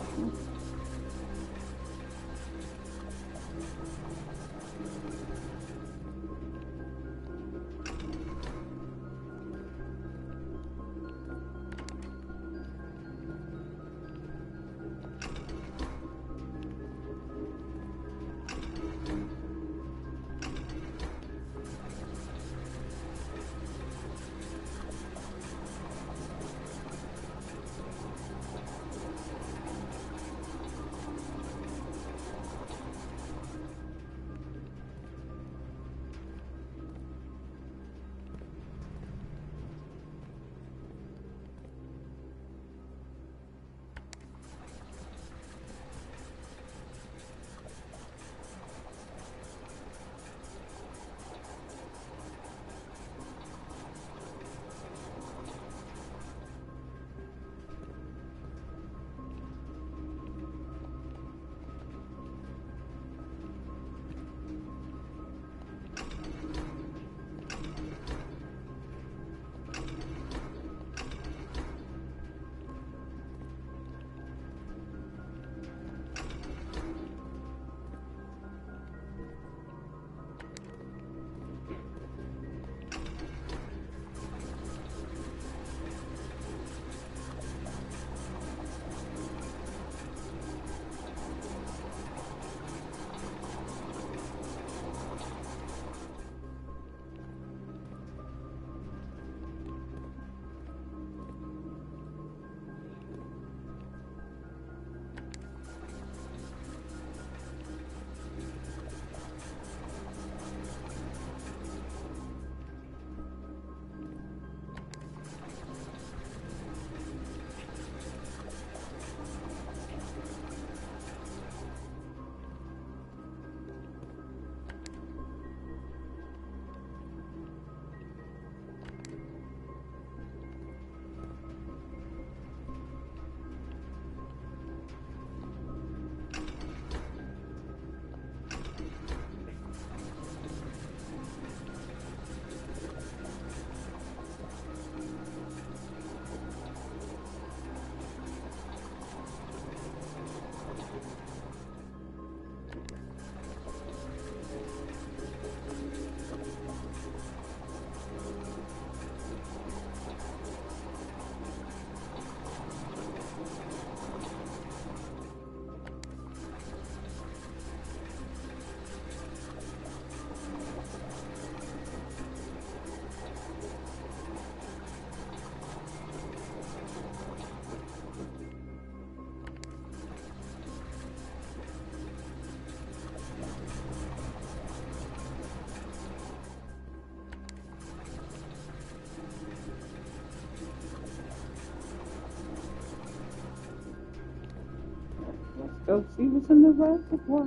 [SPEAKER 1] go see what's in the reservoir.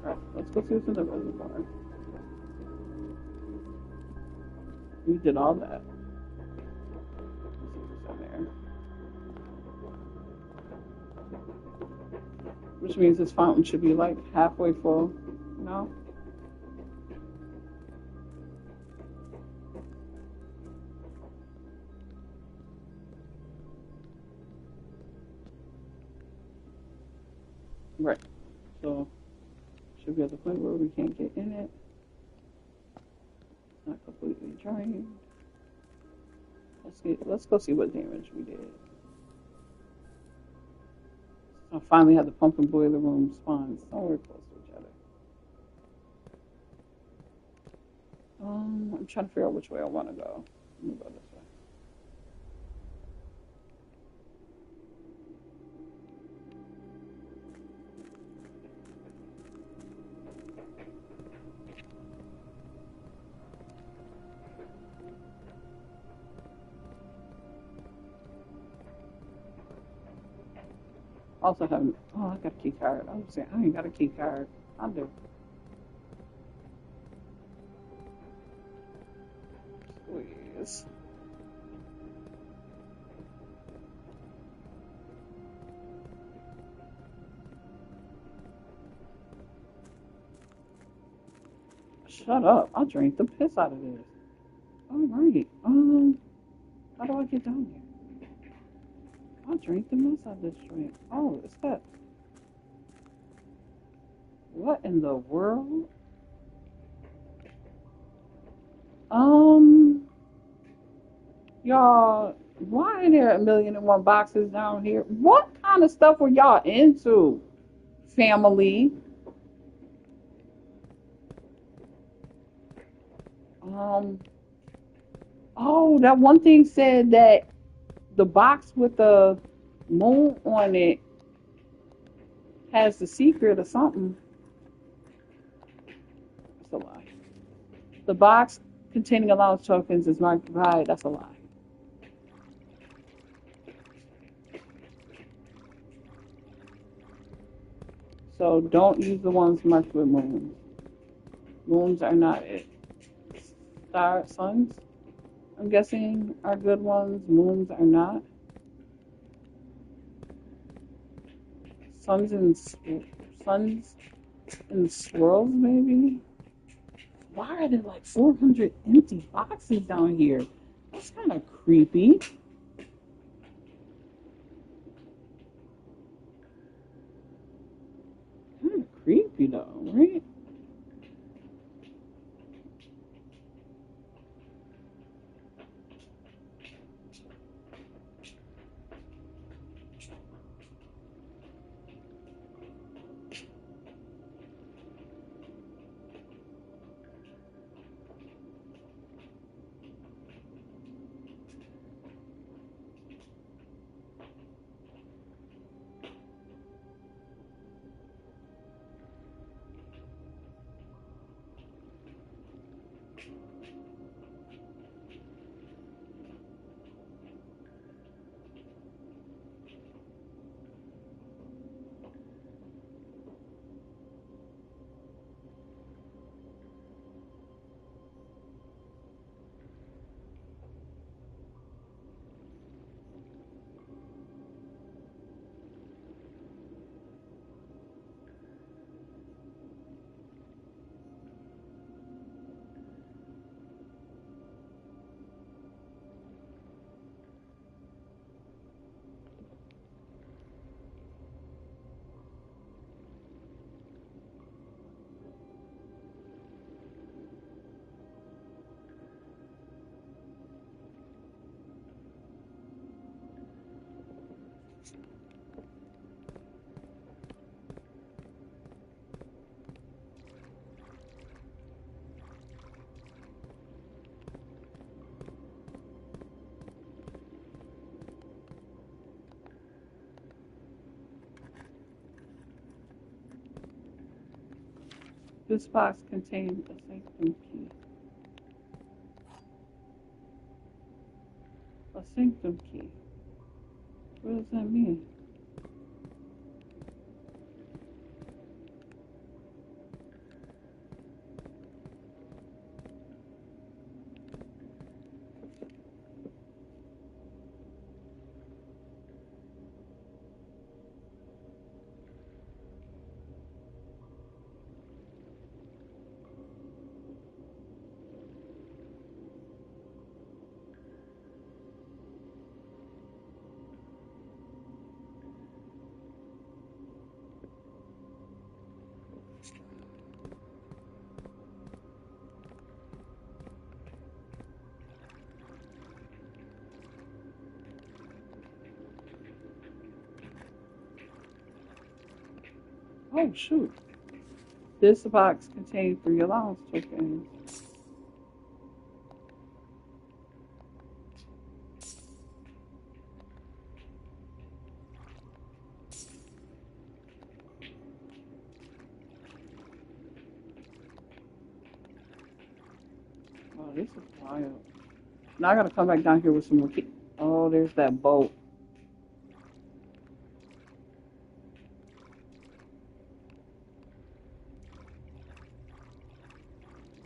[SPEAKER 1] Alright, let's go see what's in the reservoir. We did all that. Let's see what's in there. Which means this fountain should be like halfway full. No? Right. So should be at the point where we can't get in it. It's not completely drained. Let's go see what damage we did. I finally had the pump and boiler room spawns somewhere close to each other. I'm trying to figure out which way I want to go. Let me go this way. Also have, I got a key card. I was saying, I ain't got a key card. I do. Please. Shut up. I'll drink the piss out of this. Alright. How do I get down here? I'll drink the mess out of this drink. Oh, it's that. What in the world? Y'all, why are there 1,000,001 boxes down here? What kind of stuff were y'all into, family? Oh, that one thing said that the box with the moon on it has the secret or something. That's a lie. The box containing allowance tokens is marked right. That's a lie. So don't use the ones marked with moons. Moons are not it. Suns, I'm guessing, are good ones. Moons are not. Suns and swirls, maybe. Why are there like 400 empty boxes down here? That's kind of creepy. Kind of creepy though, right? This box contains a sanctum key. A sanctum key. What does that mean? Oh, shoot. This box contains 3 allowance tokens. Oh, this is wild. Now I gotta come back down here with some more keys. Oh, there's that boat.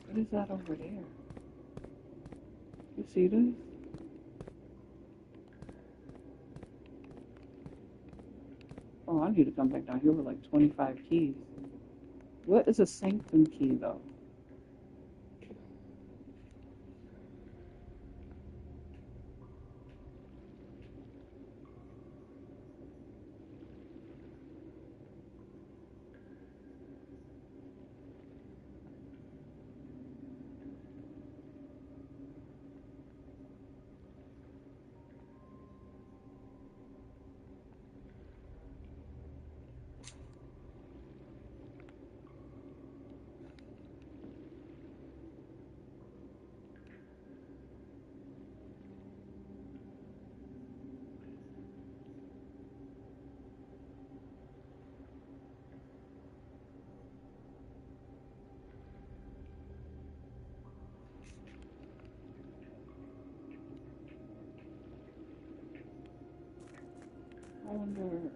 [SPEAKER 1] What is that over there? You see this? Oh, I need to come back down here with like 25 keys. What is a sanctum key, though? I wonder.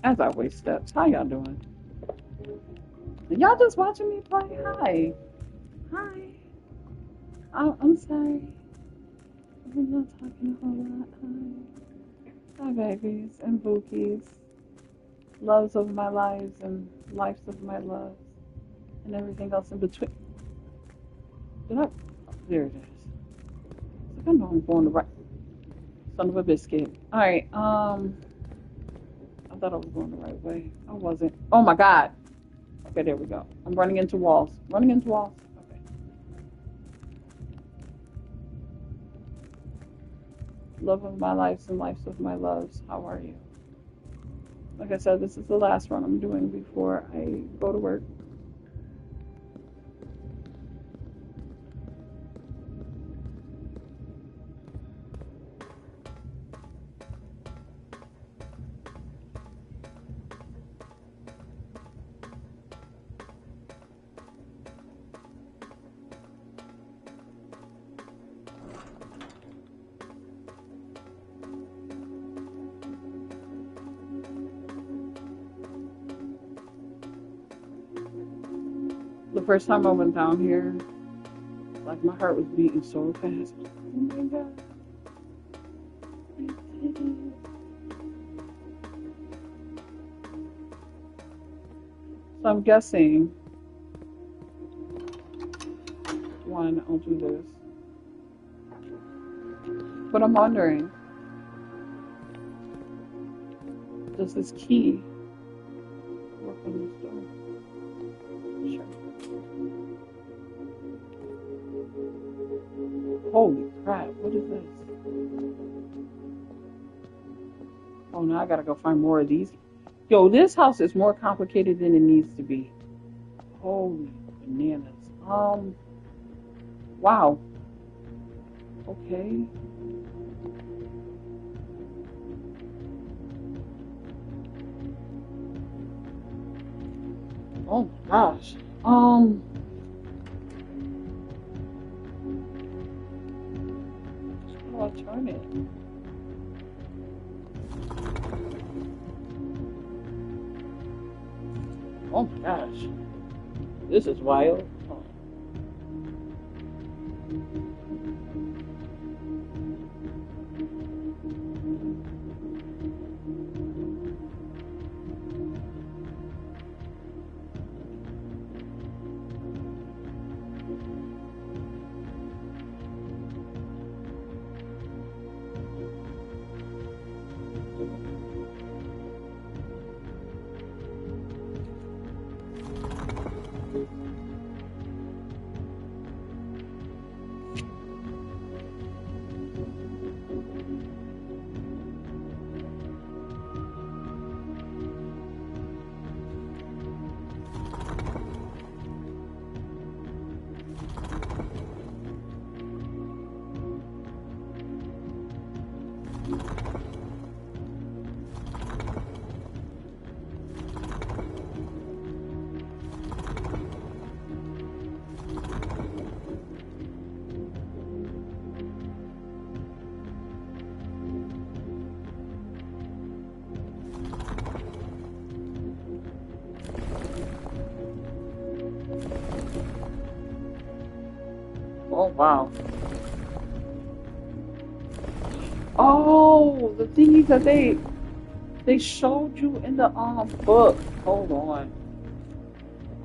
[SPEAKER 1] As I waste steps, how y'all doing? Y'all just watching me play? Hi. Hi. I'm sorry. I'm not talking a whole lot. Hi. Hi, babies and bookies. Loves of my lives and lives of my loves. And everything else in between. Did I? Oh, there it is. It's like I know I'm going the right. Son of a biscuit. Alright, I thought I was going the right way. I wasn't. Oh my god. Okay, there we go. I'm running into walls. Running into walls. Okay. Love of my lives and lives of my loves. How are you? Like I said, this is the last run I'm doing before I go to work. The first time I went down here, like my heart was beating so fast. Oh my god. So I'm guessing one, I'll do this. But I'm wondering, does this key work on this door? Sure. Holy crap, what is this? Oh, now I gotta go find more of these. Yo, this house is more complicated than it needs to be. Holy bananas. Wow. Okay. Oh my gosh. How do I turn it? Oh my gosh. This is wild. Oh. Oh wow. Oh, the thingies that they showed you in the book. Hold on.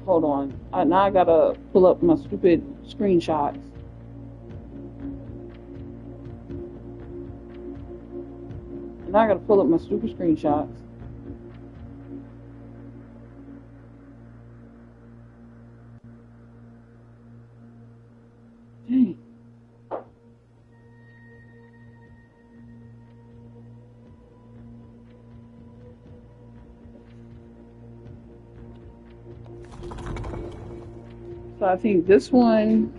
[SPEAKER 1] Hold on. Now I gotta pull up my stupid screenshots. Now I gotta pull up my stupid screenshots. Dang. So I think this one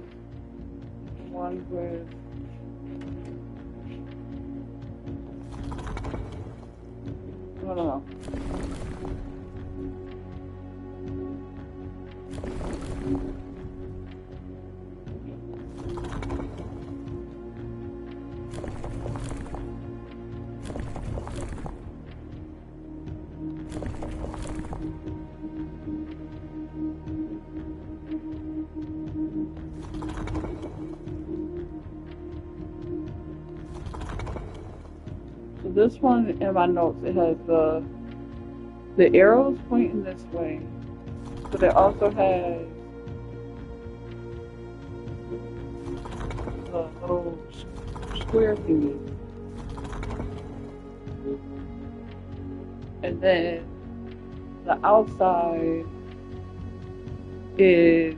[SPEAKER 1] with I don't know. So this one in my notes, it has the arrows pointing this way, but it also has the little square thingy, and then the outside is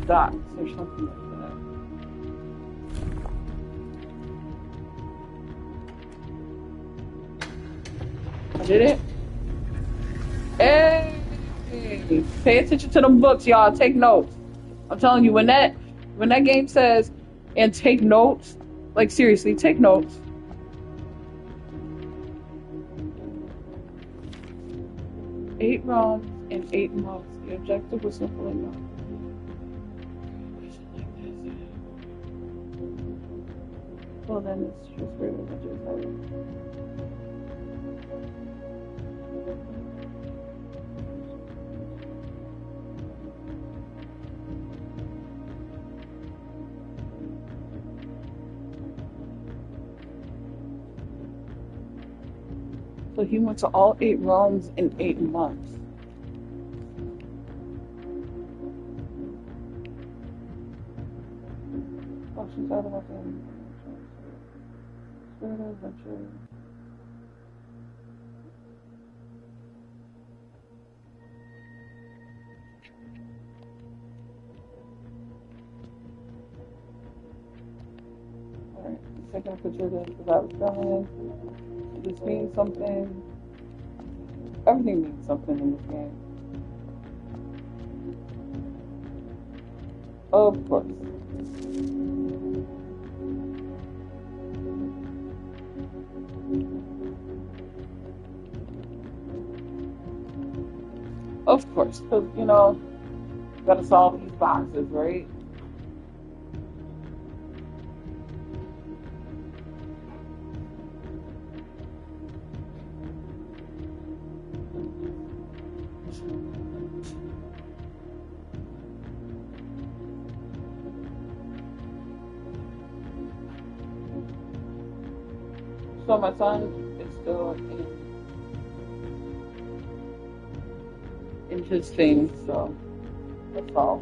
[SPEAKER 1] dots or something like that. I did it. Hey, pay attention to them books, y'all. Take notes. I'm telling you, when that game says and take notes, like seriously, take notes. Eight rounds in 8 months. The objective was simple enough. Well, then it's just very much exciting. So he went to all 8 realms in 8 months. Oh, she's out about that. Spirit of adventure. Alright, taking a picture of this because I was done. This means something. Everything means something in this game. Of course. Of course, because, you know, you gotta solve these boxes, right? So my son is still in his thing, so that's all.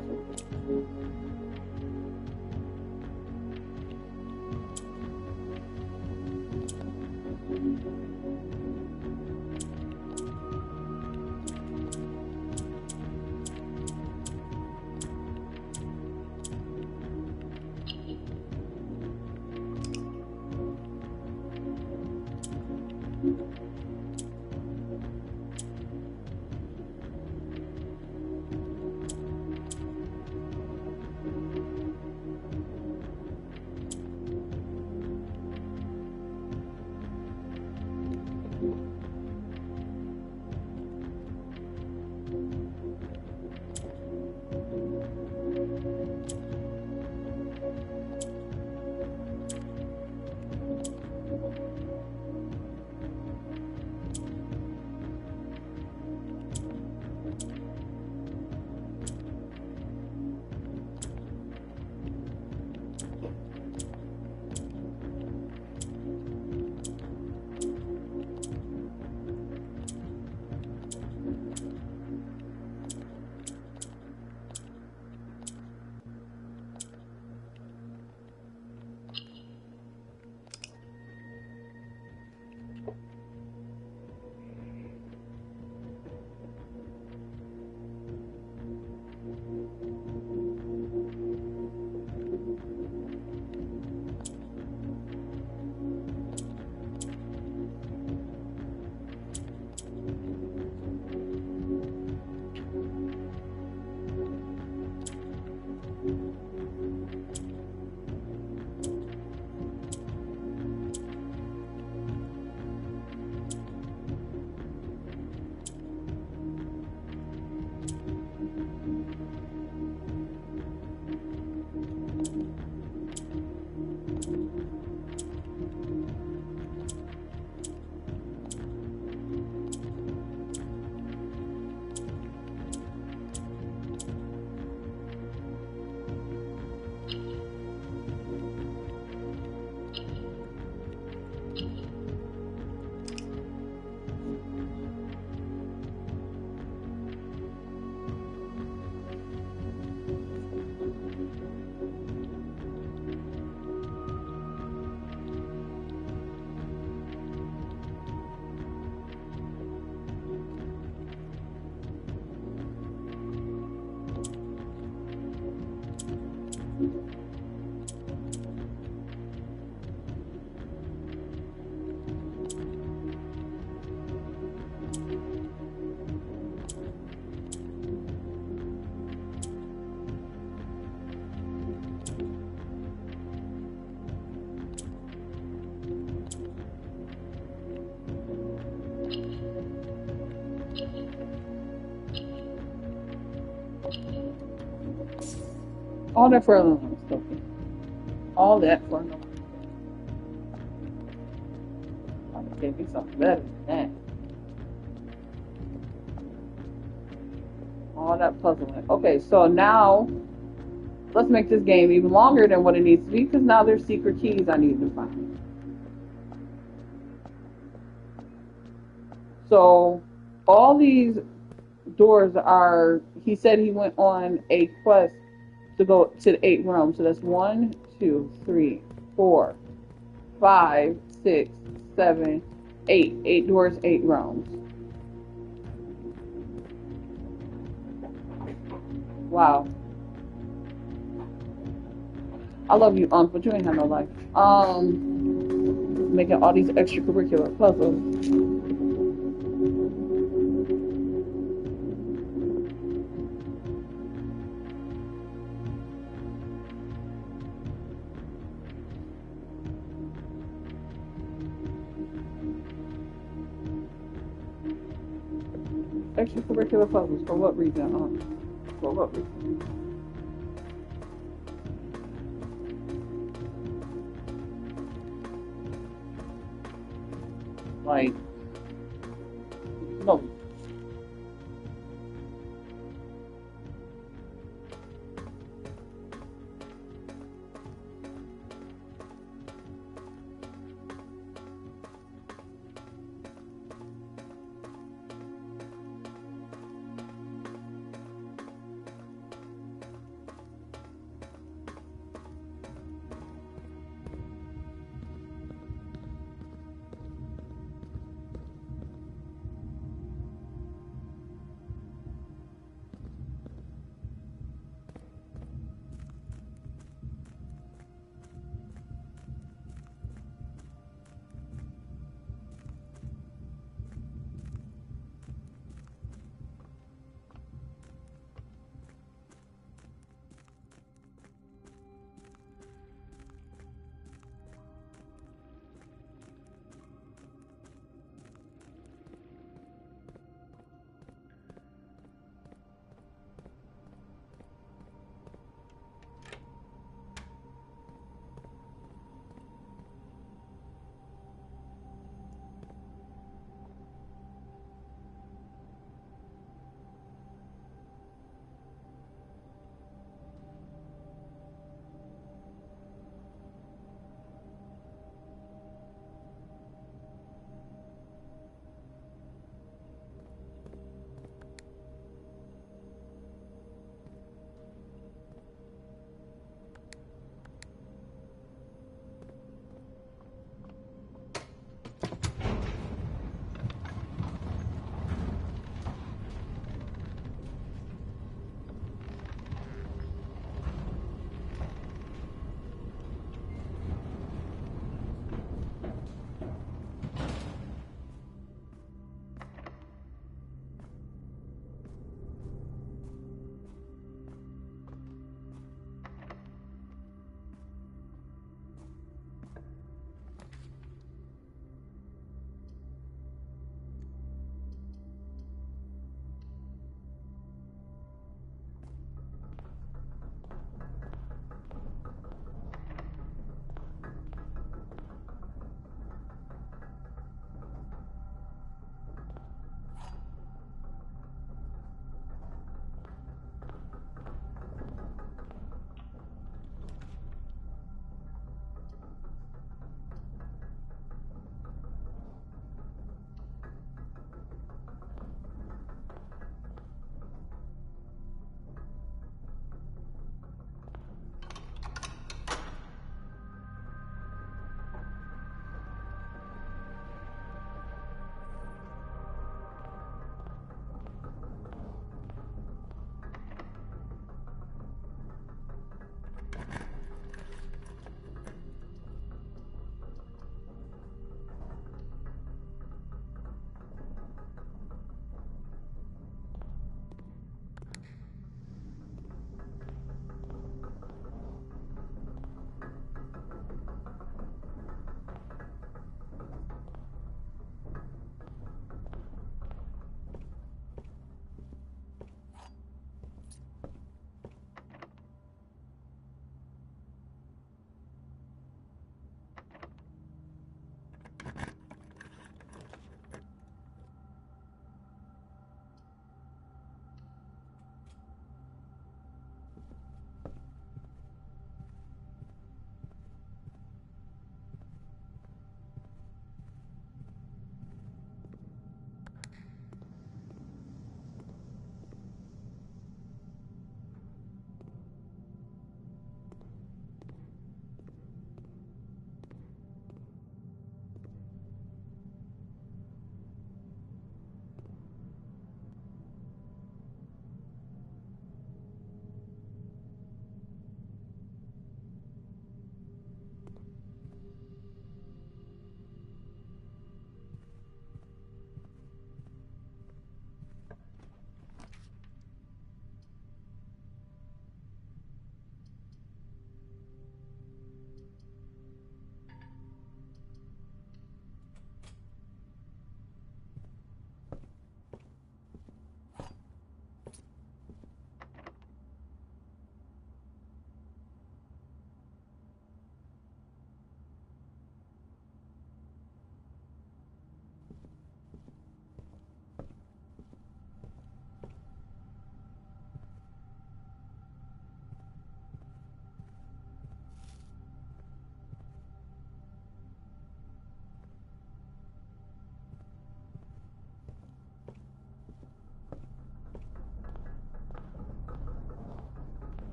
[SPEAKER 1] All that for a little stuff. All that for a little. I gave me something better than that. All that puzzling. Okay, so now let's make this game even longer than what it needs to be because now there's secret keys I need to find. So all these doors are, he said he went on a quest to go to the 8 realms. So that's 1, 2, 3, 4, 5, 6, 7, 8. 8 doors, 8 realms. Wow. I love you, but you ain't have no life. Making all these extracurricular puzzles. Extracurricular puzzles for what reason? For what reason? Like, no.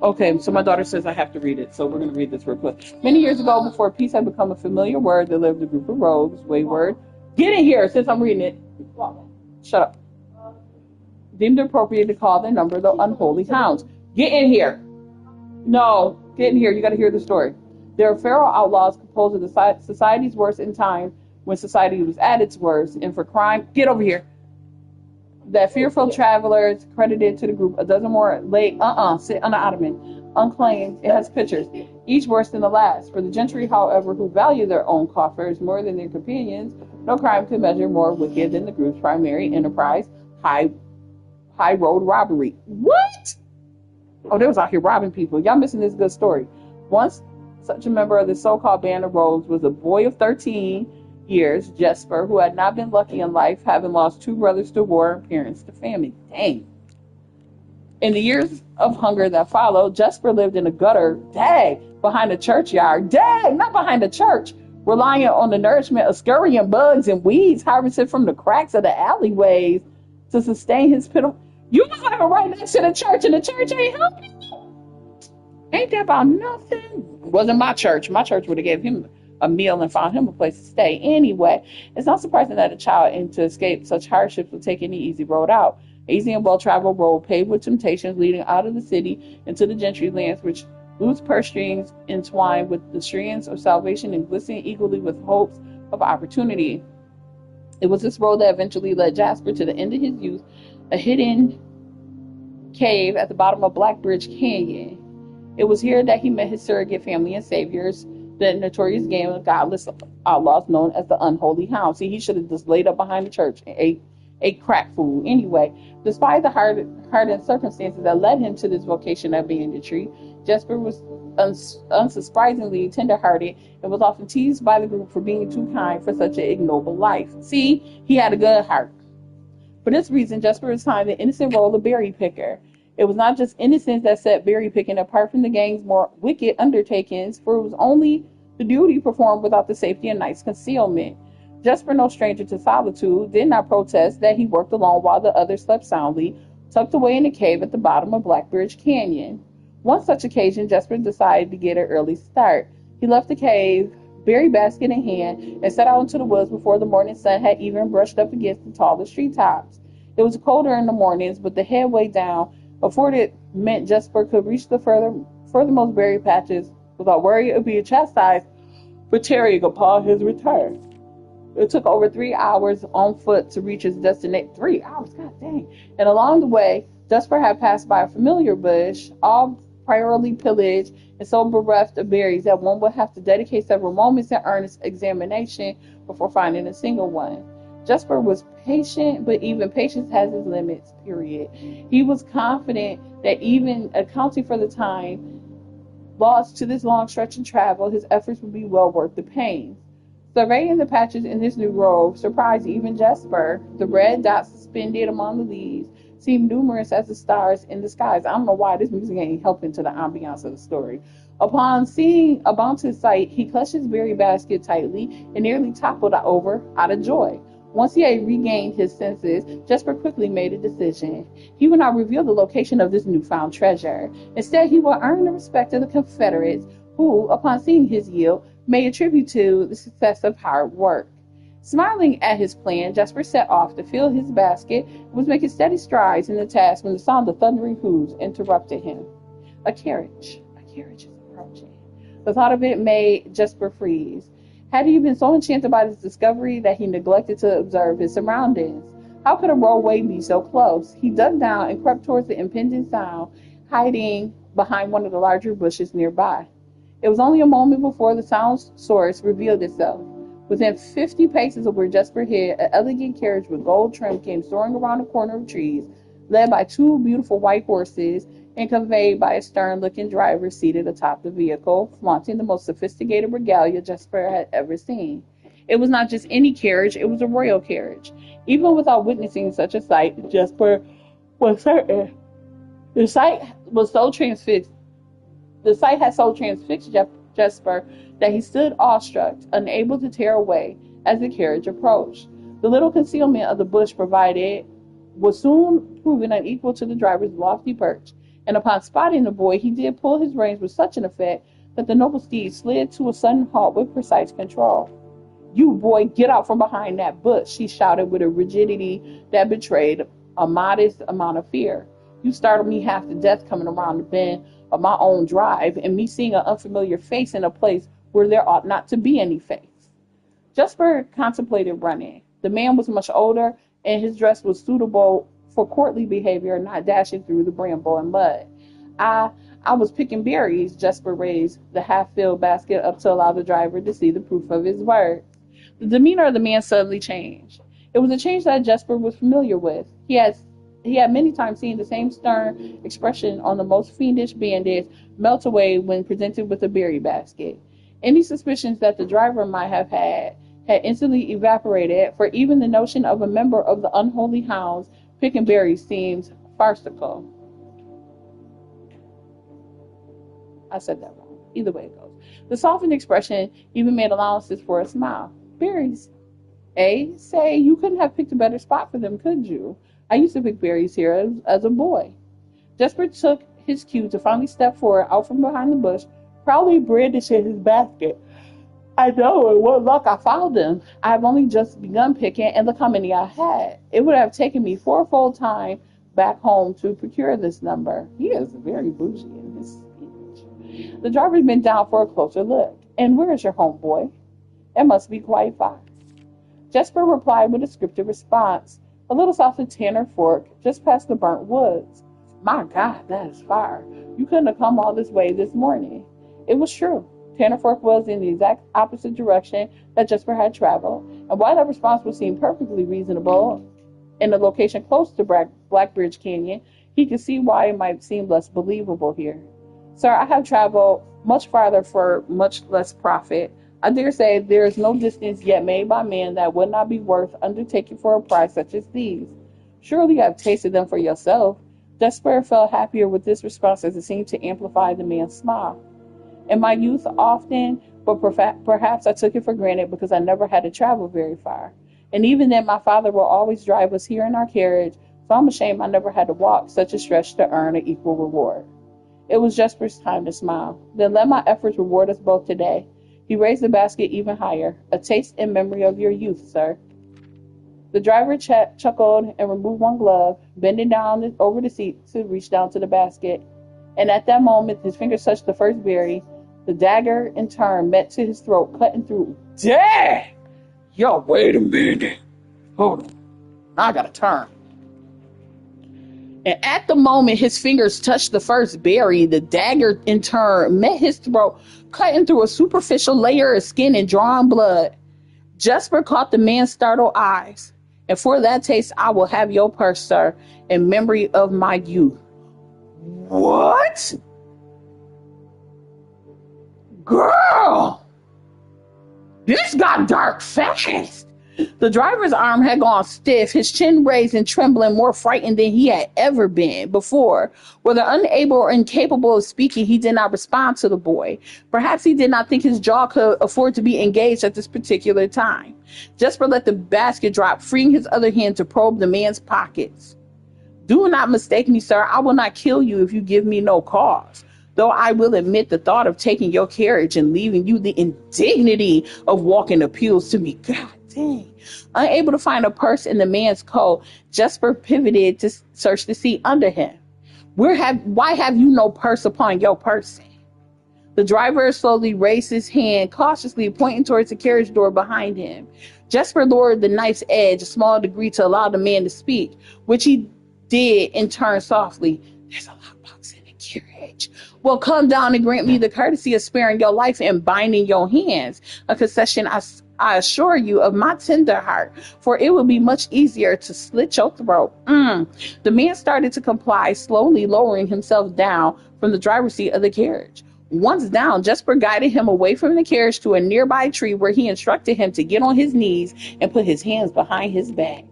[SPEAKER 1] Okay, so my daughter says I have to read it, so we're going to read this real quick. Many years ago, before peace had become a familiar word, there lived a group of rogues, wayward. Get in here, since I'm reading it. Shut up. Deemed appropriate to call their number the unholy hounds. Get in here. No, get in here. You got to hear the story. They are feral outlaws composed of the society's worst in time when society was at its worst, and for crime, get over here. That fearful travelers credited to the group, a dozen more lay sit on the ottoman, unclaimed. It has pictures, each worse than the last. For the gentry, however, who value their own coffers more than their companions, no crime could measure more wicked than the group's primary enterprise, high road robbery. What? Oh, they was out here robbing people. Y'all missing this good story. Once such a member of the so-called band of rogues was a boy of 13 years, Jesper, who had not been lucky in life, having lost 2 brothers to war and parents to famine. Dang. In the years of hunger that followed, Jesper lived in a gutter, behind a churchyard, not behind a church, relying on the nourishment of scurrying bugs and weeds harvested from the cracks of the alleyways to sustain his pitiful. You was living right next to the church, and the church ain't helping you. Ain't that about nothing? Wasn't my church. My church would have gave him a meal and found him a place to stay. Anyway, it's not surprising that a child aimed to escape such hardships would take any easy road out. Easy and well-traveled road paved with temptations leading out of the city into the gentry lands, which loose purse strings entwined with the strands of salvation and glistening equally with hopes of opportunity. It was this road that eventually led Jasper to the end of his youth, a hidden cave at the bottom of Blackbridge Canyon. It was here that he met his surrogate family and saviors, the notorious gang of godless outlaws known as the Unholy Hound. See, he should have just laid up behind the church and ate crack food. Anyway, despite the hardened circumstances that led him to this vocation of banditry, Jesper was unsurprisingly tender-hearted and was often teased by the group for being too kind for such an ignoble life. See, he had a good heart. For this reason, Jesper assigned the innocent role of berry picker. It was not just innocence that set berry picking apart from the gang's more wicked undertakings, for it was only the duty performed without the safety of night's concealment. Jesper, no stranger to solitude, did not protest that he worked alone while the others slept soundly, tucked away in a cave at the bottom of Blackbridge Canyon. One such occasion, Jesper decided to get an early start. He left the cave, berry basket in hand, and set out into the woods before the morning sun had even brushed up against the tallest treetops. It was colder in the mornings, but the headway down afforded meant Jesper could reach the furthermost berry patches without worry of being chastised for tarrying upon his return. It took over 3 hours on foot to reach his destination. 3 hours, god dang. And along the way, Jesper had passed by a familiar bush, all priorly pillaged and so bereft of berries that one would have to dedicate several moments in earnest examination before finding a single one. Jesper was patient, but even patience has its limits, period. He was confident that even accounting for the time lost to this long stretch of travel, his efforts would be well worth the pain. Surveying the patches in his new robe surprised even Jesper. The red dots suspended among the leaves seemed numerous as the stars in the skies. I don't know why this music ain't helping to the ambiance of the story. Upon seeing a bounteous sight, he clutched his berry basket tightly and nearly toppled over out of joy. Once he had regained his senses, Jesper quickly made a decision. He would not reveal the location of this newfound treasure. Instead, he would earn the respect of the Confederates, who, upon seeing his yield, may attribute to the success of hard work. Smiling at his plan, Jesper set off to fill his basket and was making steady strides in the task when the sound of thundering hoofs interrupted him. A carriage is approaching. The thought of it made Jesper freeze. Had he been so enchanted by this discovery that he neglected to observe his surroundings? How could a roadway be so close? He dug down and crept towards the impending sound, hiding behind one of the larger bushes nearby. It was only a moment before the sound's source revealed itself. Within 50 paces of where Jesper hid, an elegant carriage with gold trim came soaring around a corner of trees, led by 2 beautiful white horses and conveyed by a stern-looking driver seated atop the vehicle, flaunting the most sophisticated regalia Jesper had ever seen. It was not just any carriage, it was a royal carriage. Even without witnessing such a sight, Jesper was certain. The sight had so transfixed Jesper that he stood awestruck, unable to tear away as the carriage approached. The little concealment of the bush provided was soon proven unequal to the driver's lofty perch. and upon spotting the boy, he did pull his reins with such an effect that the noble steed slid to a sudden halt with precise control. "You, boy, get out from behind that bush," she shouted with a rigidity that betrayed a modest amount of fear. "You startled me half to death coming around the bend of my own drive, and me seeing an unfamiliar face in a place where there ought not to be any face." Jesper contemplated running. The man was much older, and his dress was suitable for courtly behavior, not dashing through the bramble and mud. I I was picking berries. Jesper raised the half-filled basket up to allow the driver to see the proof of his words. The demeanor of the man suddenly changed. It was a change that Jesper was familiar with. He had many times seen the same stern expression on the most fiendish bandits melt away when presented with a berry basket. Any suspicions that the driver might have had instantly evaporated, for even the notion of a member of the unholy hounds picking berries seems farcical. I said that wrong. Either way it goes. The softened expression even made allowances for a smile. "Berries, eh? Say, you couldn't have picked a better spot for them, could you? I used to pick berries here as a boy." Jesper took his cue to finally step forward out from behind the bush, proudly brandishing his basket. "I know, and what luck I found them. I have only just begun picking, and look how many I had. It would have taken me fourfold time back home to procure this number." He is very bougie in his speech. The driver bent down for a closer look. "And where is your home, boy?" "It must be quite far." Jesper replied with a scripted response. "A little south of Tanner Fork, just past the burnt woods." "My God, that is far. You couldn't have come all this way this morning." It was true. Tanner Fork was in the exact opposite direction that Jesper had traveled, and while that response would seem perfectly reasonable in a location close to Blackbridge Canyon, he could see why it might seem less believable here. "Sir, I have traveled much farther for much less profit. I dare say there is no distance yet made by man that would not be worth undertaking for a price such as these. Surely you have tasted them for yourself." Jesper felt happier with this response as it seemed to amplify the man's smile. "In my youth, often, but perhaps I took it for granted because I never had to travel very far. And even then, my father will always drive us here in our carriage, so I'm ashamed I never had to walk such a stretch to earn an equal reward." It was Jesper's time to smile. "Then let my efforts reward us both today." He raised the basket even higher. "A taste in memory of your youth, sir." The driver chuckled and removed one glove, bending down over the seat to reach down to the basket. And at that moment, his fingers touched the first berry. The dagger, in turn, met to his throat, cutting through. "Dang! Yo, wait a minute. Hold on. I gotta turn." And at the moment his fingers touched the first berry, the dagger, in turn, met his throat, cutting through a superficial layer of skin and drawing blood. Jesper caught the man's startled eyes. "And for that taste, I will have your purse, sir, in memory of my youth." "What? Girl! This got dark fast." The driver's arm had gone stiff, his chin raised and trembling, more frightened than he had ever been before. Whether unable or incapable of speaking, he did not respond to the boy. Perhaps he did not think his jaw could afford to be engaged at this particular time. Jesper let the basket drop, freeing his other hand to probe the man's pockets. "Do not mistake me, sir. I will not kill you if you give me no cause. Though I will admit the thought of taking your carriage and leaving you the indignity of walking appeals to me. God dang." Unable to find a purse in the man's coat, Jesper pivoted to search the seat under him. Why have you no purse upon your person?" The driver slowly raised his hand, cautiously pointing towards the carriage door behind him. Jesper lowered the knife's edge a small degree to allow the man to speak, which he did in turn softly. "There's a lockbox in the carriage. Well, come down and grant me the courtesy of sparing your life and binding your hands. A concession I assure you of my tender heart, for it will be much easier to slit your throat." The man started to comply, slowly lowering himself down from the driver's seat of the carriage. Once down, Jesper guided him away from the carriage to a nearby tree where he instructed him to get on his knees and put his hands behind his back.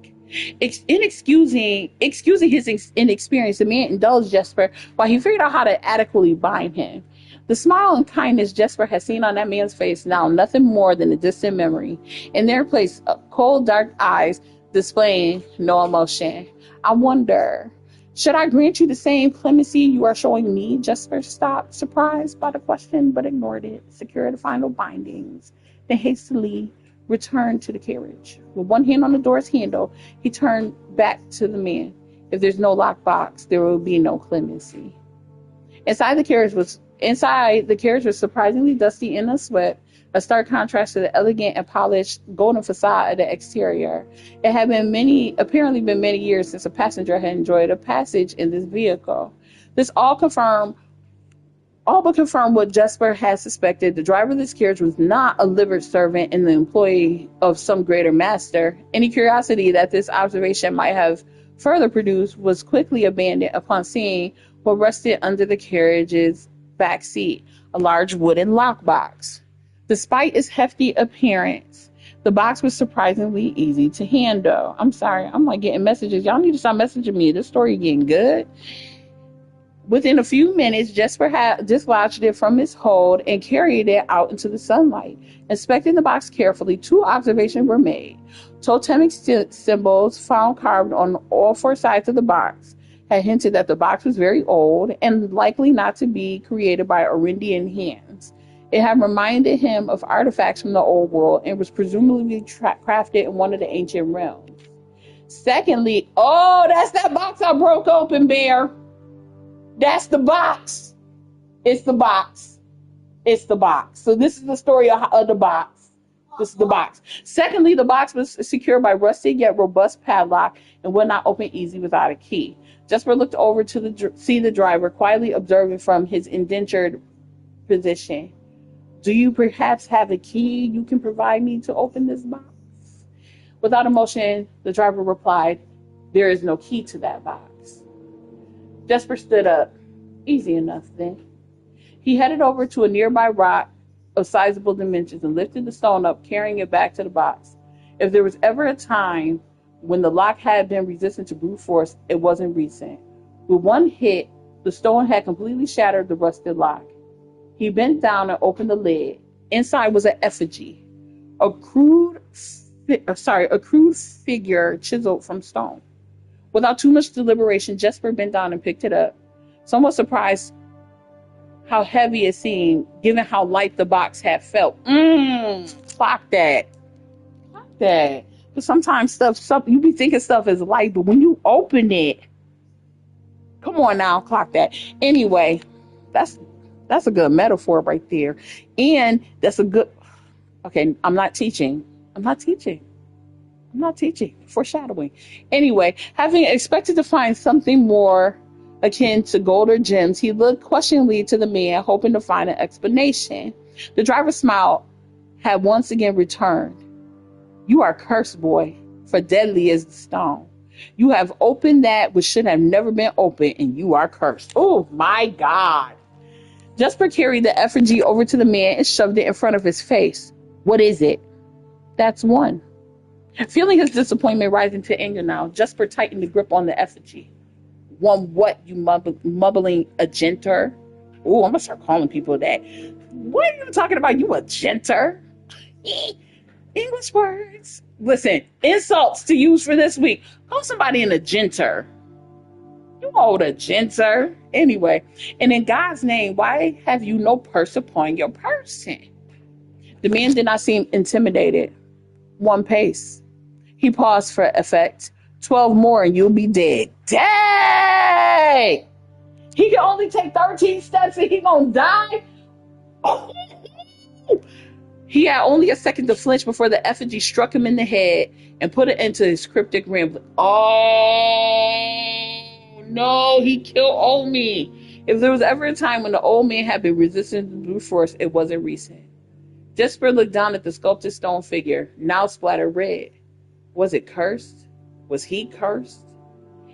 [SPEAKER 1] Excusing his inexperience, the man indulged Jesper while he figured out how to adequately bind him. The smile and kindness Jesper had seen on that man's face, now nothing more than a distant memory. In their place, cold, dark eyes displaying no emotion. "I wonder, Should I grant you the same clemency you are showing me? Jesper stopped, surprised by the question, but ignored it, secured the final bindings, then hastily returned to the carriage. With one hand on the door's handle, he turned back to the man. If there's no lockbox, there will be no clemency. Inside the carriage was surprisingly dusty and unswept, a stark contrast to the elegant and polished golden facade of the exterior. It had apparently been many years since a passenger had enjoyed a passage in this vehicle. This all but confirmed what Jesper had suspected. The driver of this carriage was not a livered servant and the employee of some greater master. Any curiosity that this observation might have further produced was quickly abandoned upon seeing what rested under the carriage's back seat, a large wooden lockbox. Despite its hefty appearance, the box was surprisingly easy to handle. I'm sorry, I'm like getting messages. Y'all need to stop messaging me. This story getting good. Within a few minutes, Jesper had dislodged it from its hold and carried it out into the sunlight. Inspecting the box carefully, 2 observations were made. Totemic symbols found carved on all 4 sides of the box had hinted that the box was very old and likely not to be created by Arindian hands. It had reminded him of artifacts from the old world and was presumably crafted in one of the ancient realms. Secondly, that's that box I broke open, Bear. That's the box. It's the box. It's the box. So this is the story of the box. This is the box. Secondly, the box was secured by rusted yet robust padlock and would not open easy without a key. Jesper looked over to see the driver, quietly observing from his indentured position. Do you perhaps have a key you can provide me to open this box? Without emotion, the driver replied, there is no key to that box. Jesper stood up. Easy enough then. He headed over to a nearby rock of sizable dimensions and lifted the stone up, carrying it back to the box. If there was ever a time when the lock had been resistant to brute force, it wasn't recent. With one hit, the stone had completely shattered the rusted lock. He bent down and opened the lid. Inside was an effigy, a crude figure chiseled from stone. Without too much deliberation, Jesper bent down and picked it up, somewhat surprised how heavy it seemed, given how light the box had felt. Clock that. Clock that. But sometimes stuff you be thinking stuff is light, but when you open it, come on now, clock that. Anyway, that's a good metaphor right there. And that's a good, okay, I'm not teaching. Foreshadowing. Anyway, having expected to find something more akin to gold or gems, he looked questioningly to the man, hoping to find an explanation. The driver's smile had once again returned. You are cursed, boy, for deadly is the stone. You have opened that which should have never been opened, and you are cursed. Oh, my God. Jesper carried the effigy over to the man and shoved it in front of his face. What is it? That's one. Feeling his disappointment rising to anger now, Jesper tightened the grip on the effigy. One what, you mumbling agenter? Oh, I'm going to start calling people that. What are you talking about? You agenter? English words. Listen, insults to use for this week. Call somebody an agenter. You old agenter. Anyway, and in God's name, why have you no purse upon your person? The man did not seem intimidated. One pace. He paused for effect. 12 more and you'll be dead. Dang! He can only take 13 steps and he gonna die? Oh. He had only a second to flinch before the effigy struck him in the head and put it into his cryptic rambling. Oh, no, he killed Omi. If there was ever a time when the old man had been resistant to brute force, it wasn't recent. Jesper looked down at the sculpted stone figure, now splattered red. Was it cursed? Was he cursed?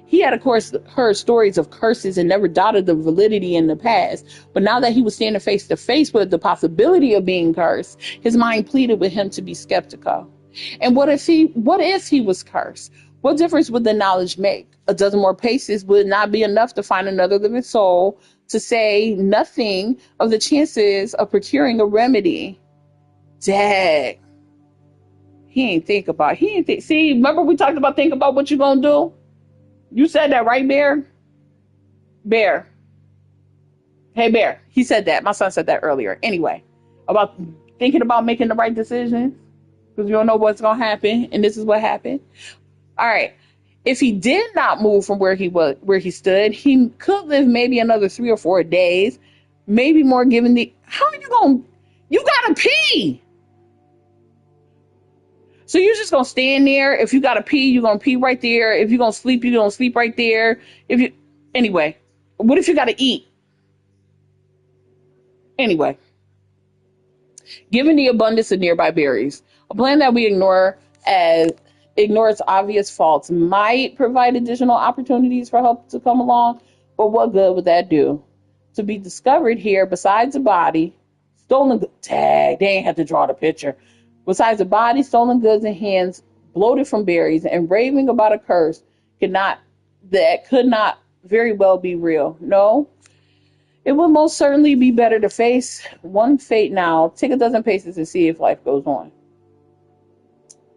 [SPEAKER 1] He had, of course, heard stories of curses and never doubted the validity in the past. But now that he was standing face to face with the possibility of being cursed, his mind pleaded with him to be skeptical. And what if he was cursed? What difference would the knowledge make? A dozen more paces would not be enough to find another living soul, to say nothing of the chances of procuring a remedy. Dag. See, remember we talked about think about what you're going to do? You said that right there. Bear. Hey, Bear. He said that. My son said that earlier. Anyway, about thinking about making the right decision because you don't know what's going to happen. And this is what happened. All right. If he did not move from where he stood, he could live maybe another 3 or 4 days, maybe more given the, how are you going, you got to pee. So you're just going to stand there. If you got to pee, you're going to pee right there. If you're going to sleep, you're going to sleep right there. Anyway, what if you got to eat? Anyway, given the abundance of nearby berries, a plan that we ignore its obvious faults might provide additional opportunities for help to come along, but what good would that do? To be discovered here, besides the body, stolen tag, they ain't have to draw the picture. Besides the body, stolen goods and hands bloated from berries and raving about a curse could not very well be real. No, it would most certainly be better to face one fate now, take a dozen paces and see if life goes on.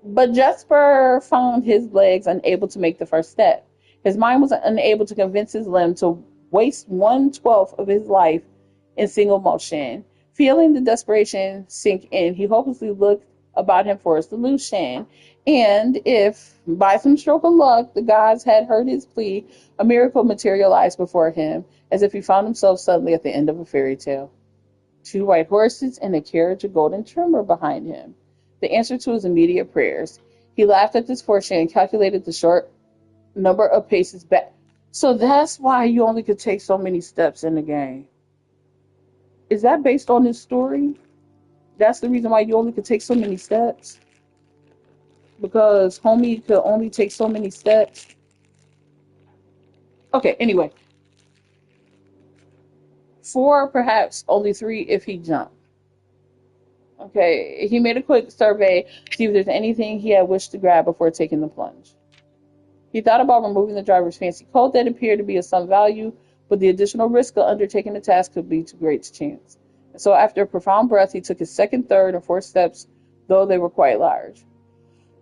[SPEAKER 1] But Jesper found his legs unable to make the first step. His mind was unable to convince his limb to waste 1/12 of his life in single motion. Feeling the desperation sink in, he hopelessly looked about him for a solution. And if, by some stroke of luck, the gods had heard his plea, a miracle materialized before him, as if he found himself suddenly at the end of a fairy tale. 2 white horses and a carriage of golden trim were behind him, the answer to his immediate prayers. He laughed at this fortune and calculated the short number of paces back. So that's why you only could take so many steps in the game. Is that based on this story? That's the reason why you only could take so many steps? Because homie could only take so many steps? Okay, anyway. 4, perhaps only 3 if he jumped. Okay, he made a quick survey to see if there's anything he had wished to grab before taking the plunge. He thought about removing the driver's fancy coat that appeared to be of some value, but the additional risk of undertaking the task could be too great to chance. And so after a profound breath, he took his second, third, and fourth steps, though they were quite large.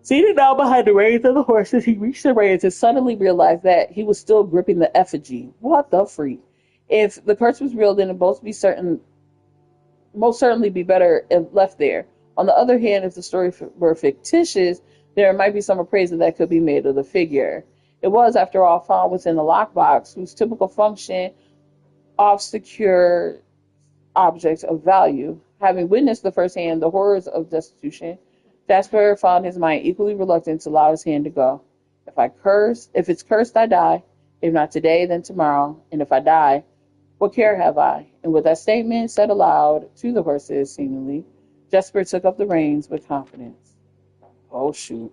[SPEAKER 1] Seated down behind the reins of the horses, he reached the reins and suddenly realized that he was still gripping the effigy. What the freak? If the curse was real, then it most certainly be better if left there. On the other hand, if the story were fictitious, there might be some appraisal that could be made of the figure. It was, after all, found within the lockbox, whose typical function of secure objects of value. Having witnessed the first hand the horrors of destitution, Jasper found his mind equally reluctant to allow his hand to go. If it's cursed, I die. If not today, then tomorrow. And if I die, what care have I? And with that statement said aloud to the horses, seemingly, Jesper took up the reins with confidence. Oh, shoot.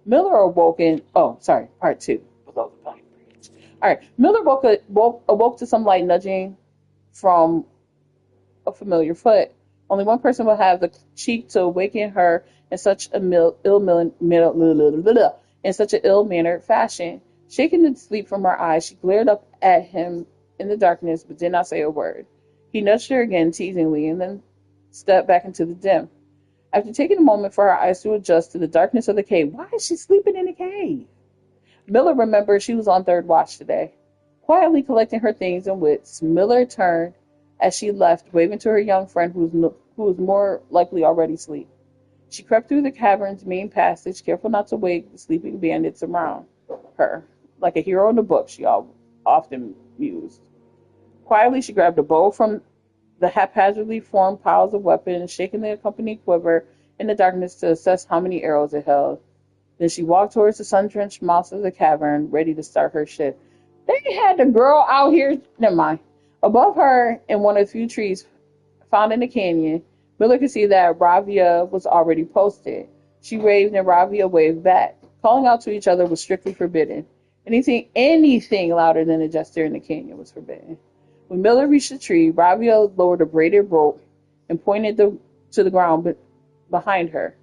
[SPEAKER 1] Miller awoke in... Oh, sorry, part 2. Below the pine bridge. All right. Miller awoke to some light nudging from a familiar foot. Only one person would have the cheek to awaken her in such an ill-mannered fashion. Shaking the sleep from her eyes, she glared up at him in the darkness, but did not say a word. He nudged her again teasingly and then stepped back into the dim. After taking a moment for her eyes to adjust to the darkness of the cave, why is she sleeping in a cave? Miller remembered she was on third watch today. Quietly collecting her things and wits, Miller turned as she left, waving to her young friend who was more likely already asleep. She crept through the cavern's main passage, careful not to wake the sleeping bandits around her. Like a hero in the book, she often mused. Quietly, she grabbed a bow from the haphazardly formed piles of weapons, shaking the accompanying quiver in the darkness to assess how many arrows it held. Then she walked towards the sun-drenched mouth of the cavern, ready to start her shift. They had the girl out here. Never mind. Above her, in one of the few trees found in the canyon, Miller could see that Ravia was already posted. She waved and Ravia waved back. Calling out to each other was strictly forbidden. Anything louder than a gesture in the canyon was forbidden. When Miller reached the tree, Ravia lowered a braided rope and pointed to the ground behind her.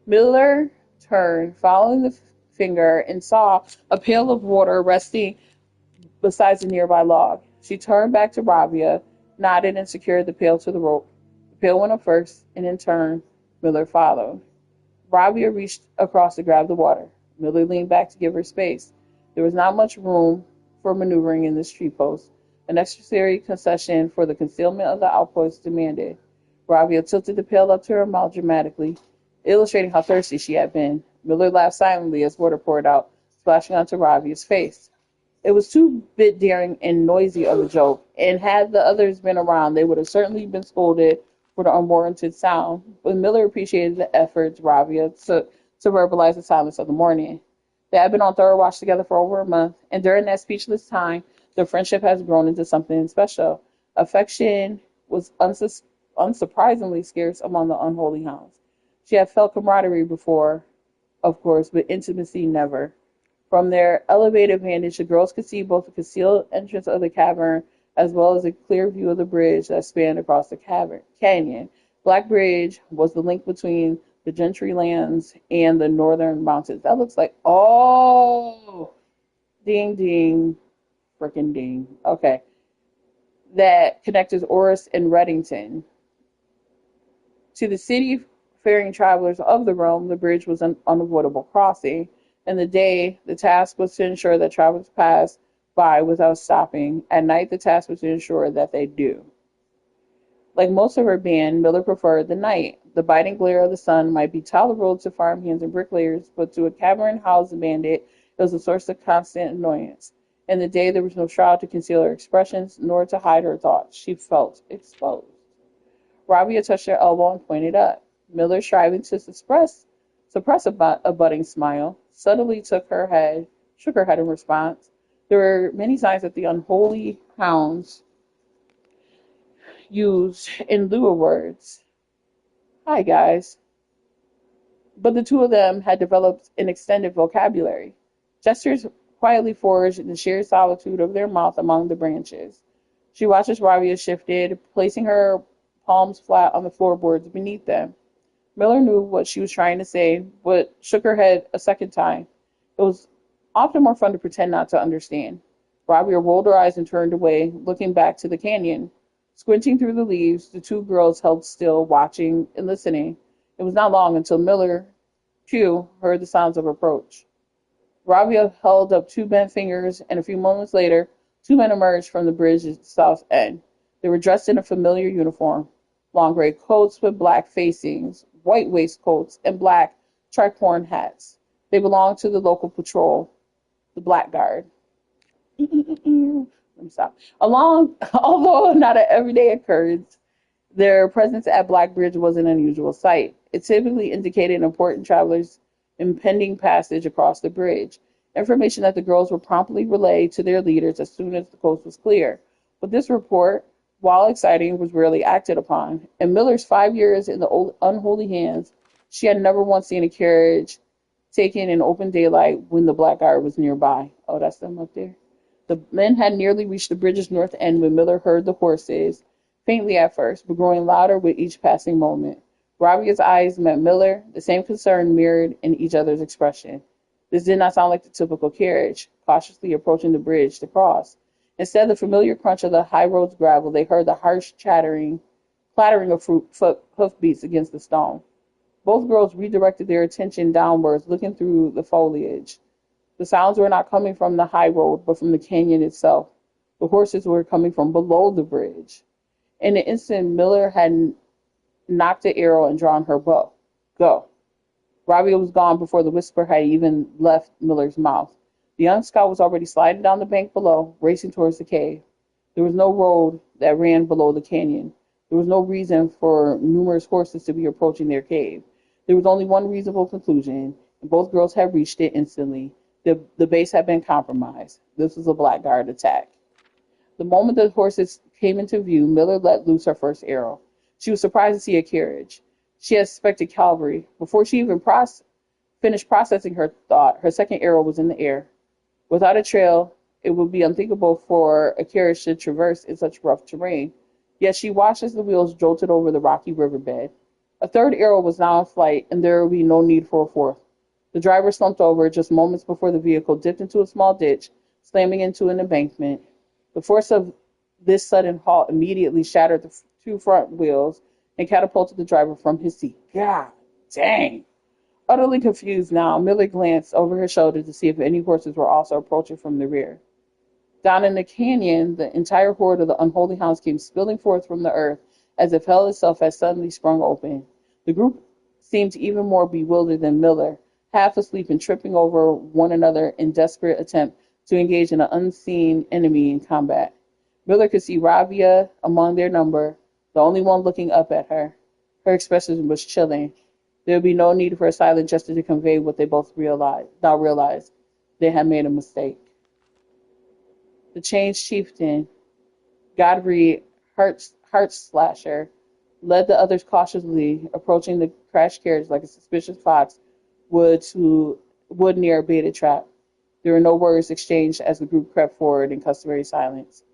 [SPEAKER 1] Miller turned, following the finger, and saw a pail of water resting beside the nearby log. She turned back to Ravia, nodded, and secured the pail to the rope. The pail went up first, and in turn, Miller followed. Ravia reached across to grab the water. Miller leaned back to give her space. There was not much room for maneuvering in this tree post, a necessary concession for the concealment of the outpost demanded. Ravia tilted the pail up to her mouth dramatically, illustrating how thirsty she had been. Miller laughed silently as water poured out, splashing onto Ravia's face. It was too bit daring and noisy of a joke, and had the others been around, they would have certainly been scolded for the unwarranted sound. But Miller appreciated the efforts Ravia took to verbalize the silence of the morning. They had been on thorough watch together for over a month, and during that speechless time, their friendship has grown into something special. Affection was unsurprisingly scarce among the unholy hounds. She had felt camaraderie before, of course, but intimacy never. From their elevated vantage, the girls could see both the concealed entrance of the cavern as well as a clear view of the bridge that spanned across the canyon. Black Bridge was the link between the Gentry lands and the northern mountains. That looks like, oh, ding, ding, frickin' ding. Okay. That connected Oris and Reddington. To the city-faring travelers of the realm, the bridge was an unavoidable crossing. In the day, the task was to ensure that travelers passed by without stopping. At night, the task was to ensure that they do. Like most of her band, Miller preferred the night. The biting glare of the sun might be tolerable to farmhands and bricklayers, but to a cavern-housed bandit, it was a source of constant annoyance. In the day, there was no shroud to conceal her expressions, nor to hide her thoughts. She felt exposed. Rabia touched her elbow and pointed up. Miller, striving to suppress a budding smile, suddenly shook her head in response. There were many signs that the unholy hounds used in lieu of words. Hi, guys. But the two of them had developed an extended vocabulary. Gestures quietly forged in the sheer solitude of their mouth among the branches. She watched as Rabia shifted, placing her palms flat on the floorboards beneath them. Miller knew what she was trying to say, but shook her head a second time. It was often more fun to pretend not to understand. Rabia rolled her eyes and turned away, looking back to the canyon. Squinting through the leaves, the two girls held still, watching and listening. It was not long until Miller, too, heard the sounds of approach. Rabia held up two bent fingers, and a few moments later, two men emerged from the bridge's south end. They were dressed in a familiar uniform, long gray coats with black facings, white waistcoats, and black tricorn hats. They belonged to the local patrol, the Blackguard. Let me stop. Although not an everyday occurrence, their presence at Black Bridge was an unusual sight. It typically indicated an important traveler's impending passage across the bridge, information that the girls would promptly relay to their leaders as soon as the coast was clear. But this report, while exciting, was rarely acted upon. In Miller's 5 years in the unholy hands, she had never once seen a carriage taken in open daylight when the Blackguard was nearby. Oh, that's them up there. The men had nearly reached the bridge's north end when Miller heard the horses, faintly at first, but growing louder with each passing moment. Rabia's eyes met Miller, the same concern mirrored in each other's expression. This did not sound like the typical carriage, cautiously approaching the bridge to cross. Instead of the familiar crunch of the high road's gravel, they heard the harsh clattering of hoofbeats against the stone. Both girls redirected their attention downwards, looking through the foliage. The sounds were not coming from the high road, but from the canyon itself. The horses were coming from below the bridge. In an instant, Miller had knocked the arrow and drawn her bow. Go. Rabia was gone before the whisper had even left Miller's mouth. The young scout was already sliding down the bank below, racing towards the cave. There was no road that ran below the canyon. There was no reason for numerous horses to be approaching their cave. There was only one reasonable conclusion, and both girls had reached it instantly. The base had been compromised. This was a Blackguard attack. The moment the horses came into view, Miller let loose her first arrow. She was surprised to see a carriage. She had suspected cavalry. Before she even finished processing her thought, her second arrow was in the air. Without a trail, it would be unthinkable for a carriage to traverse in such rough terrain. Yet she watched as the wheels jolted over the rocky riverbed. A third arrow was now in flight, and there would be no need for a fourth. The driver slumped over just moments before the vehicle dipped into a small ditch, slamming into an embankment. The force of this sudden halt immediately shattered the two front wheels and catapulted the driver from his seat. God dang! Utterly confused now, Miller glanced over her shoulder to see if any horses were also approaching from the rear. Down in the canyon, the entire horde of the unholy hounds came spilling forth from the earth as if hell itself had suddenly sprung open. The group seemed even more bewildered than Miller, half asleep and tripping over one another in desperate attempt to engage an unseen enemy in combat. Miller could see Ravia among their number, the only one looking up at her. Her expression was chilling. There would be no need for a silent gesture to convey what they both now realized. They had made a mistake. The changed chieftain, Godfrey Heartslasher, led the others cautiously, approaching the crashed carriage like a suspicious fox would near a baited trap. There were no words exchanged as the group crept forward in customary silence.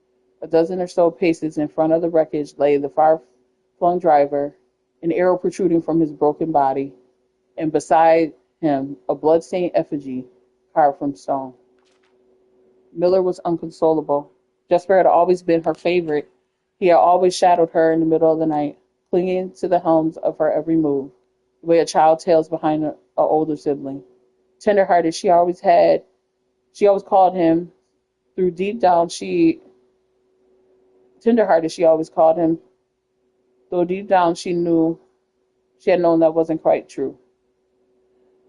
[SPEAKER 1] A dozen or so paces in front of the wreckage lay the far-flung driver, an arrow protruding from his broken body, and beside him a blood-stained effigy carved from stone. Miller was inconsolable. Jesper had always been her favorite. He had always shadowed her in the middle of the night, clinging to the helms of her every move, the way a child tails behind an older sibling. Tender-hearted, she always called him, through deep down she always called him, though deep down she had known that wasn't quite true.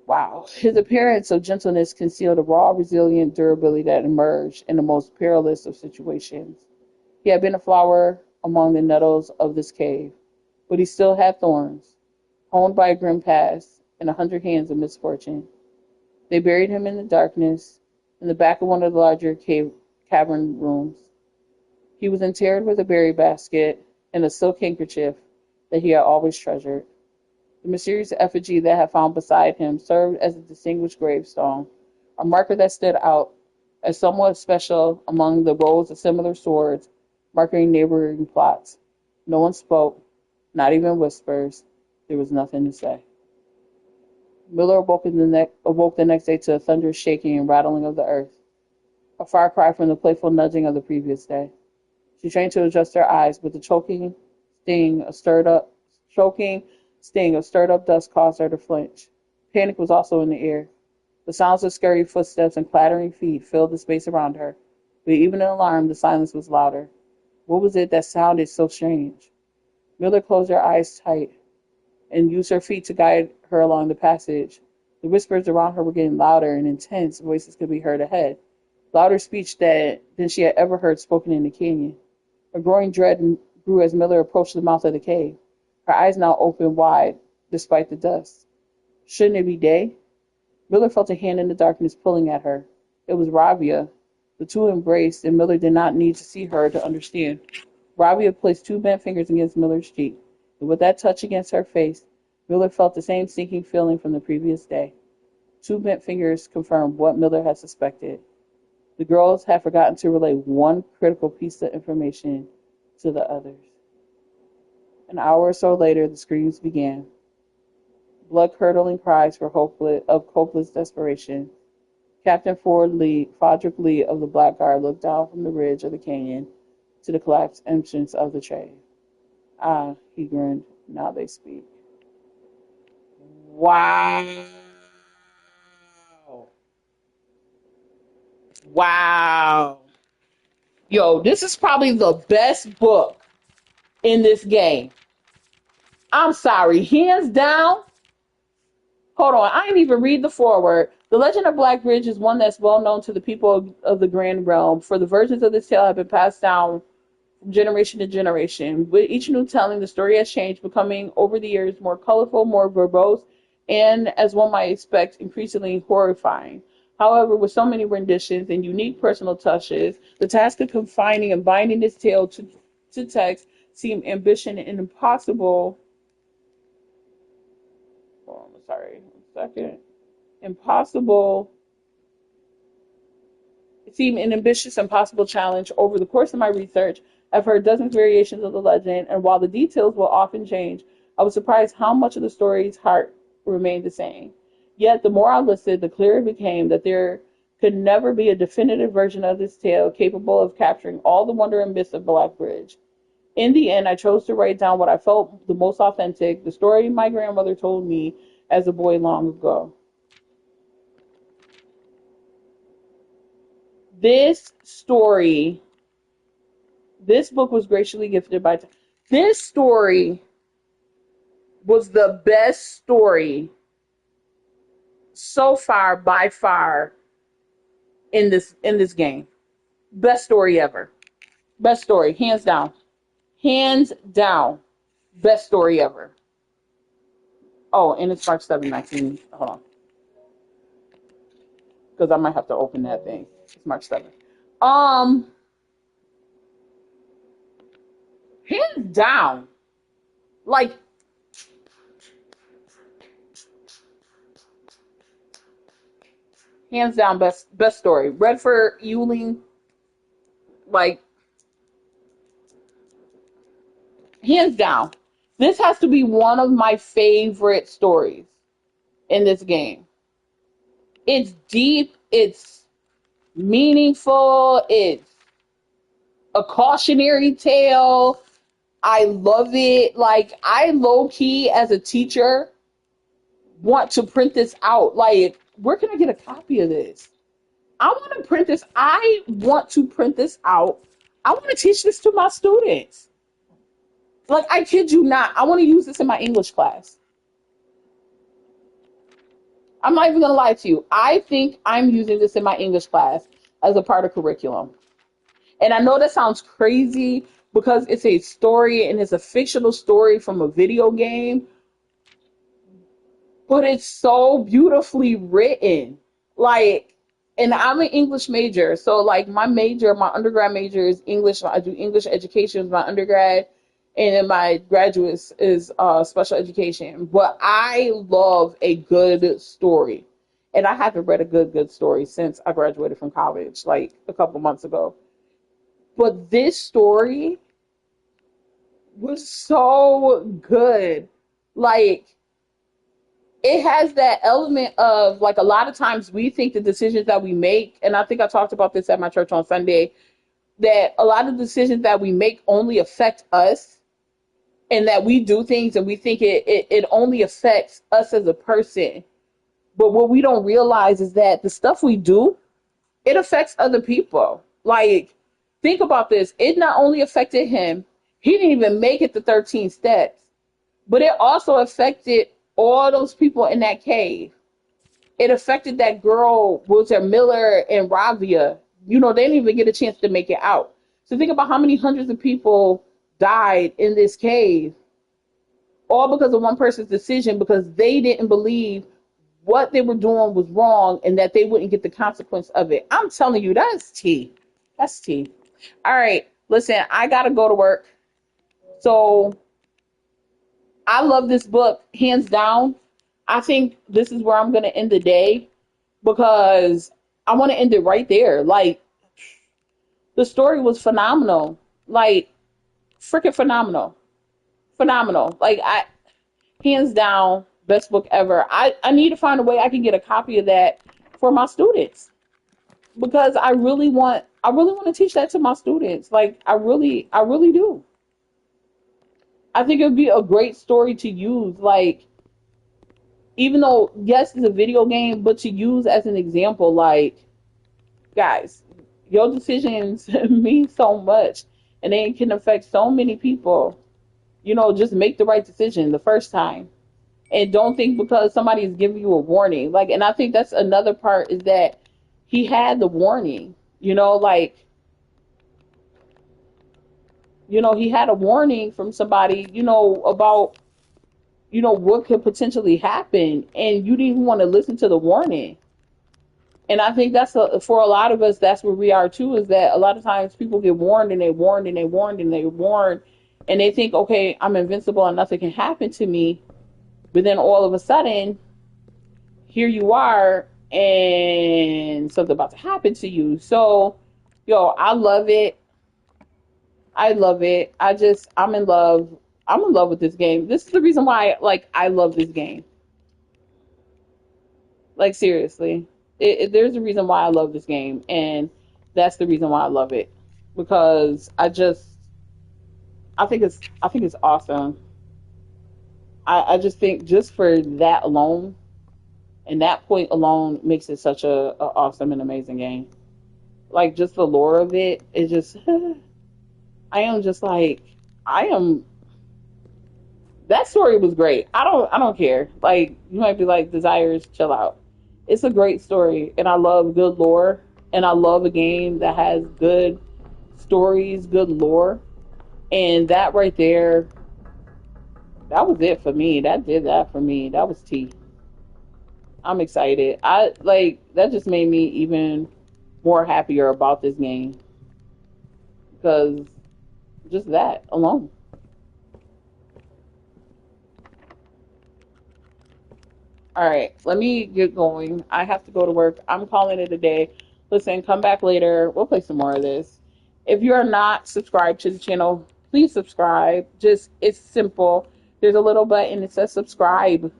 [SPEAKER 1] Wow. His appearance of gentleness concealed a raw, resilient durability that emerged in the most perilous of situations. He had been a flower among the nettles of this cave, but he still had thorns, honed by a grim past and 100 hands of misfortune. They buried him in the darkness, in the back of one of the larger cavern rooms. He was interred with a berry basket and a silk handkerchief that he had always treasured. The mysterious effigy that had found beside him served as a distinguished gravestone, a marker that stood out as somewhat special among the rows of similar swords marking neighboring plots. No one spoke, not even whispers. There was nothing to say. Miller awoke the next day to a thunderous shaking and rattling of the earth, a far cry from the playful nudging of the previous day. She trained to adjust her eyes, but the choking sting of stirred up dust caused her to flinch. Panic was also in the air. The sounds of scurrying footsteps and clattering feet filled the space around her, but even in alarm, the silence was louder. What was it that sounded so strange? Miller closed her eyes tight and used her feet to guide her along the passage. The whispers around her were getting louder, and intense voices could be heard ahead. Louder speech than she had ever heard spoken in the canyon. A growing dread grew as Miller approached the mouth of the cave, her eyes now open wide, despite the dust. Shouldn't it be day? Miller felt a hand in the darkness pulling at her. It was Ravia. The two embraced, and Miller did not need to see her to understand. Ravia placed two bent fingers against Miller's cheek, and with that touch against her face, Miller felt the same sinking feeling from the previous day. Two bent fingers confirmed what Miller had suspected. The girls had forgotten to relay one critical piece of information to the others. An hour or so later, the screams began. Blood-curdling cries of hopeless desperation. Captain Fodrick Lee of the Blackguard looked down from the ridge of the canyon to the collapsed entrance of the trade. Ah, he grinned. Now they speak. Wow. Wow. Yo, this is probably the best book in this game. I'm sorry. Hands down. Hold on. I didn't even read the foreword. The Legend of Black Bridge is one that's well known to the people of the Grand Realm, for the versions of this tale have been passed down from generation to generation. With each new telling, the story has changed, becoming over the years more colorful, more verbose, and, as one might expect, increasingly horrifying. However, with so many renditions and unique personal touches, the task of confining and binding this tale to text seemed ambitious and impossible. Oh, sorry, 1 second. Impossible. It seemed an ambitious, impossible challenge. Over the course of my research, I've heard dozens of variations of the legend, and while the details will often change, I was surprised how much of the story's heart remained the same. Yet, the more I listened, the clearer it became that there could never be a definitive version of this tale capable of capturing all the wonder and myths of Black Bridge. In the end, I chose to write down what I felt the most authentic, the story my grandmother told me as a boy long ago. This story, this book was graciously gifted by. This story was the best story so far, by far, in this game. Best story ever. Best story, hands down. Hands down. Best story ever. Oh, and it's March 7, 19. Hold on. Because I might have to open that thing. It's March 7th. Um, Hands down. Like, hands down, best story. Redford Ewing, like, hands down. This has to be one of my favorite stories in this game. It's deep, it's meaningful, it's a cautionary tale. I love it. Like, I low key, as a teacher, want to print this out. Like, where can I get a copy of this? I want to print this. I want to print this out. I want to teach this to my students. Like, I kid you not. I want to use this in my English class. I'm not even going to lie to you. I think I'm using this in my English class as a part of curriculum. And I know that sounds crazy because it's a story and it's a fictional story from a video game, but it's so beautifully written. Like, and I'm an English major. So, like, my undergrad major is English. I do English education with my undergrad. And then my graduate is special education. But I love a good story. And I haven't read a good story since I graduated from college, like a couple months ago. But this story was so good. Like, it has that element of, like, a lot of times we think the decisions that we make, and I think I talked about this at my church on Sunday, that a lot of decisions that we make only affect us, and that we do things and we think it only affects us as a person. But what we don't realize is that the stuff we do, it affects other people. Like, think about this. It not only affected him, he didn't even make it the 13 steps, but it also affected all those people in that cave. It affected that girl, Wheelchair Miller and Ravia. You know, they didn't even get a chance to make it out. So think about how many hundreds of people died in this cave, all because of one person's decision, because they didn't believe what they were doing was wrong and that they wouldn't get the consequence of it. I'm telling you, that's tea. That's tea. All right, listen, I gotta go to work. So I love this book, hands down. I think this is where I'm gonna end the day because I want to end it right there. Like, the story was phenomenal. Like, freaking phenomenal. Phenomenal. Like, hands down, best book ever. I need to find a way I can get a copy of that for my students because I really want to teach that to my students. Like, I really do. I think it would be a great story to use. Like, even though, yes, it's a video game, but to use as an example, like, guys, your decisions mean so much and they can affect so many people. Just make the right decision the first time. And don't think because somebody is giving you a warning. Like, and I think that's another part is that he had the warning, like, he had a warning from somebody, about, what could potentially happen. And you didn't even want to listen to the warning. And I think for a lot of us, that's where we are too, is that a lot of times people get warned and they warned and they warned and they warned and they think, okay, I'm invincible and nothing can happen to me. But then all of a sudden, here you are and something about to happen to you. So, I love it. I love it. I'm in love. I'm in love with this game. This is the reason why, like, I love this game. Like, seriously, there's a reason why I love this game, and that's the reason why I love it because I think it's awesome. I just think just for that alone and that point alone makes it such a awesome and amazing game. like just the lore of it is just I am just like I am that story was great. I don't care. Like you might be like Desires, chill out. It's a great story and I love good lore and I love a game that has good stories, good lore. And that right there, that was it for me. That did that for me. That was tea. I'm excited. I like that just made me even more happier about this game because just that alone. All right, let me get going. I have to go to work. I'm calling it a day. Listen, come back later. We'll play some more of this. If you are not subscribed to the channel, please subscribe. Just it's simple. There's a little button that says subscribe.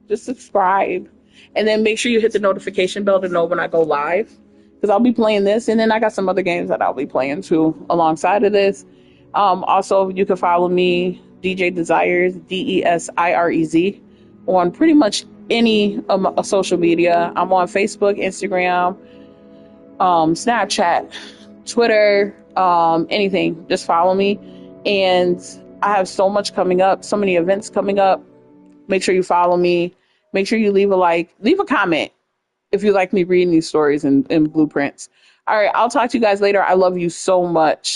[SPEAKER 1] Just subscribe. And then make sure you hit the notification bell to know when I go live. Because I'll be playing this and then I got some other games that I'll be playing too alongside of this. Also you can follow me, Djdesirez, Desirez, on pretty much any social media. I'm on Facebook, Instagram, Snapchat, Twitter, anything. Just follow me. And I have so much coming up, so many events coming up. Make sure you follow me. Make sure you leave a like, leave a comment if you like me reading these stories and blueprints. All right, I'll talk to you guys later. I love you so much.